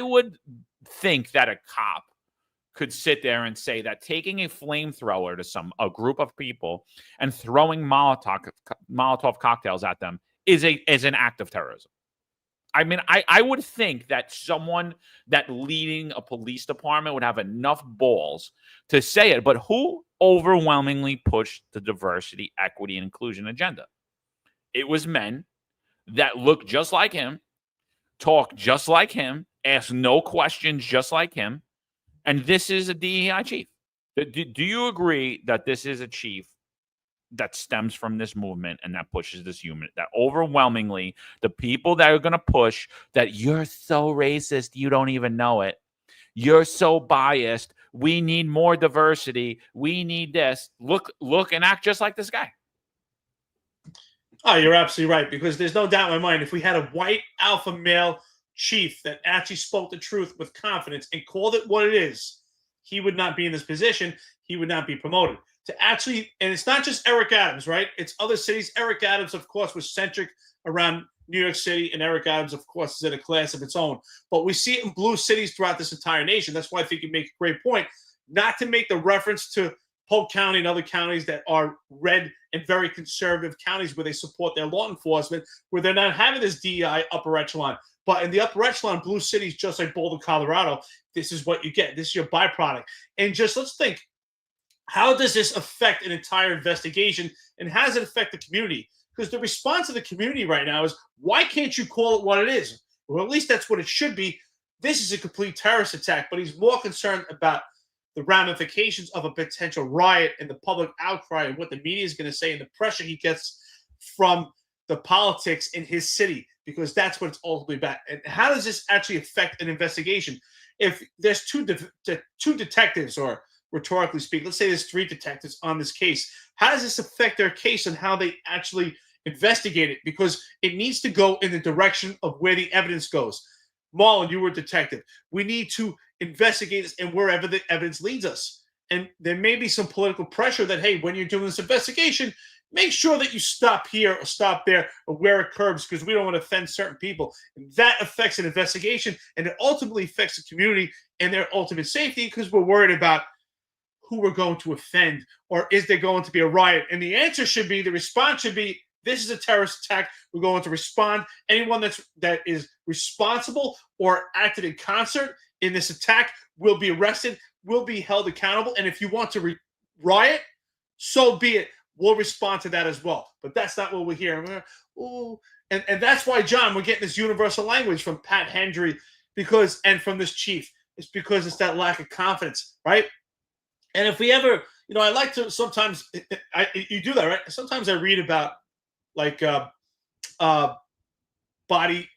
would think that a cop could sit there and say that taking a flamethrower to a group of people and throwing Molotov cocktails at them is an act of terrorism. I mean, I would think that someone that leading a police department would have enough balls to say it. But who overwhelmingly pushed the diversity, equity, and inclusion agenda? It was men that look just like him, talk just like him, ask no questions just like him. And this is a DEI chief. Do you agree that this is a chief that stems from this movement and that pushes this unit, that overwhelmingly the people that are going to push that you're so racist, you don't even know it. You're so biased. We need more diversity. We need this. Look and act just like this guy. Oh, you're absolutely right, because there's no doubt in my mind, if we had a white alpha male chief that actually spoke the truth with confidence and called it what it is, he would not be in this position. He would not be promoted. To actually, and it's not just Eric Adams, right? It's other cities. Eric Adams, of course, was centric around New York City, and Eric Adams, of course, is in a class of its own. But we see it in blue cities throughout this entire nation. That's why I think you make a great point. Not to make the reference to Polk County and other counties that are red and very conservative counties where they support their law enforcement, where they're not having this DEI upper echelon. But in the upper echelon, blue cities, just like Boulder, Colorado, this is what you get. This is your byproduct. And just let's think, how does this affect an entire investigation, and how does it affect the community? Because the response of the community right now is, why can't you call it what it is? Well, at least that's what it should be. This is a complete terrorist attack, but he's more concerned about the ramifications of a potential riot and the public outcry and what the media is going to say and the pressure he gets from the politics in his city, because that's what it's ultimately about. And how does this actually affect an investigation? If there's two detectives, or rhetorically speaking, let's say there's 3 detectives on this case, how does this affect their case and how they actually investigate it? Because it needs to go in the direction of where the evidence goes. Marlon, you were a detective. We need to investigate this and wherever the evidence leads us. And there may be some political pressure that, hey, when you're doing this investigation, make sure that you stop here or stop there or where it curbs, because we don't want to offend certain people. And that affects an investigation, and it ultimately affects the community and their ultimate safety, because we're worried about who we're going to offend, or is there going to be a riot? And the answer should be, the response should be, this is a terrorist attack. We're going to respond. Anyone that is responsible or acted in concert in this attack will be arrested, will be held accountable. And if you want to riot, so be it. We'll respond to that as well. But that's not what we're hearing. And that's why, John, we're getting this universal language from Pat Hendry and from this chief. It's because it's that lack of confidence, right? And if we ever, I like to sometimes, you do that, right? Sometimes I read about body,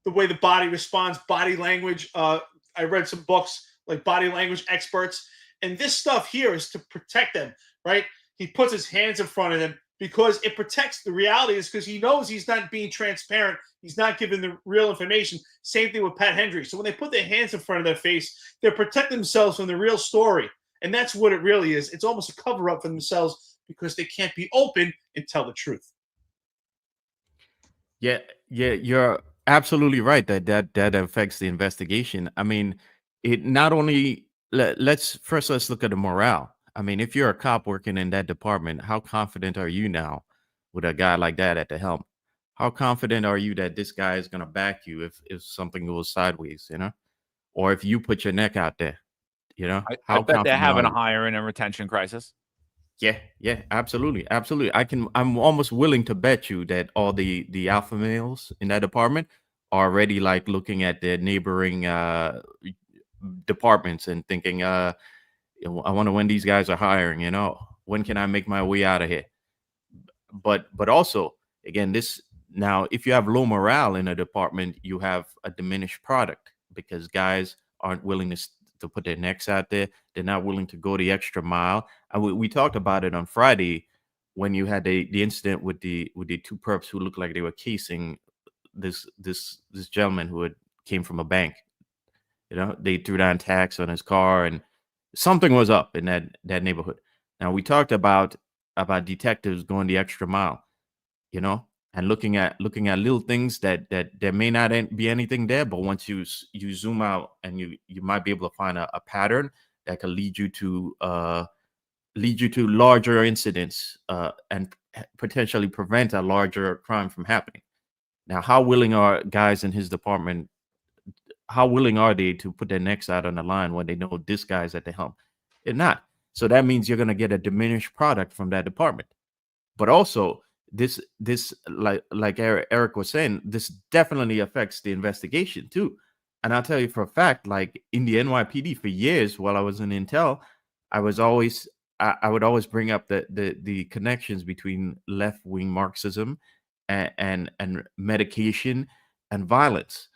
the way the body responds, body language. I read some books like Body Language Experts, and this stuff here is to protect them, right? He puts his hands in front of them because it protects. The reality is because he knows he's not being transparent. He's not giving the real information. Same thing with Pat Hendry. So when they put their hands in front of their face, they're protecting themselves from the real story. And that's what it really is. It's almost a cover up for themselves because they can't be open and tell the truth. Yeah, you're absolutely right that affects the investigation. I mean, it not only let's look at the morale. I mean, if you're a cop working in that department, how confident are you now with a guy like that at the helm? How confident are you that this guy is going to back you if something goes sideways, or if you put your neck out there, I bet they're having a hiring and retention crisis. Yeah, absolutely. I'm almost willing to bet you that all the alpha males in that department are already looking at their neighboring departments and thinking, I wonder when these guys are hiring, when can I make my way out of here? But also, again, now, if you have low morale in a department, you have a diminished product because guys aren't willing to put their necks out there. They're not willing to go the extra mile. And we talked about it on Friday when you had the incident with the 2 perps who looked like they were casing this gentleman who came from a bank. They threw down tax on his car and something was up in that neighborhood. Now, we talked about detectives going the extra mile, and looking at little things that there may not be anything there, but once you zoom out and you might be able to find a pattern that could lead you to larger incidents and potentially prevent a larger crime from happening. Now, how willing are guys in his department? How willing are they to put their necks out on the line when they know this guy's at the helm? They're not. So that means you're going to get a diminished product from that department. But also, this like Eric was saying, this definitely affects the investigation too. And I'll tell you for a fact, like in the NYPD for years while I was in Intel, I would always bring up the connections between left-wing Marxism and medication and violence.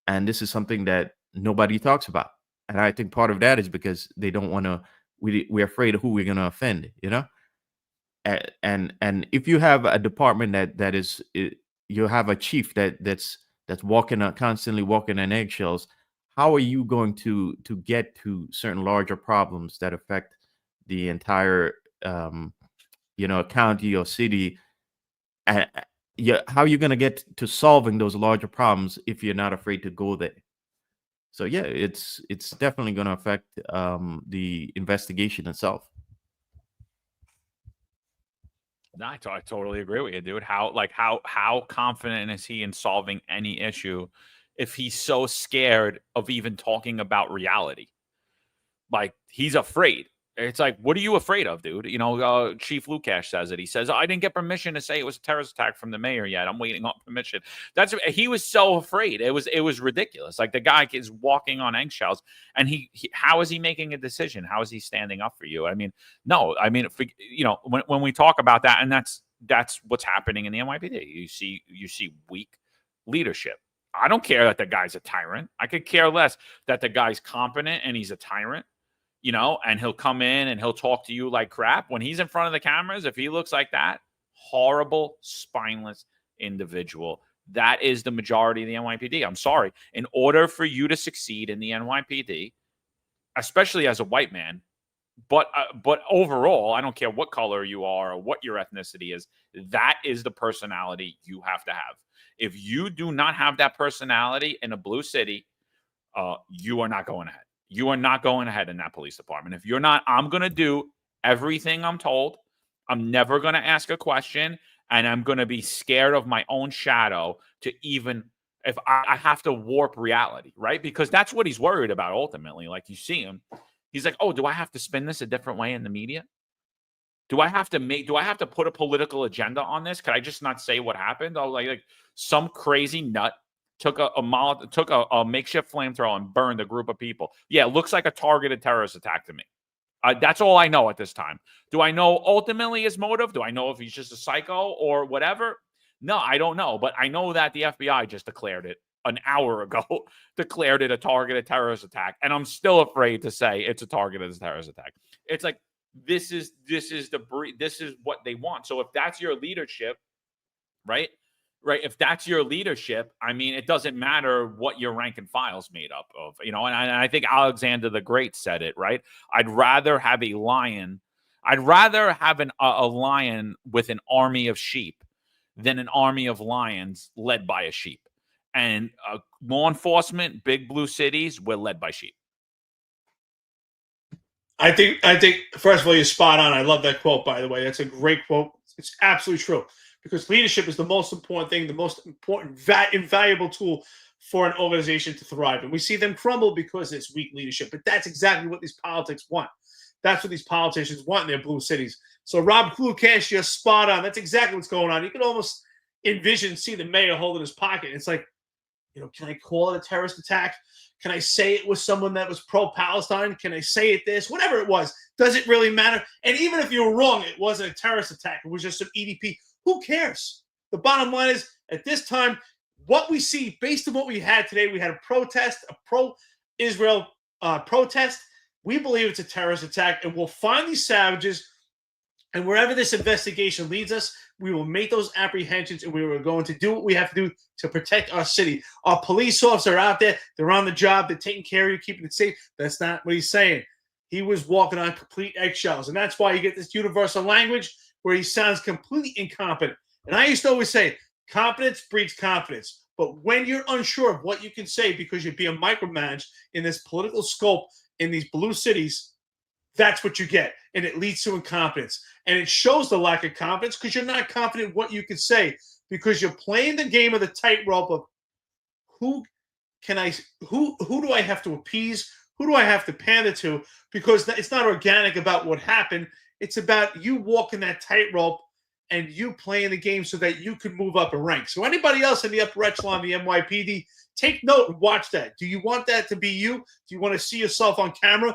And this is something that nobody talks about. And I think part of that is because they don't want to, we're afraid of who we're going to offend, And if you have a department that is, you have a chief that's constantly walking on eggshells, how are you going to get to certain larger problems that affect the entire, county or city? yeah, how are you going to get to solving those larger problems if you're not afraid to go there? So yeah, it's definitely going to affect the investigation itself. No, I totally agree with you, dude. How confident is he in solving any issue if he's so scared of even talking about reality? Like, he's afraid. It's like, what are you afraid of, dude? You know, Chief Lukash says it. He says, I didn't get permission to say it was a terrorist attack from the mayor yet. I'm waiting on permission. He was so afraid. It was ridiculous. Like, the guy is walking on eggshells, and he how is he making a decision? How is he standing up for you? I mean, no, I mean, you know, when we talk about that, and that's what's happening in the NYPD. You see weak leadership. I don't care that the guy's a tyrant. I could care less that the guy's competent and he's a tyrant. You know, and he'll come in and he'll talk to you like crap. When he's in front of the cameras, if he looks like that, horrible, spineless individual. That is the majority of the NYPD. I'm sorry. In order for you to succeed in the NYPD, especially as a white man, but overall, I don't care what color you are or what your ethnicity is, that is the personality you have to have. If you do not have that personality in a blue city, you are not going ahead. You are not going ahead in that police department. If you're not, I'm going to do everything I'm told. I'm never going to ask a question, and I'm going to be scared of my own shadow to even, if I have to warp reality, right? Because that's what he's worried about ultimately. Like, you see him. He's like, oh, do I have to spin this a different way in the media? Do I have to put a political agenda on this? Could I just not say what happened? Oh, like some crazy nut took a makeshift flamethrower and burned a group of people. Yeah, it looks like a targeted terrorist attack to me. That's all I know at this time. Do I know ultimately his motive? Do I know if he's just a psycho or whatever? No, I don't know. But I know that the FBI just declared it an hour ago, declared it a targeted terrorist attack. And I'm still afraid to say it's a targeted terrorist attack. It's like, this is what they want. So if that's your leadership, right? Right. If that's your leadership, I mean, it doesn't matter what your rank and file's made up of, you know, and I think Alexander the Great said it, right? I'd rather have a lion. I'd rather have a lion with an army of sheep than an army of lions led by a sheep. And law enforcement, big blue cities, we're led by sheep. I think first of all, you're spot on. I love that quote, by the way. That's a great quote. It's absolutely true. Because leadership is the most important thing, the most important, invaluable tool for an organization to thrive. And we see them crumble because it's weak leadership. But that's exactly what these politics want. That's what these politicians want in their blue cities. So Rob Lukash, you're spot on. That's exactly what's going on. You can almost see the mayor holding his pocket. It's like, you know, can I call it a terrorist attack? Can I say it was someone that was pro-Palestine? Can I say it this? Whatever it was. Does it really matter? And even if you're wrong, it wasn't a terrorist attack. It was just some EDP. Who cares? The bottom line is, at this time, what we see, based on what we had today, we had a protest, a pro-Israel protest. We believe it's a terrorist attack, and we'll find these savages, and wherever this investigation leads us, we will make those apprehensions, and we are going to do what we have to do to protect our city. Our police officers are out there. They're on the job. They're taking care of you, keeping it safe. That's not what he's saying. He was walking on complete eggshells, and that's why you get this universal language where he sounds completely incompetent. And I used to always say, competence breeds confidence. But when you're unsure of what you can say because you're being micromanaged in this political scope in these blue cities, that's what you get. And it leads to incompetence. And it shows the lack of confidence because you're not confident what you can say, because you're playing the game of the tightrope of who do I have to appease? Who do I have to pander to? Because it's not organic about what happened. It's about you walking that tightrope and you playing the game so that you can move up a rank. So anybody else in the upper echelon of the NYPD, take note and watch that. Do you want that to be you? Do you want to see yourself on camera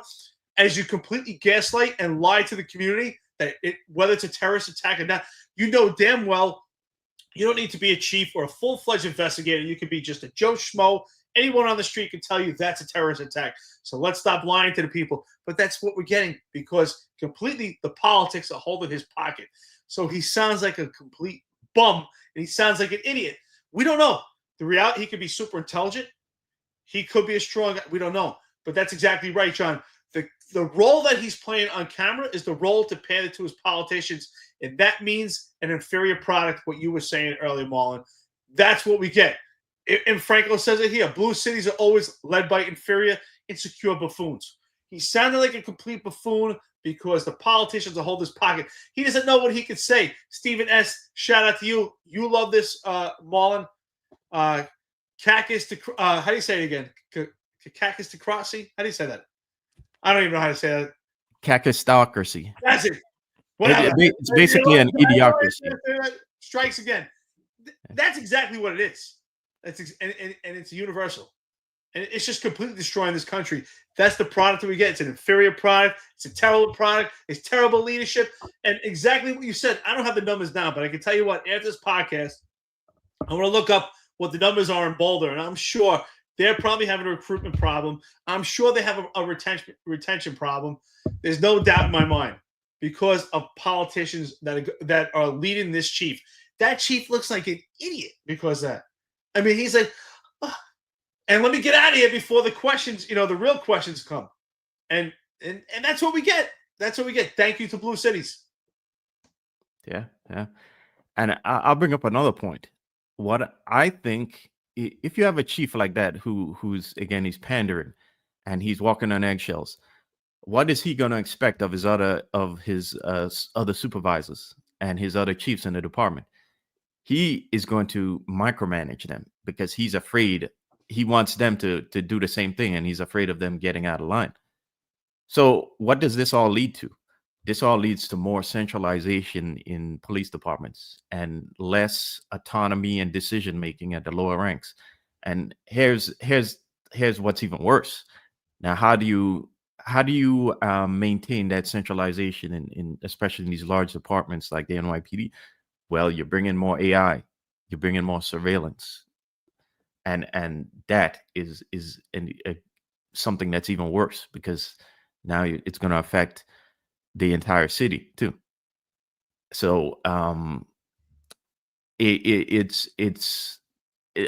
as you completely gaslight and lie to the community that whether it's a terrorist attack or not? You know damn well you don't need to be a chief or a full-fledged investigator. You can be just a Joe Schmo. Anyone on the street can tell you that's a terrorist attack. So let's stop lying to the people. But that's what we're getting, because completely the politics are holding his pocket. So he sounds like a complete bum, and he sounds like an idiot. We don't know. The reality, he could be super intelligent. He could be a strong guy. We don't know. But that's exactly right, John. The role that he's playing on camera is the role to pander to his politicians, and that means an inferior product. What you were saying earlier, Marlon, that's what we get. And Franco says it here: blue cities are always led by inferior, insecure buffoons. He sounded like a complete buffoon because the politicians hold his pocket. He doesn't know what he could say. Stephen S., shout out to you. You love this, Marlon. Cactus to how do you say it again? Cacistocracy? How do you say that? I don't even know how to say that. Cacistocracy. That's it. Whatever. It's basically an idiocracy. Strikes again. That's exactly what it is. And it's universal. And it's just completely destroying this country. That's the product that we get. It's an inferior product. It's a terrible product. It's terrible leadership. And exactly what you said. I don't have the numbers now, but I can tell you what, after this podcast, I'm going to look up what the numbers are in Boulder. And I'm sure they're probably having a recruitment problem. I'm sure they have a retention problem. There's no doubt in my mind because of politicians that are leading this chief. That chief looks like an idiot because of that. I mean, he's like, oh. And let me get out of here before the questions, the real questions come. And that's what we get. That's what we get. Thank you to Blue Cities. Yeah. And I'll bring up another point. What I think, if you have a chief like that who's again, he's pandering and he's walking on eggshells, what is he going to expect of his other supervisors and his other chiefs in the department? He is going to micromanage them because he's afraid. He wants them to do the same thing, and he's afraid of them getting out of line. So what does this all lead to? This all leads to more centralization in police departments and less autonomy and decision making at the lower ranks. And here's what's even worse. Now, how do you maintain that centralization in especially in these large departments like the NYPD? Well, you're bringing more AI, you're bringing more surveillance. And that is something that's even worse because now it's going to affect the entire city too. So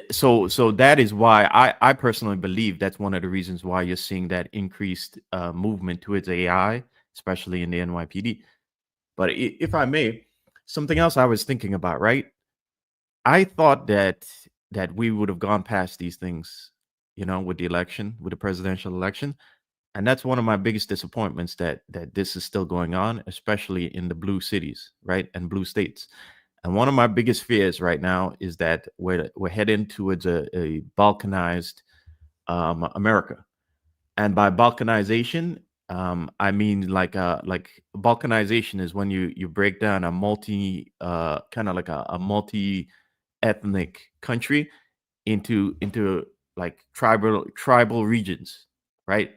so that is why I personally believe that's one of the reasons why you're seeing that increased movement towards AI, especially in the NYPD. But if I may, something else I was thinking about, right? I thought that we would have gone past these things, with the election, with the presidential election. And that's one of my biggest disappointments that this is still going on, especially in the blue cities, right? And blue states. And one of my biggest fears right now is that we're heading towards a balkanized America. And by balkanization, I mean like balkanization is when you break down a multi kind of like a multi-ethnic country into like tribal regions, right?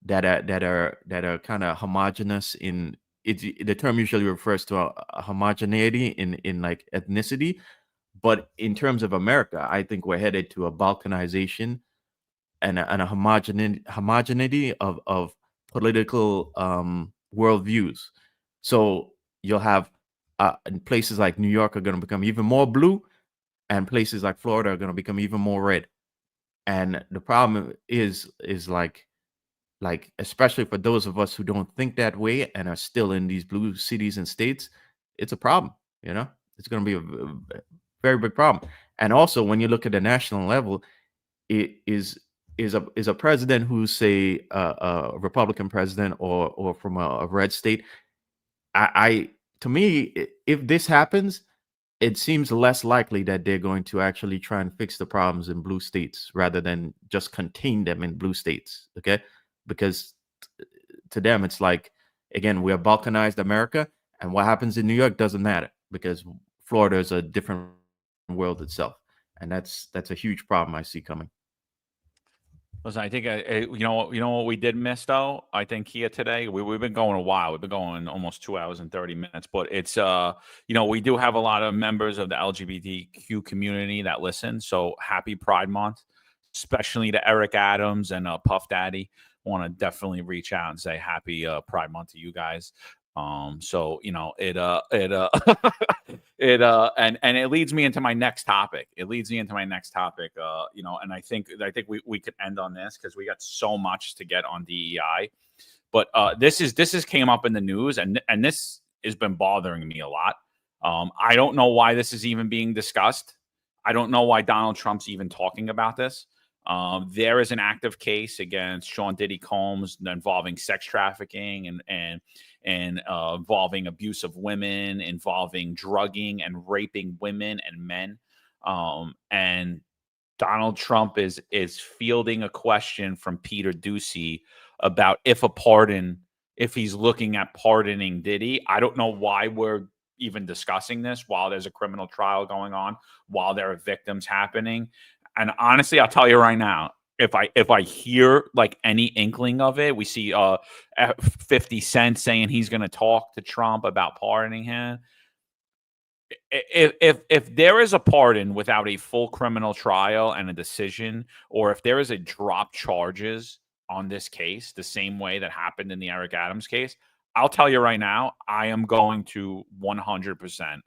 That are kind of homogenous in it. The term usually refers to a homogeneity in like ethnicity, but in terms of America, I think we're headed to a balkanization and a homogeneity of political worldviews. So you'll have places like New York are going to become even more blue, and places like Florida are going to become even more red. And the problem is like especially for those of us who don't think that way and are still in these blue cities and states, it's a problem. It's going to be a very big problem. And also, when you look at the national level, it is a president who's say a Republican president or from a red state. To me, if this happens, it seems less likely that they're going to actually try and fix the problems in blue states rather than just contain them in blue states. Okay. Because to them, it's like, again, we're balkanized America, and what happens in New York doesn't matter because Florida is a different world itself. And that's a huge problem I see coming. Listen, I think you know what we did miss though. I think here today we've been going a while. We've been going almost 2 hours and 30 minutes. But it's we do have a lot of members of the LGBTQ community that listen. So happy Pride Month, especially to Eric Adams and Puff Daddy. Want to definitely reach out and say happy Pride Month to you guys. So it and it leads me into my next topic. And I think we could end on this because we got so much to get on DEI. But this is came up in the news, and this has been bothering me a lot. I don't know why this is even being discussed. I don't know why Donald Trump's even talking about this. There is an active case against Sean Diddy Combs involving sex trafficking and involving abuse of women, involving drugging and raping women and men. And Donald Trump is fielding a question from Peter Doocy about if he's looking at pardoning Diddy. I don't know why we're even discussing this while there's a criminal trial going on, while there are victims happening. And honestly, I'll tell you right now, if I hear like any inkling of it, we see 50 Cent saying he's going to talk to Trump about pardoning him. If there is a pardon without a full criminal trial and a decision, or if there is a drop charges on this case, the same way that happened in the Eric Adams case, I'll tell you right now, I am going to 100%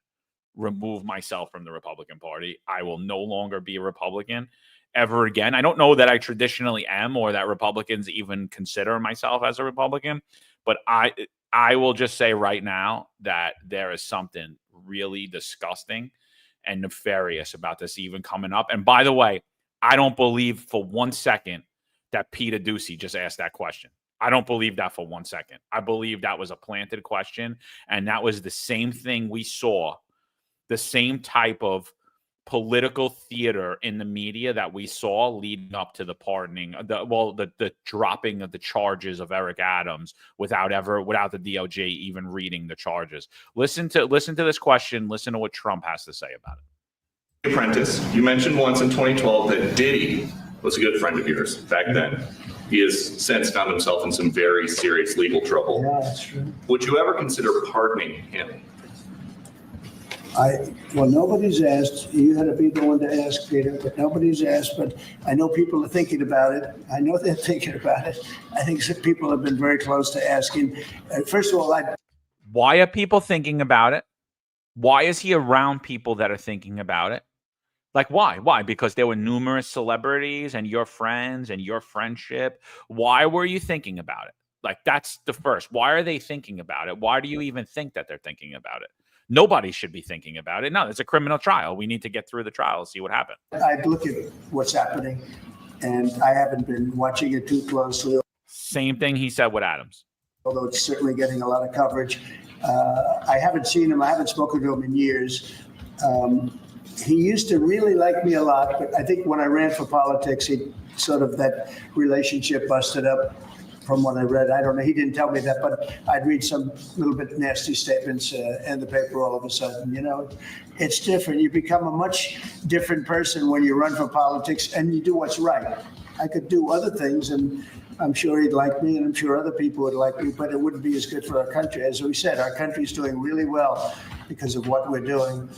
remove myself from the Republican Party. I will no longer be a Republican ever again. I don't know that I traditionally am, or that Republicans even consider myself as a Republican, but I will just say right now that there is something really disgusting and nefarious about this even coming up. And by the way, I don't believe for 1 second that Peter Doocy just asked that question. I don't believe that for 1 second. I believe that was a planted question, and that was the same thing we saw, the same type of political theater in the media that we saw leading up to the pardoning, the dropping of the charges of Eric Adams without the DOJ even reading the charges. Listen to this question. Listen to what Trump has to say about it. Apprentice, you mentioned once in 2012 that Diddy was a good friend of yours back then. He has since found himself in some very serious legal trouble. Yeah, that's true. Would you ever consider pardoning him? Well, nobody's asked. You had to be the one to ask, Peter, but nobody's asked. But I know people are thinking about it. I know they're thinking about it. I think some people have been very close to asking. First of all, why are people thinking about it? Why is he around people that are thinking about it? Like, why? Why? Because there were numerous celebrities and your friends and your friendship. Why were you thinking about it? Like, that's the first. Why are they thinking about it? Why do you even think that they're thinking about it? Nobody should be thinking about it. No, it's a criminal trial. We need to get through the trial, see what happens. I look at what's happening, and I haven't been watching it too closely. Same thing he said with Adams. Although it's certainly getting a lot of coverage. I haven't seen him. I haven't spoken to him in years. He used to really like me a lot, but I think when I ran for politics, that relationship busted up from what I read. I don't know. He didn't tell me that, but I'd read some little bit nasty statements in the paper all of a sudden. You know, it's different. You become a much different person when you run for politics and you do what's right. I could do other things, and I'm sure he'd like me, and I'm sure other people would like me, but it wouldn't be as good for our country. As we said, our country's doing really well because of what we're doing.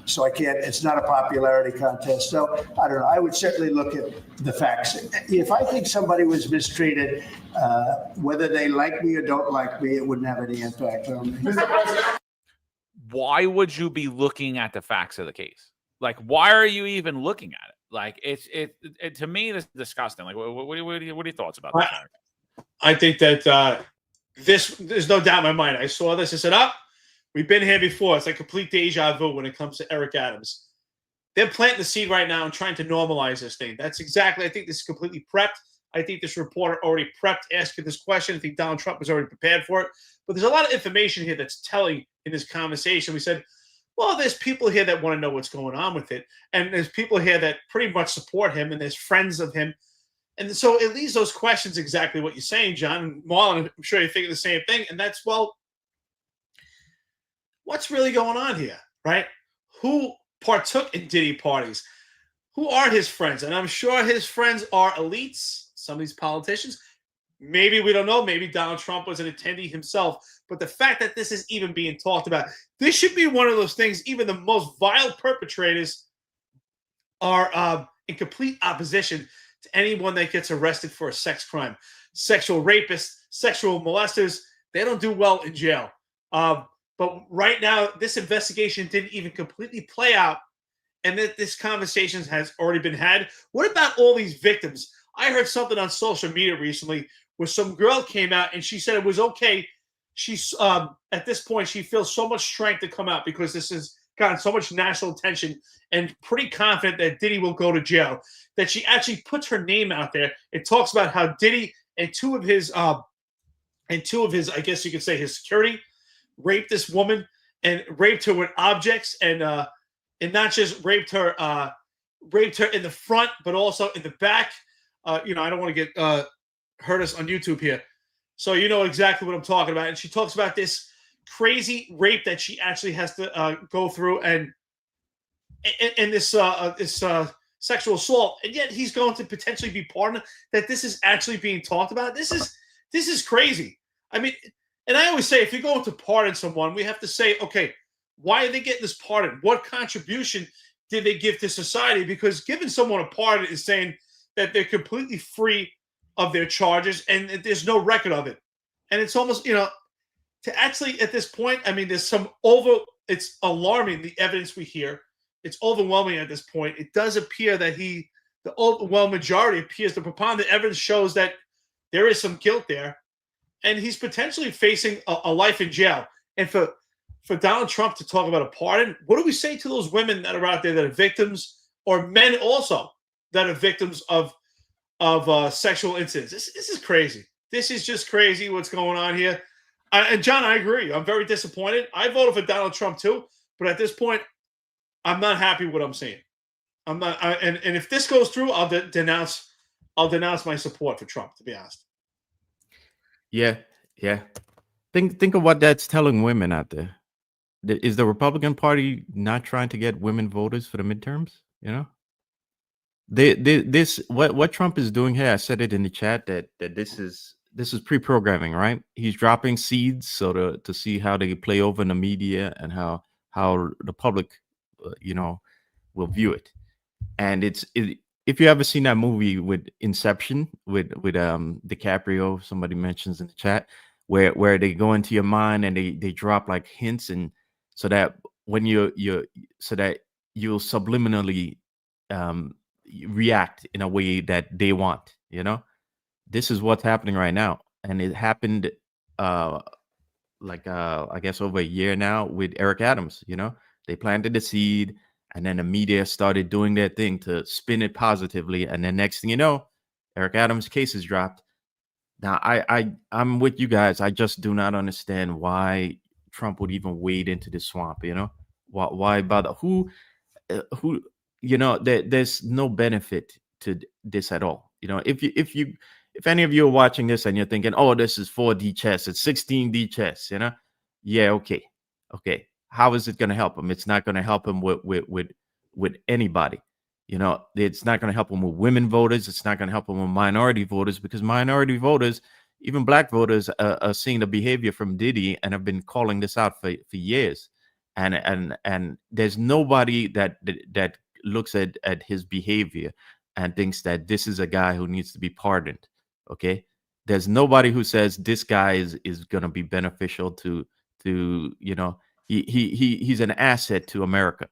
So it's not a popularity contest. So I don't know. I would certainly look at the facts. If I think somebody was mistreated, whether they like me or don't like me, it wouldn't have any impact on me. Why would you be looking at the facts of the case? Like, why are you even looking at it? Like, it to me, this is disgusting. Like, what are your thoughts about that? I think that there's no doubt in my mind. I saw this. I said, we've been here before. It's like complete deja vu when it comes to Eric Adams. They're planting the seed right now and trying to normalize this thing. That's exactly, I think this is completely prepped. I think this reporter already prepped asking this question. I think Donald Trump was already prepared for it. But there's a lot of information here that's telling in this conversation. We said, well, there's people here that want to know what's going on with it. And there's people here that pretty much support him, and there's friends of him. And so it leaves those questions exactly what you're saying, John. And Marlon, I'm sure you're thinking the same thing. And that's, well, what's really going on here, right? Who partook in Diddy parties? Who are his friends? And I'm sure his friends are elites, some of these politicians. Maybe we don't know. Maybe Donald Trump was an attendee himself. But the fact that this is even being talked about, this should be one of those things, even the most vile perpetrators are in complete opposition to anyone that gets arrested for a sex crime. Sexual rapists, sexual molesters, they don't do well in jail. But right now, this investigation didn't even completely play out, and that this conversation has already been had. What about all these victims? I heard something on social media recently where some girl came out and she said it was okay. She's at this point she feels so much strength to come out because this has gotten so much national attention, and pretty confident that Diddy will go to jail, that she actually puts her name out there. It talks about how Diddy and two of his, I guess you could say his security, raped this woman and raped her with objects, and not just raped her in the front, but also in the back. I don't want to get hurt us on YouTube here, so you know exactly what I'm talking about. And she talks about this crazy rape that she actually has to go through, and this sexual assault, and yet he's going to potentially be pardoned. That this is actually being talked about. This is crazy. I mean, and I always say, if you're going to pardon someone, we have to say, okay, why are they getting this pardon? What contribution did they give to society? Because giving someone a pardon is saying that they're completely free of their charges and there's no record of it. And it's almost, to actually at this point, I mean, it's alarming, the evidence we hear. It's overwhelming at this point. It does appear that the overwhelming majority appears to propound the evidence shows that there is some guilt there. And he's potentially facing a life in jail. And for Donald Trump to talk about a pardon, what do we say to those women that are out there that are victims, or men also that are victims of sexual incidents? This is crazy. This is just crazy what's going on here. And John, I agree. I'm very disappointed. I voted for Donald Trump too, but at this point, I'm not happy with what I'm seeing. I'm not. And if this goes through, I'll denounce my support for Trump, to be honest. Yeah. Think of what that's telling women out there. Is the Republican Party not trying to get women voters for the midterms? What Trump is doing here. I said it in the chat that this is pre-programming, right? He's dropping seeds so to see how they play over in the media and how the public, will view it. And if you ever seen that movie with Inception with DiCaprio, somebody mentions in the chat, where they go into your mind and they drop like hints, and so that when you'll subliminally react in a way that they want. This is what's happening right now, and it happened I guess over a year now with Eric Adams. They planted the seed, and then the media started doing their thing to spin it positively. And then next thing you know, Eric Adams' case is dropped. Now, I'm with you guys. I just do not understand why Trump would even wade into the swamp. Why bother? There's no benefit to this at all. If any of you are watching this and you're thinking, oh, this is 4D chess, it's 16D chess, yeah, okay. How is it going to help him? It's not going to help him with anybody. It's not going to help him with women voters. It's not going to help him with minority voters, because minority voters, even black voters, are seeing the behavior from Diddy and have been calling this out for years. And there's nobody that looks at his behavior and thinks that this is a guy who needs to be pardoned. Okay, there's nobody who says this guy is going to be beneficial to he's an asset to America,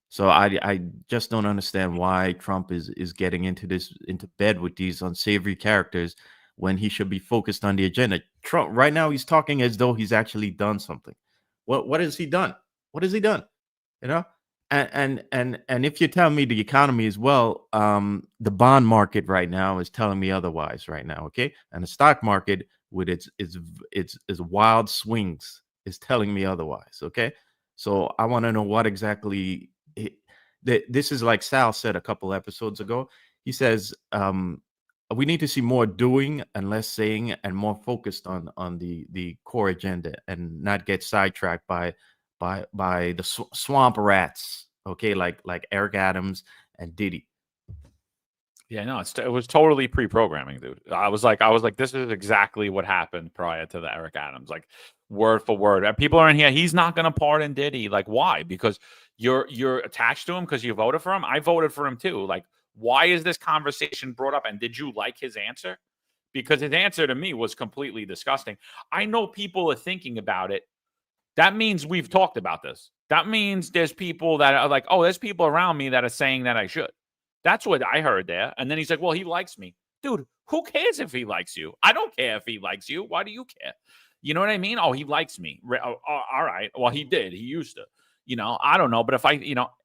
So I just don't understand why Trump is getting into bed with these unsavory characters when he should be focused on the agenda. Trump right now, he's talking as though he's actually done something. What has he done? What has he done? And if you tell me the economy as well, the bond market right now is telling me otherwise right now. Okay, and the stock market with its wild swings is telling me otherwise. Okay, so I want to know what exactly this is. Like Sal said a couple episodes ago, he says we need to see more doing and less saying, and more focused on the core agenda, and not get sidetracked by the swamp rats. Okay, like Eric Adams and Diddy. Yeah, no, it was totally pre-programming, dude. I was like, this is exactly what happened prior to the Eric Adams, like word for word. And people are in here. He's not going to pardon Diddy. Like, why? Because you're attached to him because you voted for him. I voted for him too. Like, why is this conversation brought up? And did you like his answer? Because his answer to me was completely disgusting. I know people are thinking about it. That means we've talked about this. That means there's people that are like, oh, there's people around me that are saying that I should. That's what I heard there. And then he's like, well, he likes me. dude, who cares if he likes you? I don't care if he likes you. Why do you care? You know what I mean? Oh, he likes me. All right. Well, he did. He used to. I don't know. But if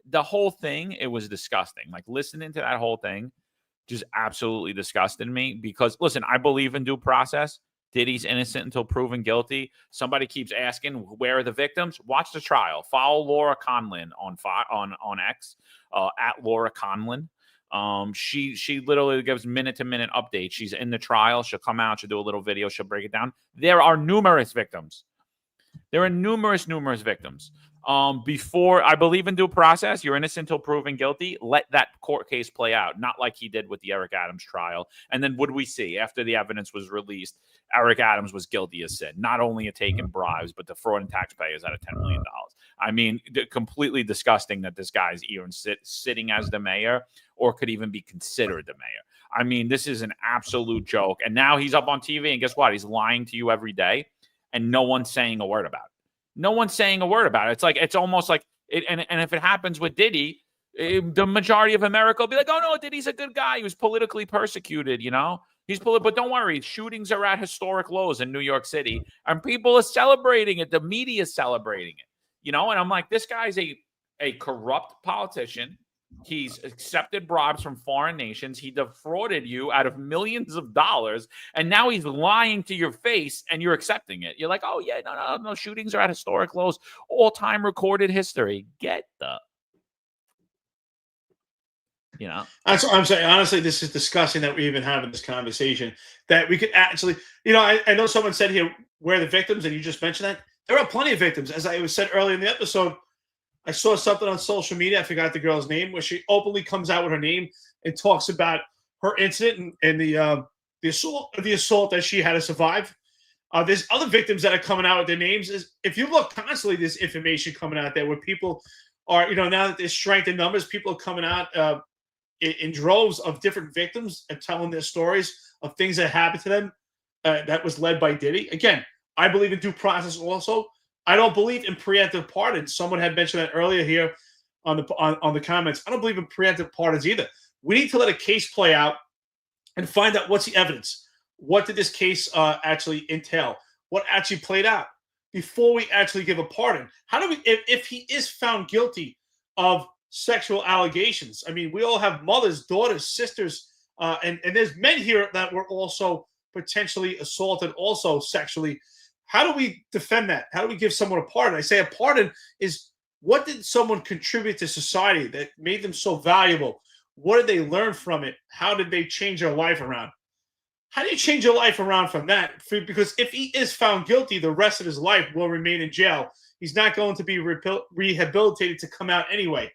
the whole thing, it was disgusting. Like listening to that whole thing just absolutely disgusted me because, listen, I believe in due process. Diddy's innocent until proven guilty. Somebody keeps asking, where are the victims? Watch the trial. Follow Laura Conlin on X, at Laura Conlin. She literally gives minute-to-minute updates. She's in the trial. She'll come out. She'll do a little video. She'll break it down. There are numerous victims. There are numerous victims. Before, I believe in due process. You're innocent until proven guilty. Let that court case play out, not like he did with the Eric Adams trial. And then what do we see? After the evidence was released, Eric Adams was guilty as sin, not only of taking bribes, but defrauding taxpayers out of $10 million. I mean, completely disgusting that this guy's even sitting as the mayor or could even be considered the mayor. I mean, this is an absolute joke. And now he's up on TV, and guess what? He's lying to you every day, and no one's saying a word about it. No one's saying a word about it. It's almost like it. And if it happens with Diddy, the majority of America will be like, "Oh no, Diddy's a good guy. He was politically persecuted. But don't worry, shootings are at historic lows in New York City, and people are celebrating it. The media is celebrating it. And I'm like, this guy's a corrupt politician. He's accepted bribes from foreign nations. He defrauded you out of millions of dollars, and now he's lying to your face, and you're accepting it. You're like, oh yeah, no, shootings are at historic lows, all-time recorded history. Get the, That's what I'm saying. Honestly, this is disgusting that we even having this conversation. That we could actually, I know someone said here, where are the victims, and you just mentioned that there are plenty of victims. As I was said earlier in the episode, I saw something on social media. I forgot the girl's name, where she openly comes out with her name and talks about her incident and the assault that she had to survive. There's other victims that are coming out with their names. If you look constantly, there's information coming out there where people are, now that there's strength in numbers, people are coming out in droves of different victims and telling their stories of things that happened to them. That was led by Diddy. Again, I believe in due process also. I don't believe in preemptive pardons. Someone had mentioned that earlier here on the comments. I don't believe in preemptive pardons either. We need to let a case play out and find out what's the evidence. What did this case actually entail? What actually played out before we actually give a pardon? How do we, if he is found guilty of sexual allegations? I mean, we all have mothers, daughters, sisters, and there's men here that were also potentially assaulted, also sexually. How do we defend that? How do we give someone a pardon? I say a pardon is, what did someone contribute to society that made them so valuable? What did they learn from it? How did they change their life around? How do you change your life around from that? Because if he is found guilty, the rest of his life will remain in jail. He's not going to be rehabilitated to come out anyway.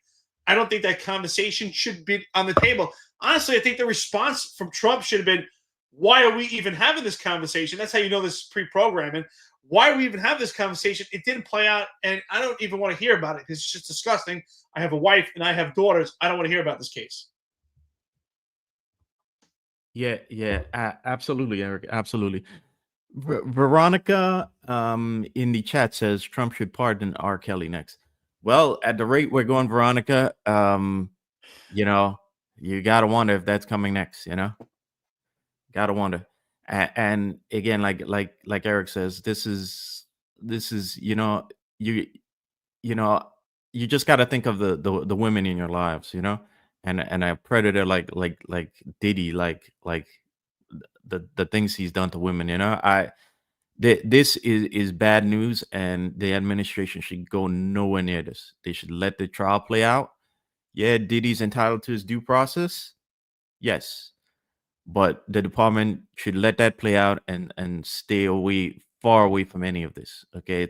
I don't think that conversation should be on the table. Honestly, I think the response from Trump should have been, why are we even having this conversation? That's how you know this is pre-programming. Why are we even having this conversation? It didn't play out, and I don't even want to hear about it because it's just disgusting. I have a wife and I have daughters. I don't want to hear about this case. Yeah, absolutely, Eric, absolutely. Veronica in the chat says Trump should pardon R. Kelly next. Well, at the rate we're going, Veronica, you gotta wonder if that's coming next. Gotta wonder. And again, like Eric says, this is you just got to think of the women in your lives, and a predator like Diddy, like the things he's done to women, this is bad news, and the administration should go nowhere near this. They should let the trial play out. Yeah, Diddy's entitled to his due process. Yes. But the department should let that play out and stay far away from any of this. Okay,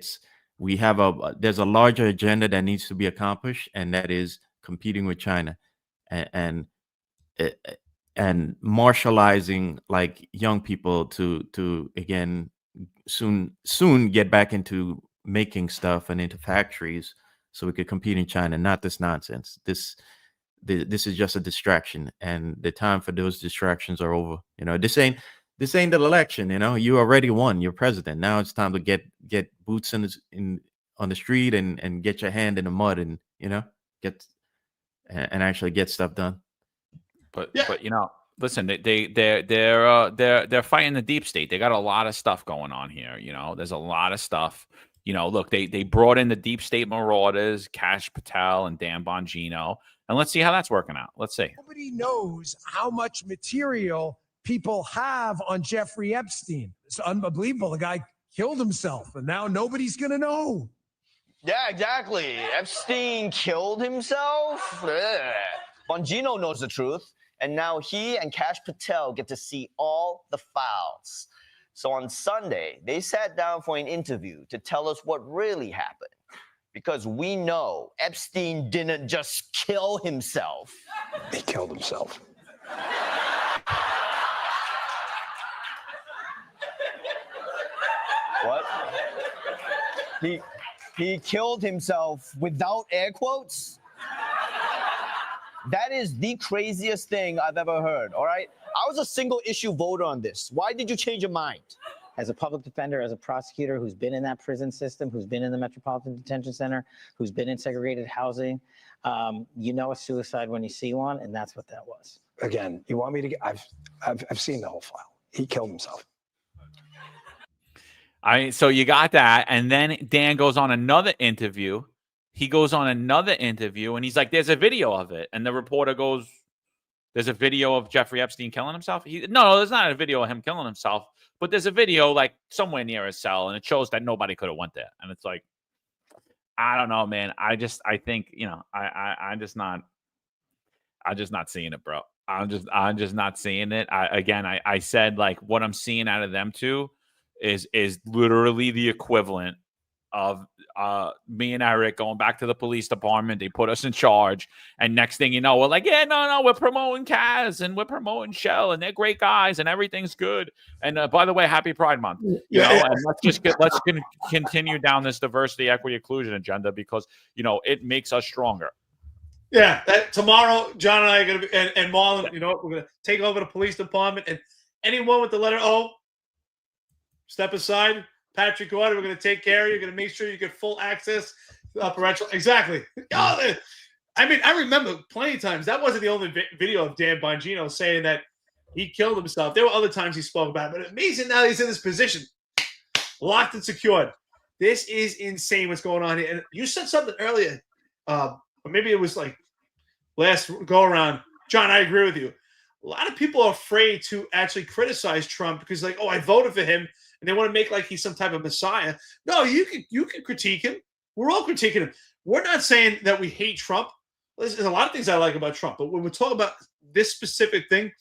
there's a larger agenda that needs to be accomplished, and that is competing with China, and martializing like young people to again soon get back into making stuff and into factories so we could compete in China. Not this nonsense. This is just a distraction, and the time for those distractions are over. This ain't the election. You already won. You're president. Now it's time to get boots on the street and get your hand in the mud and get and actually get stuff done. But listen, they're fighting the deep state. They got a lot of stuff going on here. You know, there's a lot of stuff. You know, look, they brought in the deep state marauders, Kash Patel and Dan Bongino, and let's see how that's working out. Let's see. Nobody knows how much material people have on Jeffrey Epstein. It's unbelievable. The guy killed himself, and now nobody's going to know. Yeah, exactly. Epstein killed himself. Ugh. Bongino knows the truth, and now he and Kash Patel get to see all the files. So on Sunday, they sat down for an interview to tell us what really happened. Because we know Epstein didn't just kill himself. He killed himself. What? He killed himself without air quotes? That is the craziest thing I've ever heard, all right? I was a single issue voter on this. Why did you change your mind? As a public defender, as a prosecutor who's been in that prison system, who's been in the Metropolitan Detention Center, who's been in segregated housing, you know a suicide when you see one, and that's what that was. Again, you want me to get, I've seen the whole file. He killed himself. So you got that, and then Dan goes on another interview. He goes on another interview, and he's like, "There's a video of it," and the reporter goes, "There's a video of Jeffrey Epstein killing himself?" No, there's not a video of him killing himself, but there's a video like somewhere near his cell, and it shows that nobody could have went there. And it's like, I don't know, man. I think, you know, I'm just not seeing it, bro. I'm just not seeing it. I said, like, what I'm seeing out of them two is literally the equivalent of me and Eric going back to the police department. They put us in charge, and next thing you know, we're like, yeah, no, we're promoting Kaz and we're promoting Shell, and they're great guys, and everything's good. And by the way, happy Pride Month. You know, and let's continue down this diversity, equity, inclusion agenda, because you know it makes us stronger. Yeah, tomorrow, John and I are going to be, and Marlon, you know, we're going to take over the police department, and anyone with the letter O, step aside. Patrick Gordon, we're going to take care of you. We're going to make sure you get full access, parental. Exactly. I mean, I remember plenty of times. That wasn't the only video of Dan Bongino saying that he killed himself. There were other times he spoke about it. But amazing now he's in this position, locked and secured. This is insane what's going on here. And you said something earlier, or maybe it was like last go-around. John, I agree with you. A lot of people are afraid to actually criticize Trump because, like, oh, I voted for him. And they want to make like he's some type of messiah. No, you can critique him. We're all critiquing him. We're not saying that we hate Trump. There's a lot of things I like about Trump, but when we're talking about this specific thing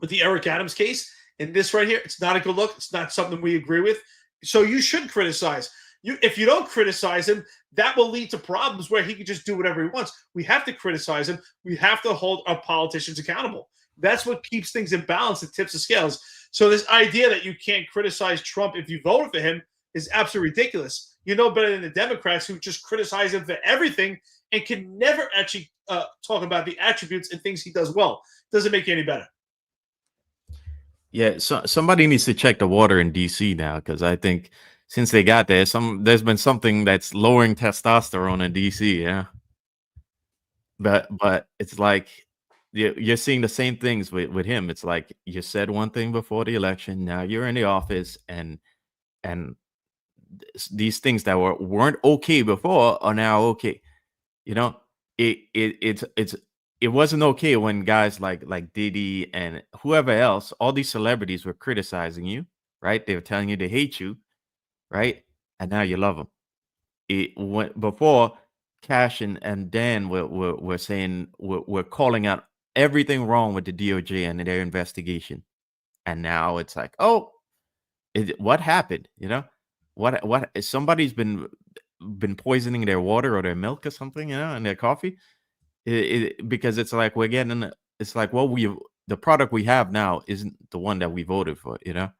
with the Eric Adams case and this right here, it's not a good look. It's not something we agree with. So you should criticize. If you don't criticize him, that will lead to problems where he can just do whatever he wants. We have to criticize him. We have to hold our politicians accountable. That's what keeps things in balance and tips the scales. So this idea that you can't criticize Trump if you voted for him is absolutely ridiculous. You know better than the Democrats who just criticize him for everything and can never actually talk about the attributes and things he does well. Doesn't make you any better. Yeah, so somebody needs to check the water in DC now, because I think since they got there, there's been something that's lowering testosterone in DC. Yeah, but it's like you're seeing the same things with him. It's like you said one thing before the election, now you're in the office, and these things that weren't okay before are now okay. You know, it wasn't okay when guys like Diddy and whoever else, all these celebrities were criticizing you, right? They were telling you they hate you, right? And now you love them. It went before. Kash and Dan were saying we're calling out everything wrong with the DOJ and their investigation, and now it's like, oh, what happened? You know, what somebody's been poisoning their water or their milk or something, you know, and their coffee, because it's like we're getting. It's like, well, the product we have now isn't the one that we voted for, you know,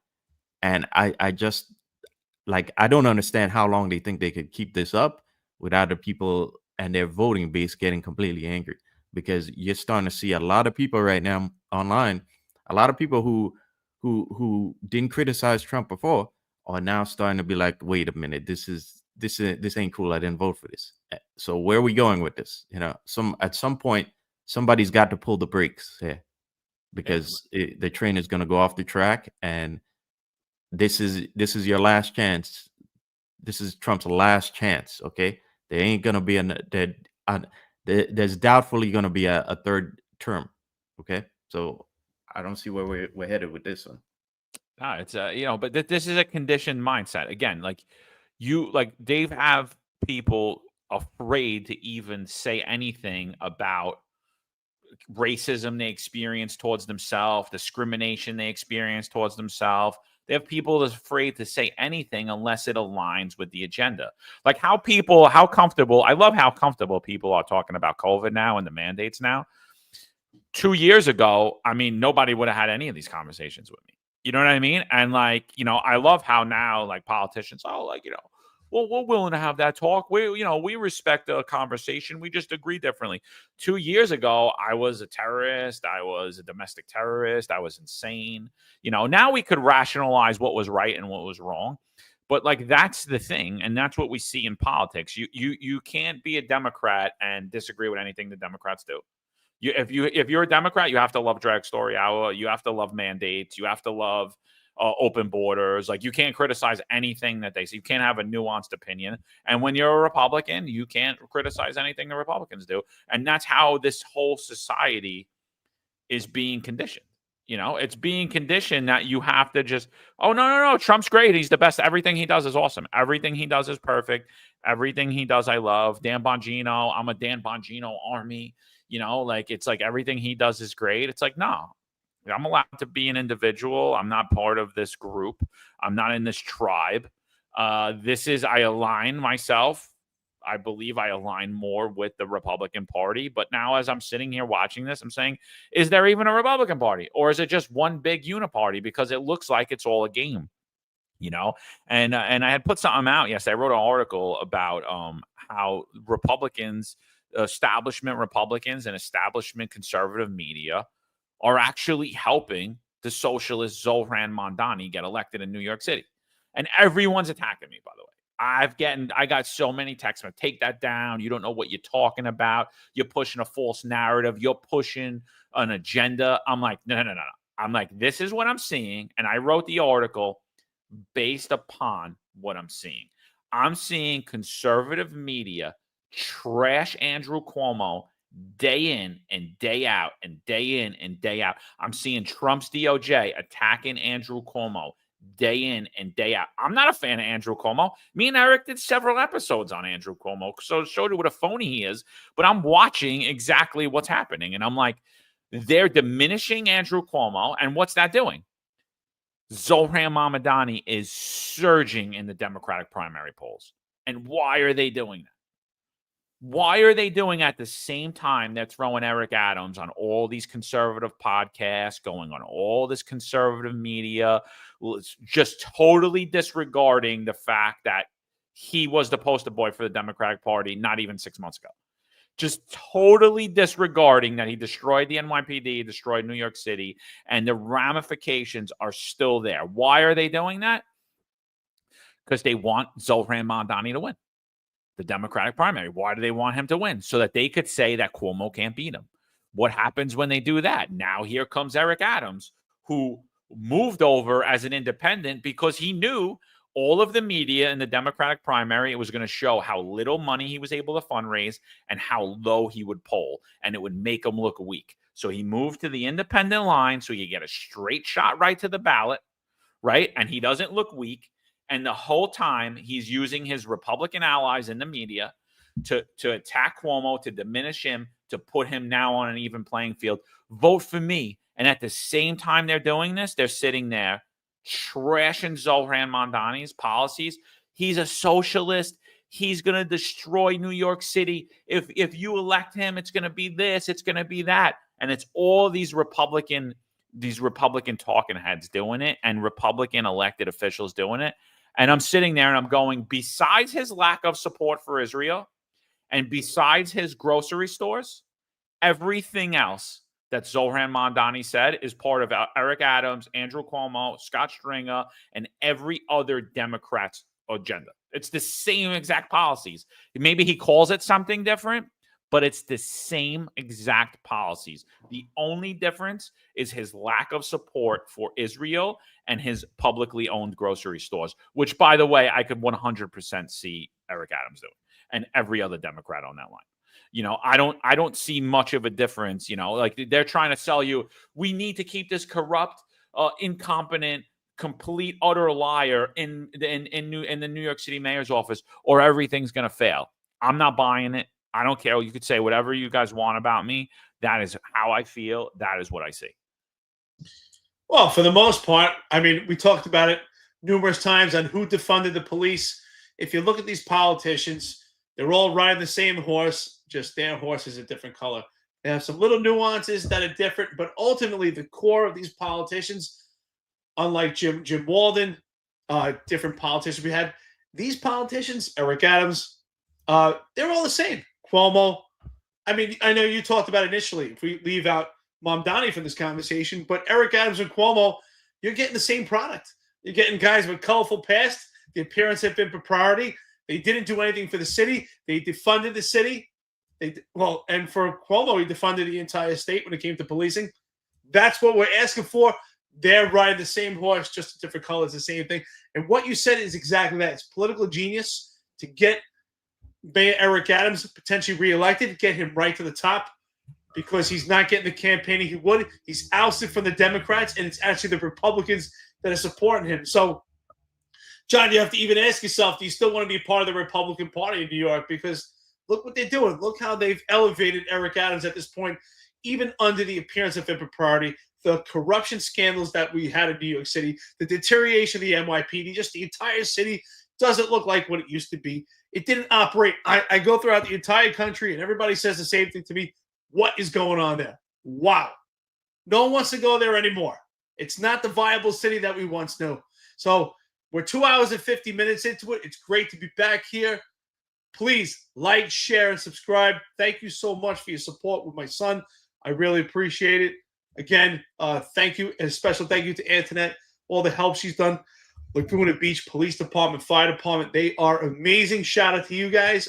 and I just like I don't understand how long they think they could keep this up without the people and their voting base getting completely angry. Because you're starting to see a lot of people right now online, a lot of people who didn't criticize Trump before are now starting to be like, wait a minute, this ain't cool. I didn't vote for this. So where are we going with this? You know, at some point, somebody's got to pull the brakes here. because the train is going to go off the track, and this is your last chance. This is Trump's last chance. Okay, there ain't going to be there's doubtfully going to be a third term. Okay, so I don't see where we're headed with this one. No, it's but this is a conditioned mindset. Again, like Dave have people afraid to even say anything about racism they experience towards themselves, discrimination they experience towards themselves. They have people that's afraid to say anything unless it aligns with the agenda. Like how comfortable, I love how comfortable people are talking about COVID now and the mandates now. 2 years ago, I mean, nobody would have had any of these conversations with me. You know what I mean? And I love how now politicians, well, we're willing to have that talk. We respect the conversation. We just agree differently. 2 years ago, I was a terrorist. I was a domestic terrorist. I was insane. Now we could rationalize what was right and what was wrong. But that's the thing. And that's what we see in politics. You can't be a Democrat and disagree with anything the Democrats do. If you're a Democrat, you have to love Drag Story Hour. You have to love mandates. You have to love open borders. You can't criticize anything that they say. You can't have a nuanced opinion. And when you're a Republican, you can't criticize anything the Republicans do. And that's how this whole society is being conditioned. It's being conditioned that you have to just, no, Trump's great. He's the best. Everything he does is awesome. Everything he does is perfect. Everything he does, I love. Dan Bongino, I'm a Dan Bongino army. It's everything he does is great. It's no, I'm allowed to be an individual. I'm not part of this group. I'm not in this tribe. I align myself. I believe I align more with the Republican Party. But now as I'm sitting here watching this, I'm saying, is there even a Republican Party? Or is it just one big uniparty? Because it looks like it's all a game, And I had put something out. Yes, I wrote an article about how establishment Republicans and establishment conservative media are actually helping the socialist Zohran Mamdani get elected in New York City. And everyone's attacking me, by the way. I got so many texts. Take that down. You don't know what you're talking about. You're pushing a false narrative. You're pushing an agenda. I'm like, no. I'm like, this is what I'm seeing. And I wrote the article based upon what I'm seeing. I'm seeing conservative media trash Andrew Cuomo day in and day out and day in and day out. I'm seeing Trump's DOJ attacking Andrew Cuomo day in and day out. I'm not a fan of Andrew Cuomo. Me and Eric did several episodes on Andrew Cuomo, so it showed you what a phony he is. But I'm watching exactly what's happening. And I'm like, they're diminishing Andrew Cuomo. And what's that doing? Zohran Mamdani is surging in the Democratic primary polls. And why are they doing that? Why are they doing at the same time they're throwing Eric Adams on all these conservative podcasts, going on all this conservative media, just totally disregarding the fact that he was the poster boy for the Democratic Party not even 6 months ago? Just totally disregarding that he destroyed the NYPD, destroyed New York City, and the ramifications are still there. Why are they doing that? Because they want Zohran Mamdani to win the Democratic primary. Why do they want him to win? So that they could say that Cuomo can't beat him. What happens when they do that? Now here comes Eric Adams, who moved over as an independent because he knew all of the media in the Democratic primary, it was going to show how little money he was able to fundraise and how low he would poll, and it would make him look weak. So he moved to the independent line so you get a straight shot right to the ballot, right? And he doesn't look weak. And the whole time he's using his Republican allies in the media to attack Cuomo, to diminish him, to put him now on an even playing field. Vote for me. And at the same time they're doing this, they're sitting there trashing Zohran Mamdani's policies. He's a socialist. He's going to destroy New York City. If you elect him, it's going to be this, it's going to be that. And it's all these Republican talking heads doing it and Republican elected officials doing it. And I'm sitting there and I'm going, besides his lack of support for Israel and besides his grocery stores, everything else that Zohran Mamdani said is part of Eric Adams, Andrew Cuomo, Scott Stringer, and every other Democrat's agenda. It's the same exact policies. Maybe he calls it something different, but it's the same exact policies. The only difference is his lack of support for Israel and his publicly owned grocery stores, which, by the way, I could 100% see Eric Adams doing, and every other Democrat on that line. I don't see much of a difference. Like they're trying to sell you, we need to keep this corrupt, incompetent, complete, utter liar in the New York City mayor's office, or everything's going to fail. I'm not buying it. I don't care. You could say whatever you guys want about me. That is how I feel. That is what I see. Well, for the most part, I mean, we talked about it numerous times on who defunded the police. If you look at these politicians, they're all riding the same horse, just their horse is a different color. They have some little nuances that are different, but ultimately the core of these politicians, unlike Jim Walden, different politicians we had, these politicians, Eric Adams, they're all the same. Cuomo, I mean, I know you talked about initially, if we leave out Mamdani from this conversation, but Eric Adams and Cuomo, you're getting the same product. You're getting guys with colorful past. The appearance had been priority. They didn't do anything for the city. They defunded the city. And for Cuomo, he defunded the entire state when it came to policing. That's what we're asking for. They're riding the same horse, just a different color. It's the same thing. And what you said is exactly that. It's political genius to get Mayor Eric Adams potentially reelected, get him right to the top, because he's not getting the campaigning he would. He's ousted from the Democrats, and it's actually the Republicans that are supporting him. So, John, you have to even ask yourself, do you still want to be part of the Republican Party in New York? Because look what they're doing. Look how they've elevated Eric Adams at this point, even under the appearance of impropriety, the corruption scandals that we had in New York City, the deterioration of the NYPD, just the entire city doesn't look like what it used to be. It didn't operate. I go throughout the entire country, and everybody says the same thing to me. What is going on there? Wow. No one wants to go there anymore. It's not the viable city that we once knew. So we're 2 hours and 50 minutes into it. It's great to be back here. Please like, share, and subscribe. Thank you so much for your support with my son. I really appreciate it. Again, thank you. And a special thank you to Antoinette, all the help she's done. Laguna Beach Police Department, Fire Department, they are amazing. Shout out to you guys.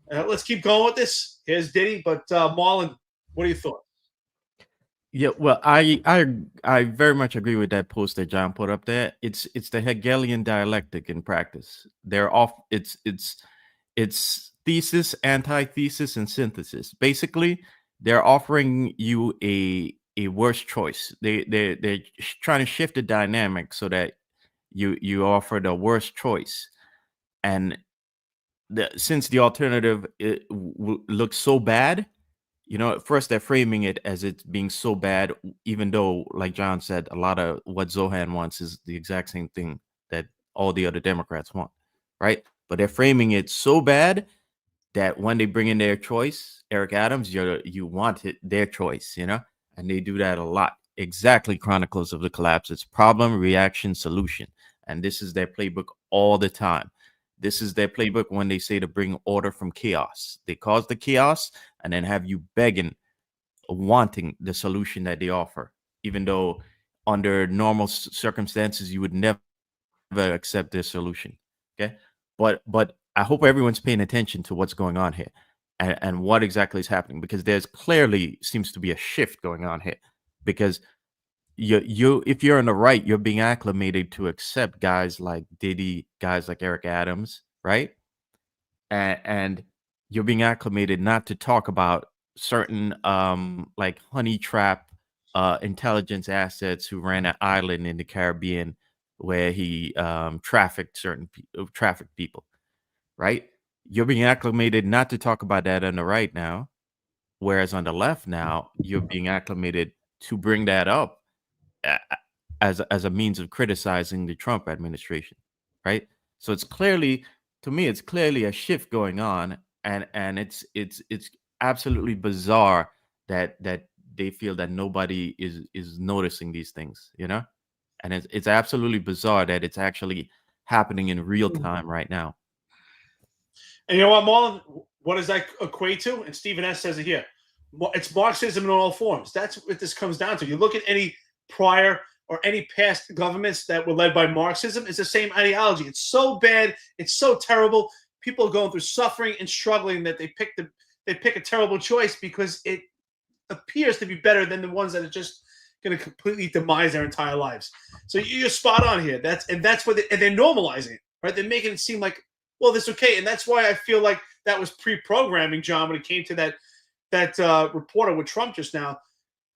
Let's keep going with this. Here's Diddy, but Marlon, what are your thoughts? Yeah, well, I very much agree with that post that John put up there. It's the Hegelian dialectic in practice. They're off. It's thesis, antithesis, and synthesis. Basically, they're offering you a worse choice. They're trying to shift the dynamic so that you offer the worst choice, and since the alternative looks so bad, at first they're framing it as it's being so bad, even though, like John said, a lot of what Zohan wants is the exact same thing that all the other Democrats want, right? But they're framing it so bad that when they bring in their choice, Eric Adams, you want it, their choice, and they do that a lot. Exactly, Chronicles of the Collapse. It's problem, reaction, solution. And this is their playbook all the time. This is their playbook when they say to bring order from chaos. They cause the chaos and then have you begging, wanting the solution that they offer, even though under normal circumstances you would never accept their solution. Okay, but I hope everyone's paying attention to what's going on here and what exactly is happening, because there's clearly seems to be a shift going on here, because you if you're on the right, you're being acclimated to accept guys like Diddy, guys like Eric Adams, right? And you're being acclimated not to talk about certain like honey trap intelligence assets who ran an island in the Caribbean where he trafficked people, right? You're being acclimated not to talk about that on the right now, whereas on the left now you're being acclimated to bring that up as a means of criticizing the Trump administration, right? So it's clearly, to me, it's clearly a shift going on, and it's absolutely bizarre that they feel that nobody is noticing these things, and it's absolutely bizarre that it's actually happening in real time right now. And you know what, Marlon? What does that equate to? And Stephen S. says it here. It's Marxism in all forms. That's what this comes down to. You look at any prior or any past governments that were led by Marxism, it's the same ideology. It's so bad. It's so terrible. People are going through suffering and struggling that they they pick a terrible choice because it appears to be better than the ones that are just going to completely demise their entire lives. So you're spot on here. That's what and they're normalizing it, right? They're making it seem like, well, this is okay. And that's why I feel like that was pre-programming, John, when it came to that reporter with Trump just now.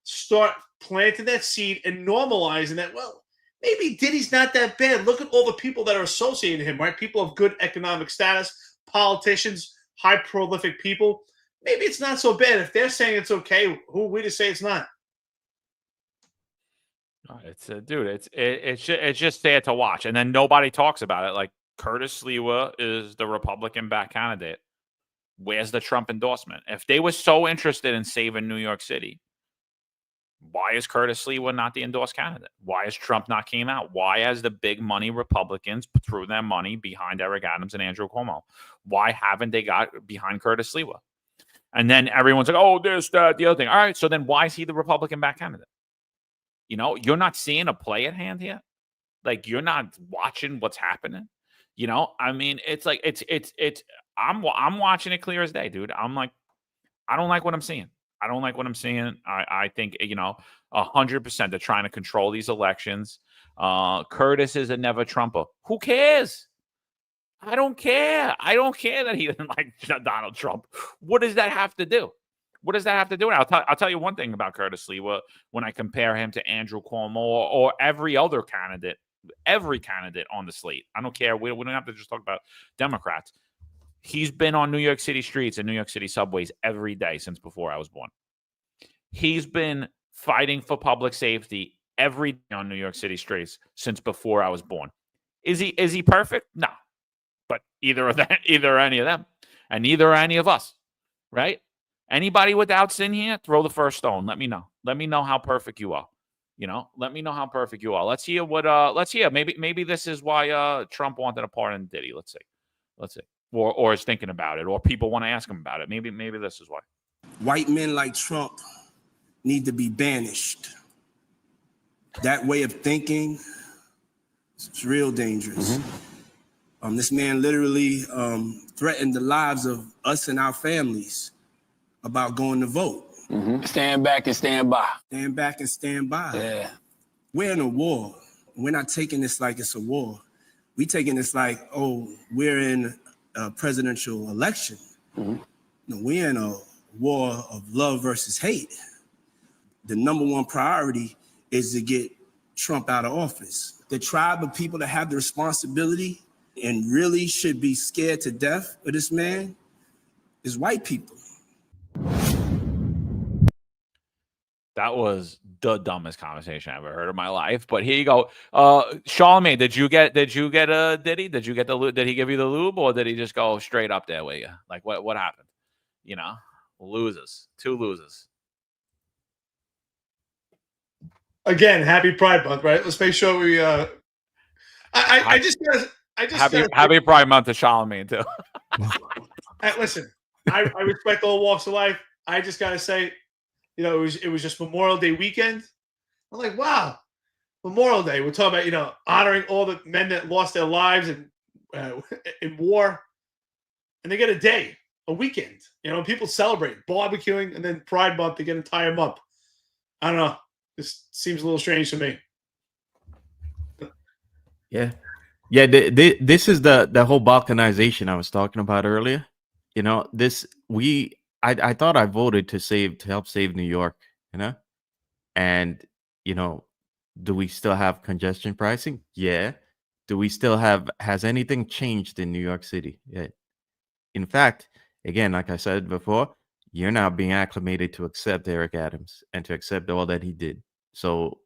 Start planting that seed and normalizing that. Well, maybe Diddy's not that bad. Look at all the people that are associated with him, right? People of good economic status, politicians, high prolific people. Maybe it's not so bad. If they're saying it's okay, who are we to say it's not? It's dude. It's just sad to watch, and then nobody talks about it. Like Curtis Sliwa is the Republican-backed candidate. Where's the Trump endorsement? If they were so interested in saving New York City, why is Curtis Sliwa not the endorsed candidate? Why has Trump not came out? Why has the big money Republicans threw their money behind Eric Adams and Andrew Cuomo? Why haven't they got behind Curtis Sliwa? And then everyone's like, oh, this, that, the other thing. All right, so then why is he the Republican-backed candidate? You know, you're not seeing a play at hand here. Like, you're not watching what's happening. You know, I mean, it's like I'm watching it clear as day, dude. I'm like, I don't like what I'm seeing. I don't like what I'm seeing. I think, 100% they're trying to control these elections. Curtis is a never Trumper. Who cares? I don't care. I don't care that he doesn't like Donald Trump. What does that have to do? What does that have to do? And I'll tell you one thing about Curtis Sliwa when I compare him to Andrew Cuomo or every other candidate, on the slate. I don't care. We don't have to just talk about Democrats. He's been on New York City streets and New York City subways every day since before I was born. He's been fighting for public safety every day on New York City streets since before I was born. Is he perfect? No. But either any of them, and neither are any of us, right? Anybody without sin here, throw the first stone. Let me know. Let me know how perfect you are. Let me know how perfect you are. Let's hear what. Let's hear. Maybe this is why Trump wanted a pardon Diddy. Let's see. Or is thinking about it, or people want to ask him about it. Maybe this is why. White men like Trump need to be banished. That way of thinking is real dangerous. This man literally threatened the lives of us and our families about going to vote. Stand back and stand by. Stand back and stand by. Yeah. We're in a war. We're not taking this like it's a war. We're taking this like, oh, we're in a presidential election. No, we're in a war of love versus hate. The number one priority is to get Trump out of office. The tribe of people that have the responsibility and really should be scared to death of this man is white people. That was the dumbest conversation I've ever heard in my life. But here you go. Charlamagne, did you get a Diddy? Did you get did he give you the lube, or did he just go straight up there with you? Like what happened? Losers. Two losers. Again, happy Pride Month, right? Let's make sure we Happy Pride Month to Charlamagne too. Listen, I respect all walks of life. I just gotta say, it was just Memorial Day weekend. I'm like, wow, Memorial Day. We're talking about, honoring all the men that lost their lives in war, and they get a weekend. People celebrate barbecuing, and then Pride Month, they get an entire month. I don't know. This seems a little strange to me. Yeah. This is the whole balkanization I was talking about earlier. I thought I voted to help save New York, and do we still have congestion pricing? Yeah. Do we still has anything changed in New York City? Yeah. In fact, again, like I said before, you're now being acclimated to accept Eric Adams and to accept all that he did. So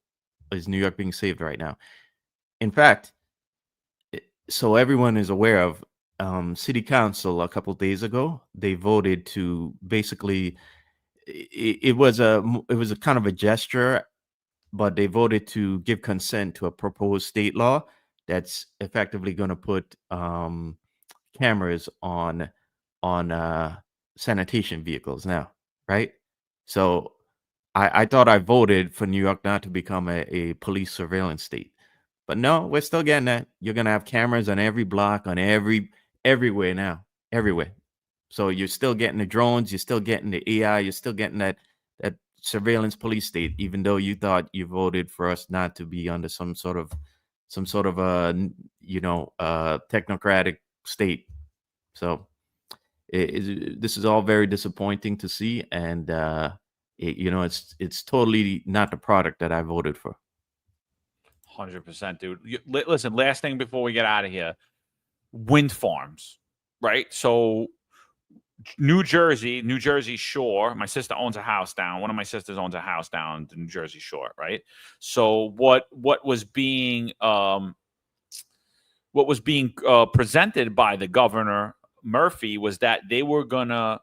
is New York being saved right now? In fact, so everyone is aware of City Council a couple of days ago, they voted to basically it was a kind of a gesture, but they voted to give consent to a proposed state law that's effectively going to put cameras on sanitation vehicles now, right? So I thought I voted for New York not to become a police surveillance state. But no, we're still getting that. You're going to have cameras on every block, on everywhere now, everywhere. So you're still getting the drones, you're still getting the AI, you're still getting that surveillance police state, even though you thought you voted for us not to be under some sort of technocratic state. So this is all very disappointing to see, and it's totally not the product that I voted for. 100%, dude. Listen, last thing before we get out of here, wind farms, right? So New Jersey Shore. My sister owns a house down. One of my sisters owns a house down the New Jersey Shore, right? So what was being presented by the governor Murphy was that they were gonna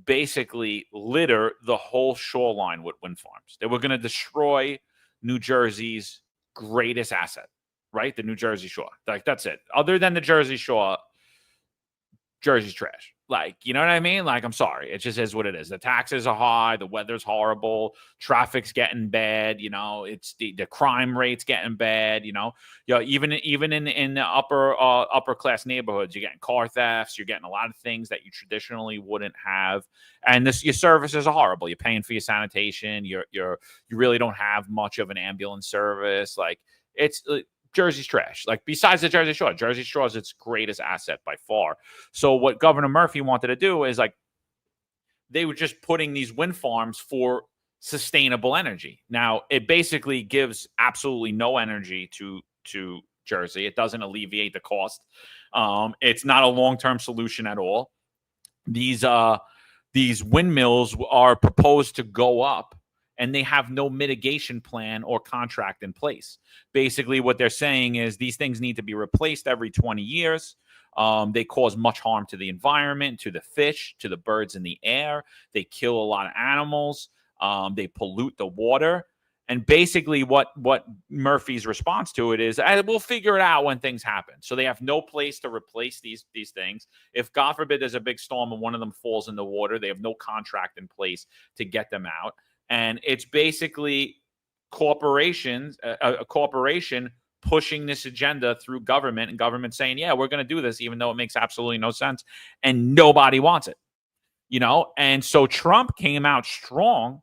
basically litter the whole shoreline with wind farms. They were gonna destroy New Jersey's greatest asset, right? The New Jersey Shore. Like, that's it. Other than the Jersey Shore, Jersey's trash. Like, you know what I mean? Like, I'm sorry. It just is what it is. The taxes are high. The weather's horrible. Traffic's getting bad. You know, it's the crime rate's getting bad. You know, even in the upper class neighborhoods, you're getting car thefts. You're getting a lot of things that you traditionally wouldn't have. And your services are horrible. You're paying for your sanitation. You really don't have much of an ambulance service. Like, it's Jersey's trash. Like, besides the Jersey Shore is its greatest asset by far. So what Governor Murphy wanted to do is, like, they were just putting these wind farms for sustainable energy. Now, it basically gives absolutely no energy to Jersey. It doesn't alleviate the cost. It's not a long-term solution at all. These windmills are proposed to go up, and they have no mitigation plan or contract in place. Basically, what they're saying is these things need to be replaced every 20 years. They cause much harm to the environment, to the fish, to the birds in the air. They kill a lot of animals. They pollute the water. And basically what Murphy's response to it is, we'll figure it out when things happen. So they have no place to replace these things. If, God forbid, there's a big storm and one of them falls in the water, they have no contract in place to get them out. And it's basically a corporation pushing this agenda through government, and government saying, yeah, we're going to do this, even though it makes absolutely no sense. And nobody wants it, you know? And so Trump came out strong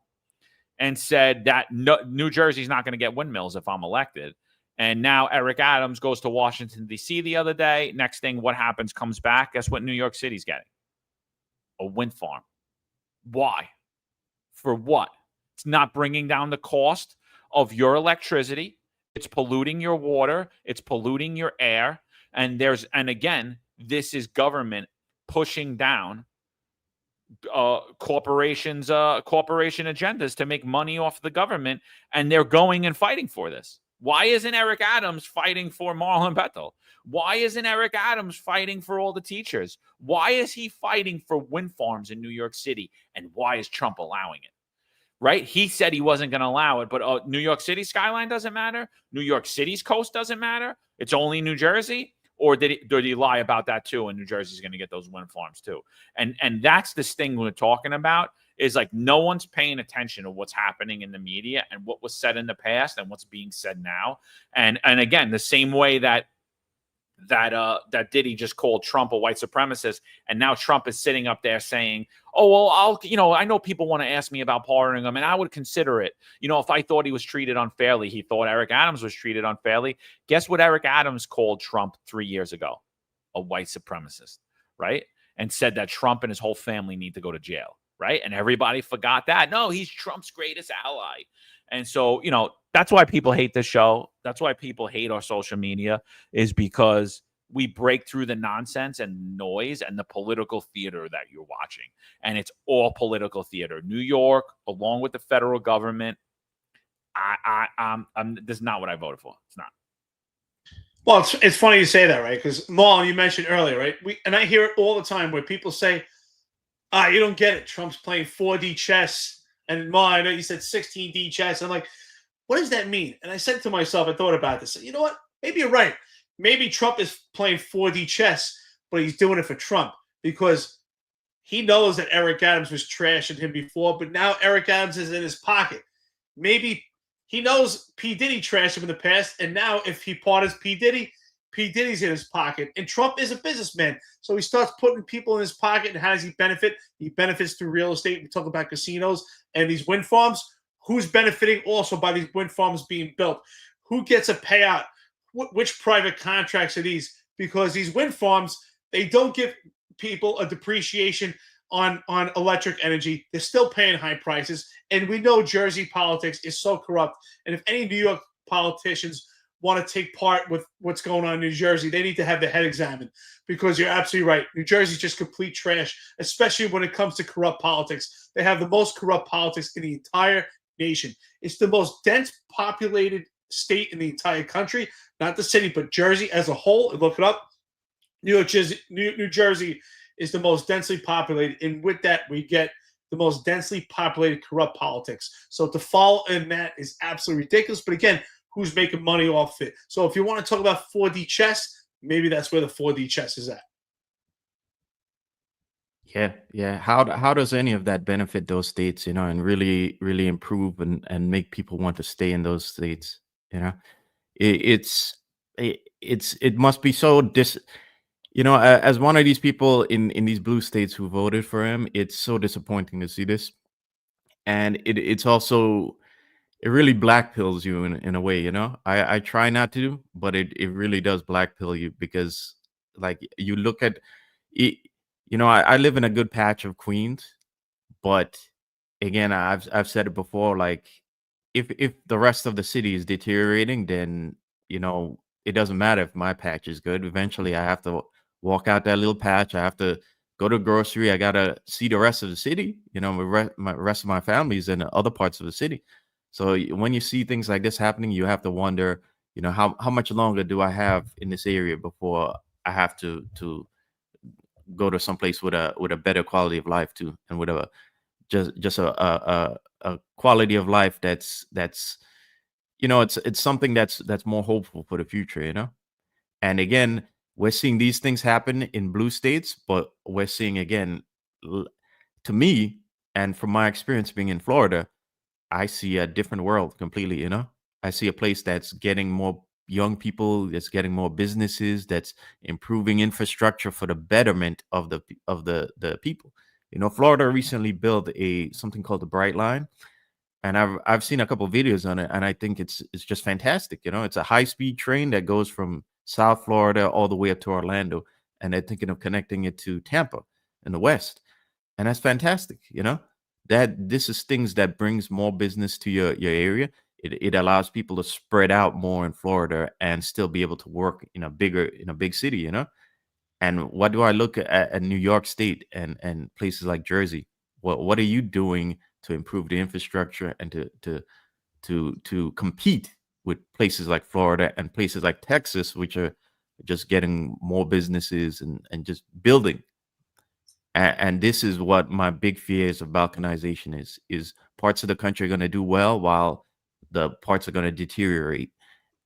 and said that New Jersey's not going to get windmills if I'm elected. And now Eric Adams goes to Washington, D.C. the other day. Next thing, what happens? Comes back. Guess what New York City's getting? A wind farm. Why? For what? It's not bringing down the cost of your electricity. It's polluting your water. It's polluting your air. And again, this is government pushing down corporation agendas to make money off the government. And they're going and fighting for this. Why isn't Eric Adams fighting for Marlon Bethel? Why isn't Eric Adams fighting for all the teachers? Why is he fighting for wind farms in New York City? And why is Trump allowing it? Right? He said he wasn't going to allow it, but New York City skyline doesn't matter. New York City's coast doesn't matter. It's only New Jersey. Or did he lie about that too? And New Jersey's going to get those wind farms too. And that's this thing we're talking about, is like no one's paying attention to what's happening in the media and what was said in the past and what's being said now. And again, the same way that Diddy just called Trump a white supremacist, and now Trump is sitting up there saying, oh, well, I know people want to ask me about pardoning him, and I would consider it. You know, if I thought he was treated unfairly, he thought Eric Adams was treated unfairly. Guess what Eric Adams called Trump 3 years ago? A white supremacist, right? And said that Trump and his whole family need to go to jail, right? And everybody forgot that. No, he's Trump's greatest ally. And so, you know, that's why people hate this show. That's why people hate our social media, is because we break through the nonsense and noise and the political theater that you're watching. And it's all political theater. New York, along with the federal government, this is not what I voted for. It's not. Well, it's funny you say that, right? Because Marlon, you mentioned earlier, right? And I hear it all the time where people say, you don't get it. Trump's playing 4D chess. And Marlon, I know you said 16D chess. I'm like, what does that mean? And I said to myself, I thought about this. You know what? Maybe you're right. Maybe Trump is playing 4D chess, but he's doing it for Trump because he knows that Eric Adams was trashing him before, but now Eric Adams is in his pocket. Maybe he knows P. Diddy trashed him in the past, and now if he pardons P. Diddy P. Diddy's in his pocket, and Trump is a businessman. So he starts putting people in his pocket, and how does he benefit? He benefits through real estate. We talk about casinos and these wind farms. Who's benefiting also by these wind farms being built? Who gets a payout? Which private contracts are these? Because these wind farms, they don't give people a depreciation on electric energy. They're still paying high prices. And we know Jersey politics is so corrupt. And if any New York politicians want to take part with what's going on in New Jersey, they need to have their head examined, because you're absolutely right. New Jersey's just complete trash, especially when it comes to corrupt politics. They have the most corrupt politics in the entire nation. It's the most dense populated state in the entire country, not the city, but Jersey as a whole. And look it up. New Jersey is the most densely populated, and with that, we get the most densely populated corrupt politics. So to follow in that is absolutely ridiculous. But again, who's making money off it? So if you want to talk about 4D chess, maybe that's where the 4D chess is at. Yeah. How does any of that benefit those states, and really improve and make people want to stay in those states? It must be so as one of these people in these blue states who voted for him, it's so disappointing to see this. And it's also, it really black pills you in a way, I try not to, but it really does black pill you, because like you look at it, I live in a good patch of Queens, but again, I've said it before, like if the rest of the city is deteriorating, then it doesn't matter if my patch is good. Eventually I have to walk out that little patch. I have to go to a grocery. I gotta see the rest of the city. The rest of my family's in other parts of the city. So when you see things like this happening, you have to wonder, how much longer do I have in this area before I have to go to someplace with a better quality of life too, and with a just a quality of life that's it's something that's more hopeful for the future. And again, we're seeing these things happen in blue states, but we're seeing, again, to me, and from my experience being in Florida, I see a different world completely. I see a place that's getting more young people, that's getting more businesses, that's improving infrastructure for the betterment of the people. Florida recently built something called the Bright Line, and I've seen a couple of videos on it, and I think it's just fantastic. It's a high-speed train that goes from South Florida all the way up to Orlando, and they're thinking of connecting it to Tampa in the West, and that's fantastic. That this is things that brings more business to your area. It allows people to spread out more in Florida and still be able to work in a big city. And what do I look at New York State and places like Jersey? What are you doing to improve the infrastructure and to compete with places like Florida and places like Texas, which are just getting more businesses and just building? And this is what my big fear is of balkanization is parts of the country are going to do well while the parts are going to deteriorate.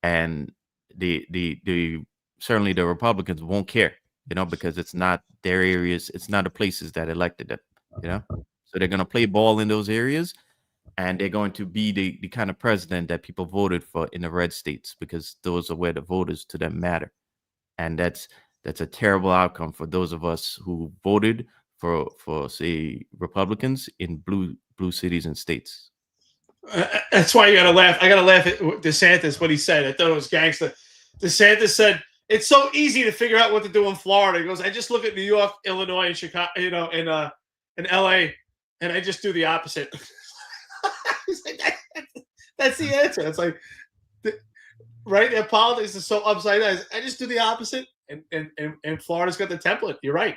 And the certainly the Republicans won't care, because it's not their areas. It's not the places that elected them, so they're going to play ball in those areas, and they're going to be the kind of president that people voted for in the red states, because those are where the voters to them matter. And that's a terrible outcome for those of us who voted for say Republicans in blue cities and states. That's why you gotta laugh. I gotta laugh at DeSantis, what he said. I thought it was gangster. DeSantis said it's so easy to figure out what to do in Florida. He goes, I just look at New York, Illinois, and Chicago, and LA, and I just do the opposite. He's like, that's the answer. It's like, right? Their politics is so upside down. I just do the opposite, and Florida's got the template. You're right.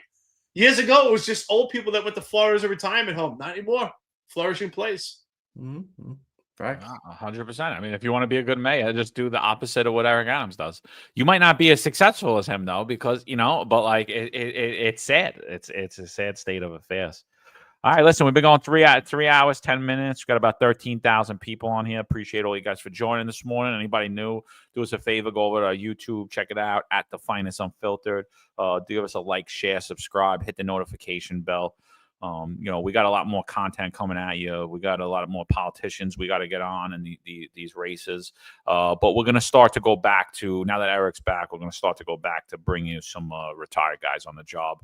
Years ago, it was just old people that went to Florida as a retirement home. Not anymore. Flourishing place. Mm-hmm. Right. 100%. I mean, if you want to be a good mayor, just do the opposite of what Eric Adams does. You might not be as successful as him, though, because, but like it's sad. It's a sad state of affairs. All right, listen, we've been going 3 hours, 10 minutes. We've got about 13,000 people on here. Appreciate all you guys for joining this morning. Anybody new, do us a favor, go over to our YouTube, check it out, at The Finest Unfiltered. Give us a like, share, subscribe, hit the notification bell. We got a lot more content coming at you. We got a lot of more politicians we got to get on in these races. But we're going to start to go back to, now that Eric's back, we're going to start to go back to bring you some retired guys on the job.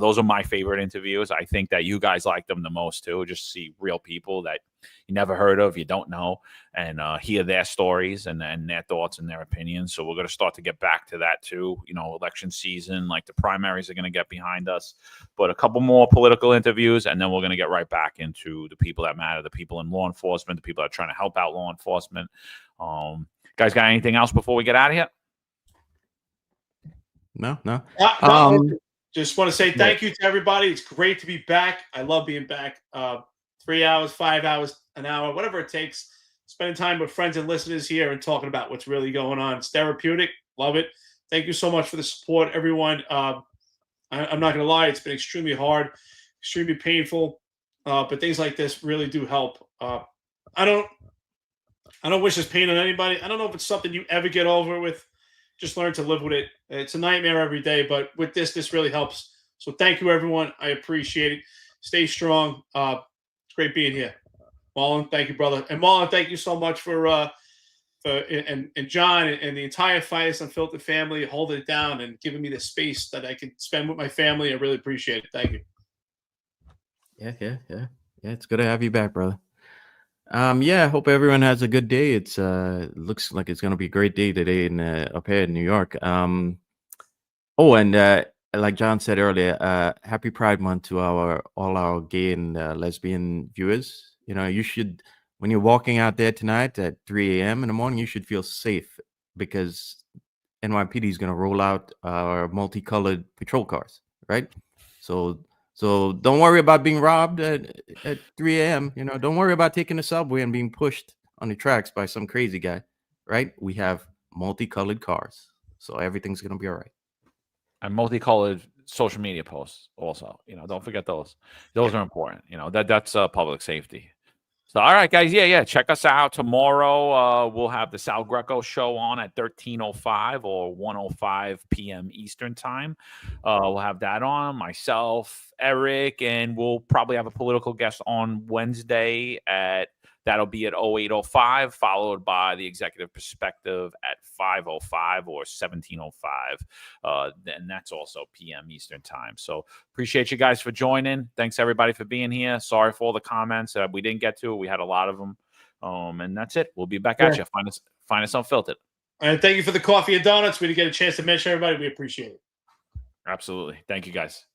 Those are my favorite interviews. I think that you guys like them the most too. Just see real people that you never heard of, you don't know, and hear their stories and their thoughts and their opinions. So we're going to start to get back to that too. Election season, like the primaries are going to get behind us, but a couple more political interviews, and then we're going to get right back into the people that matter, the people in law enforcement, the people that are trying to help out law enforcement. Guys, got anything else before we get out of here? No. Just want to say thank you to everybody. It's great to be back. I love being back. 3 hours, 5 hours, an hour, whatever it takes. Spending time with friends and listeners here and talking about what's really going on. It's therapeutic. Love it. Thank you so much for the support, everyone. I'm not going to lie. It's been extremely hard, extremely painful. But things like this really do help. I don't wish this pain on anybody. I don't know if it's something you ever get over with. Just learn to live with it. It's a nightmare every day, but with this really helps. So thank you, everyone. I appreciate it. Stay strong. It's great being here. Marlon, thank you, brother. And Marlon, thank you so much for John and the entire Finest Unfiltered family holding it down and giving me the space that I can spend with my family. I really appreciate it. Thank you. Yeah. It's good to have you back, brother. I hope everyone has a good day. It's looks like it's gonna be a great day today up here in New York. Like John said earlier, happy Pride Month to all our gay and lesbian viewers. You should, when you're walking out there tonight at 3 a.m. in the morning, you should feel safe because NYPD is gonna roll out our multicolored patrol cars, right? So don't worry about being robbed at 3 a.m. Don't worry about taking the subway and being pushed on the tracks by some crazy guy, right? We have multicolored cars, so everything's gonna be all right. And multicolored social media posts also. Don't forget those. Those are important. That's public safety. So, all right, guys. Yeah. Check us out tomorrow. We'll have the Sal Greco show on at 13:05 or 1:05 p.m. Eastern time. We'll have that on. Myself, Eric, and we'll probably have a political guest on Wednesday that'll be at 08:05, followed by the Executive Perspective at 5:05 or 17:05. And that's also p.m. Eastern time. So appreciate you guys for joining. Thanks, everybody, for being here. Sorry for all the comments that we didn't get to. We had a lot of them. And that's it. We'll be back at you. Find us Unfiltered. And thank you for the coffee and donuts. We didn't get a chance to mention everybody. We appreciate it. Absolutely. Thank you, guys.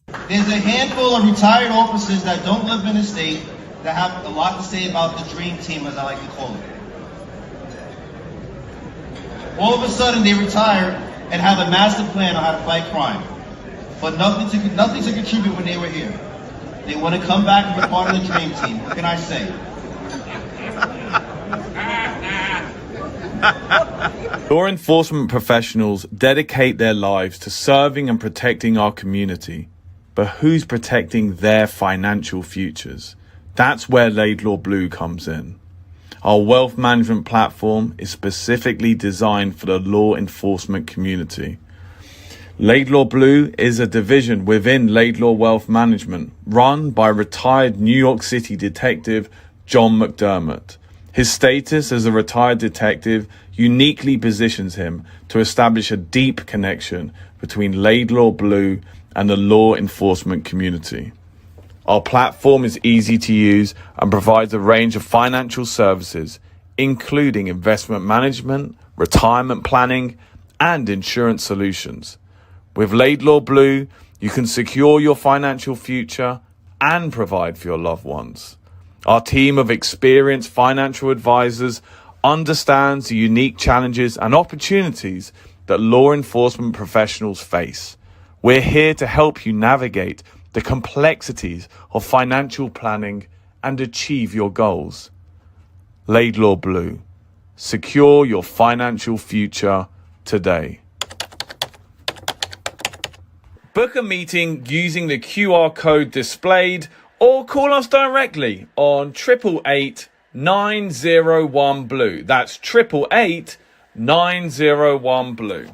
There's a handful of retired officers that don't live in the state that have a lot to say about the dream team, as I like to call it. All of a sudden, they retire and have a master plan on how to fight crime, but nothing to contribute when they were here. They want to come back and be part of the dream team. What can I say? Law enforcement professionals dedicate their lives to serving and protecting our community, but who's protecting their financial futures? That's where Laidlaw Blue comes in. Our wealth management platform is specifically designed for the law enforcement community. Laidlaw Blue is a division within Laidlaw Wealth Management, run by retired New York City detective John McDermott. His status as a retired detective uniquely positions him to establish a deep connection between Laidlaw Blue and the law enforcement community. Our platform is easy to use and provides a range of financial services, including investment management, retirement planning, and insurance solutions. With Laidlaw Blue, you can secure your financial future and provide for your loved ones. Our team of experienced financial advisors understands the unique challenges and opportunities that law enforcement professionals face. We're here to help you navigate the complexities of financial planning and achieve your goals. Laidlaw Blue. Secure your financial future today. Book a meeting using the QR code displayed or call us directly on 888 901 Blue. That's 888 901 Blue.